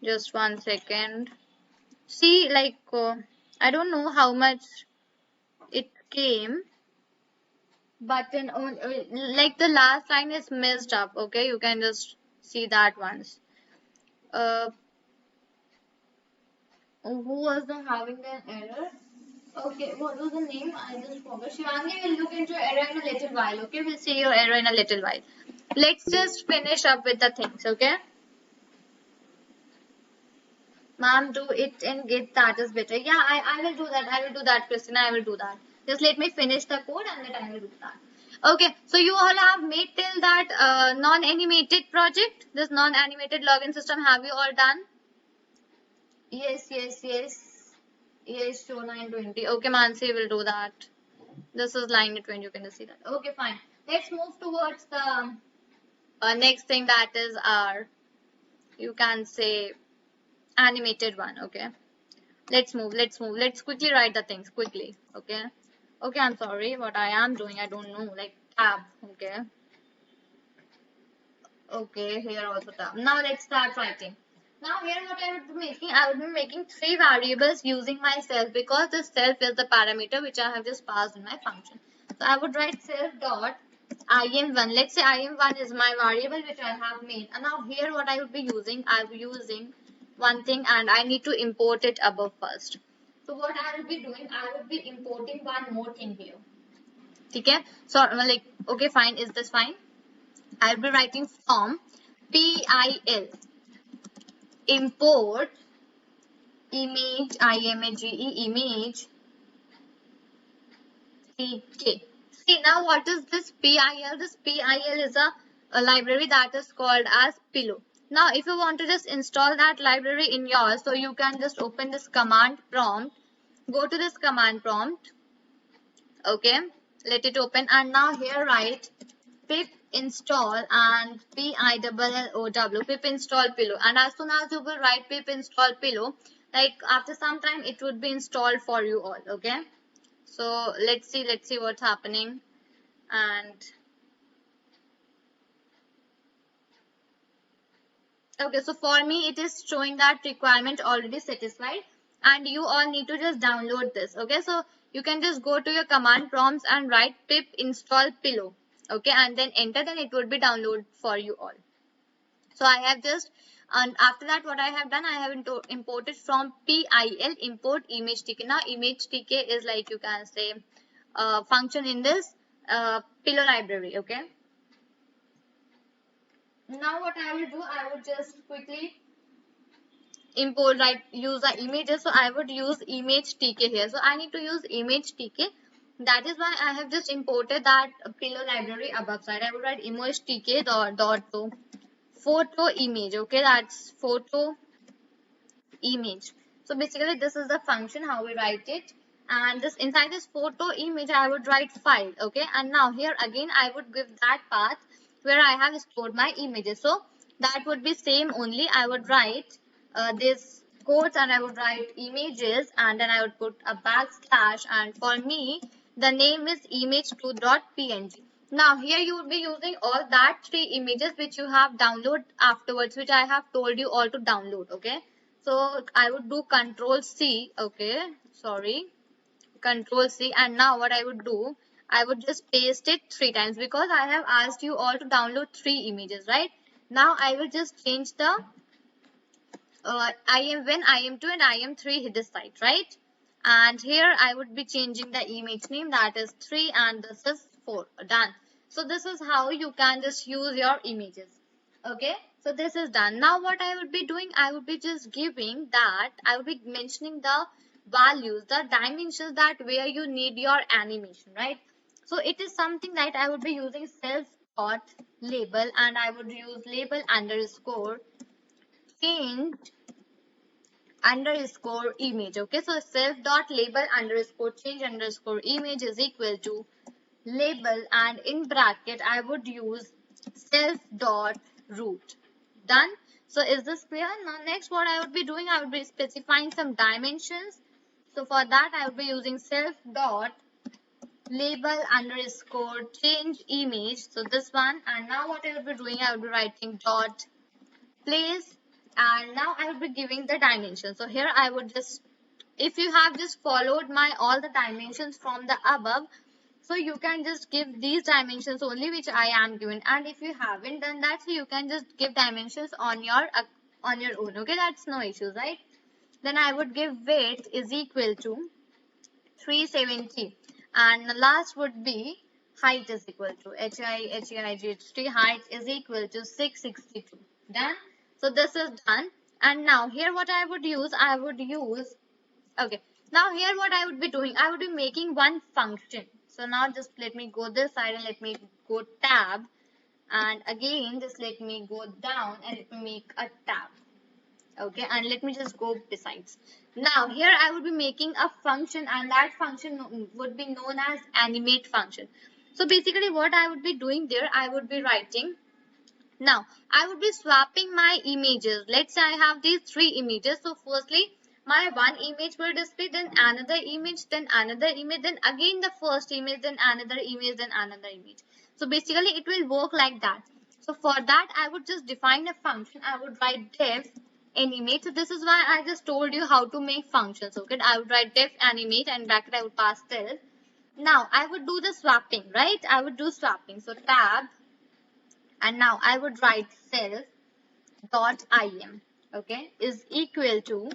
Just 1 second. See, like I don't know how much it came. Button on like the last line is messed up. Okay, you can just see that once. Who was the having the error? Okay, what was the name? I just forgot. Shivangi will look into error in a little while. Okay, we'll see your error in a little while. Let's just finish up with the things. Okay, ma'am, do it in Git. That is better. Yeah, I will do that. I will do that, Christina. I will do that. Just let me finish the code and then I will do that. Okay, so you all have made till that non-animated project. This non-animated login system, have you all done? Yes. Yes, show line 20. Okay, Mansi will do that. This is line 20. You can just see that. Okay, fine. Let's move towards the next thing, that is our, you can say, animated one. Okay. Let's move. Let's quickly write the things quickly. Okay. Okay, I'm sorry. What I am doing, I don't know. Like tab. Okay. Okay, here also tab. Now let's start writing. Now here what I would be making 3 variables using my self, because the self is the parameter which I have just passed in my function. So I would write self dot im1. Let's say im1 is my variable which I have made. And now here what I would be using, I'll be using one thing and I need to import it above first. So what I will be doing, I would be importing one more thing here. Okay, so like, okay, fine, is this fine? I'll be writing from PIL import image image tk. See, now what is this PIL? This PIL is a library that is called as pillow. Now if you want to just install that library in yours, so you can just open this command prompt, go to this command prompt. Okay, let it open, and now here write pip install and PILLOW, pip install pillow. And as soon as you will write pip install pillow, like after some time it would be installed for you all. Okay, so let's see what's happening. And okay, so for me it is showing that requirement already satisfied, and you all need to just download this. Okay, so you can just go to your command prompts and write pip install pillow. Okay, and then enter, then it would be downloaded for you all. So I have just, and after that what I have done, I have imported from PIL import image tk. Now image tk is like, you can say, function in this pillow library. Okay. Now what I will do, I would just quickly import, right, use the images. So I would use image tk here. So I need to use image tk. That is why I have just imported that pillow library above side. I would write image tk dot to photo image. Okay, that's photo image. So basically this is the function how we write it, and this inside this photo image I would write file. Okay, and now here again I would give that path where I have stored my images. So that would be same only. I would write this quotes and I would write images, and then I would put a backslash, and for me the name is image2.png. Now here you would be using all that three images which you have downloaded afterwards, which I have told you all to download. Okay, so I would do Control C. Okay, sorry, Control C, and now what I would do, I would just paste it 3 times because I have asked you all to download 3 images, right? Now I will just change the IM1, IM2 and IM3 this side, right? And here I would be changing the image name, that is 3 and this is 4. Done. So this is how you can just use your images. Okay, so this is done. Now what I would be doing, I would be just giving that, I would be mentioning the values, the dimensions that where you need your animation, right? So it is something that I would be using self dot label, and I would use label underscore change underscore image. Okay, so self dot label underscore change underscore image is equal to label, and in bracket I would use self dot root. Done. So is this clear? Now next what I would be doing, I would be specifying some dimensions. So for that I would be using self dot label underscore change image, so this one. And now what I would be doing, I would be writing dot place, and now I will be giving the dimension. So here I would just, if you have just followed my all the dimensions from the above, so you can just give these dimensions only which I am given, and if you haven't done that, so you can just give dimensions on your own. Okay, that's no issues, right? Then I would give weight is equal to 370, and the last would be height is equal to HEIGH3, height is equal to 662. Done. So this is done. And now here what I would use, okay, now here what I would be doing, I would be making one function. So now just let me go this side and let me go tab, and again just let me go down and let me make a tab. Okay, and let me just go besides. Now here I would be making a function, and that function would be known as animate function. So basically what I would be doing there, I would be writing, now I would be swapping my images. Let's say I have these 3 images. So firstly my one image will display, then another image, then another image, then again the first image, then another image, then another image. So basically it will work like that. So for that I would just define a function. I would write def animate. So this is why I just told you how to make functions. Okay, I would write def animate, and bracket I would pass self. Now I would do the swapping, right? I would do swapping. So tab, and now I would write self dot im, okay, is equal to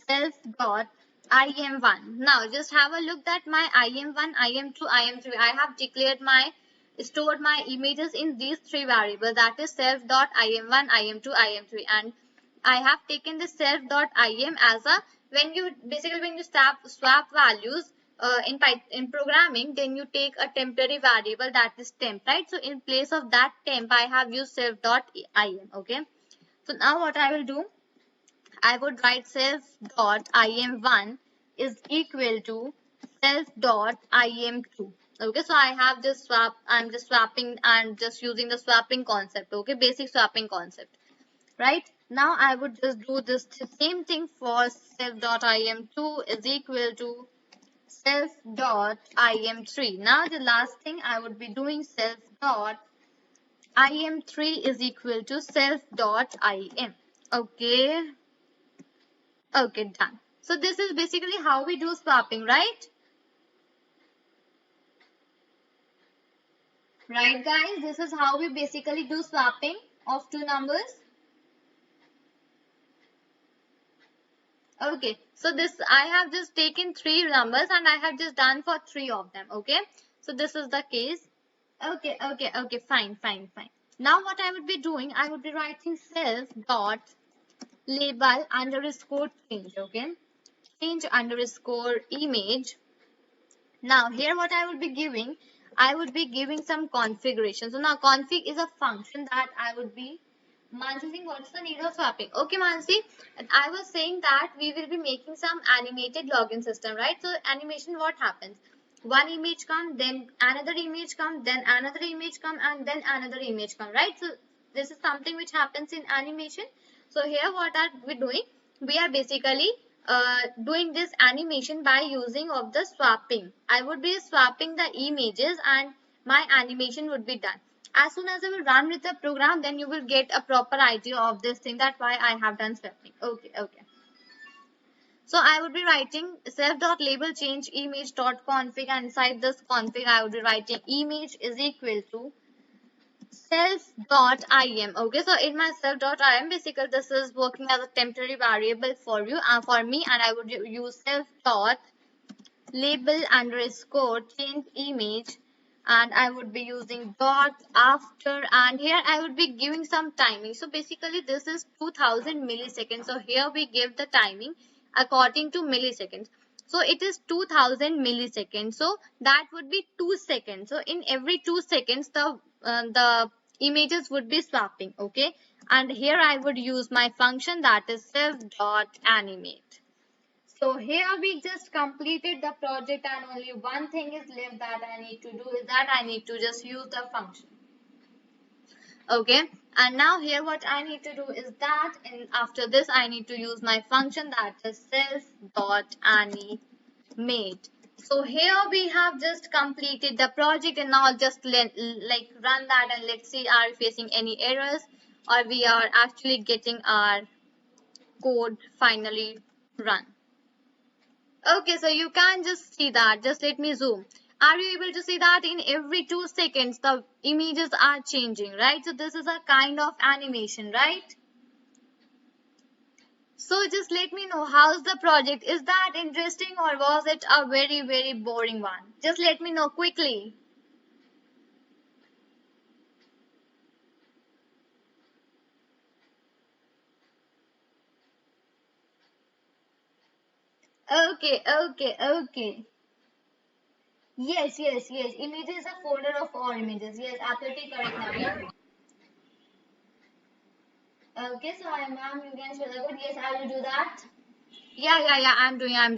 self dot im1. Now just have a look at my im1, im2, im3. I have declared my stored my images in these 3 variables, that is self dot im1, im2, im3, and I have taken the self dot im as a, when you swap values in programming, then you take a temporary variable, that is temp, right? So in place of that temp I have used self dot im. Okay, so now what I will do, I would write self dot im1 is equal to self dot im2. Okay, so I have just I'm just swapping and just using the swapping concept. Okay, basic swapping concept, right? Now I would just do this same thing for self dot im2 is equal to self dot im3. Now the last thing I would be doing, self dot im3 is equal to self dot im. Okay. Okay, done. So this is basically how we do swapping, right? Right, guys? This is how we basically do swapping of 2 numbers. Okay, so this I have just taken 3 numbers and I have just done for 3 of them. Okay, So this is the case. Okay, fine. Now what I would be doing, I would be writing self dot label underscore change, okay? Change underscore image. Now here what I would be giving, I would be giving some configuration. So now config is a function that I would be, Mansi saying what's the need of swapping? Okay, Mansi, I was saying that we will be making some animated login system, right? So animation, what happens? One image come, then another image come, then another image come, and then another image come, right? So this is something which happens in animation. So here what are we doing? We are basically doing this animation by using of the swapping. I would be swapping the images and my animation would be done. As soon as I will run with the program, then you will get a proper idea of this thing. That's why I have done swapping. Okay. So I would be writing self.label change image.config, and inside this config I would be writing image is equal to self.im. Okay, so in my self.im, basically this is working as a temporary variable for you for me, and I would use self.label underscore change image, and I would be using dot after, and here I would be giving some timing. So basically this is 2000 milliseconds. So here we give the timing according to milliseconds. So it is 2000 milliseconds. So that would be 2 seconds. So in every 2 seconds, the images would be swapping. Okay. And here I would use my function, that is self.animate. So here we just completed the project, and only one thing is left that I need to do, is that I need to just use the function. Okay, and now here what I need to do is that after this I need to use my function, that is self.animate. So here we have just completed the project, and now just like run that and let's see, are we facing any errors, or we are actually getting our code finally run. Okay, so you can just see that. Just let me zoom. Are you able to see that in every 2 seconds the images are changing, right? So this is a kind of animation, right? So just let me know, how's the project? Is that interesting, or was it a very boring one? Just let me know quickly. Okay. Yes. Image is a folder of all images. Yes, absolutely correct, Naveen. Okay, so ma'am, you can show the code. Yes, I will do that. Yeah. I'm doing.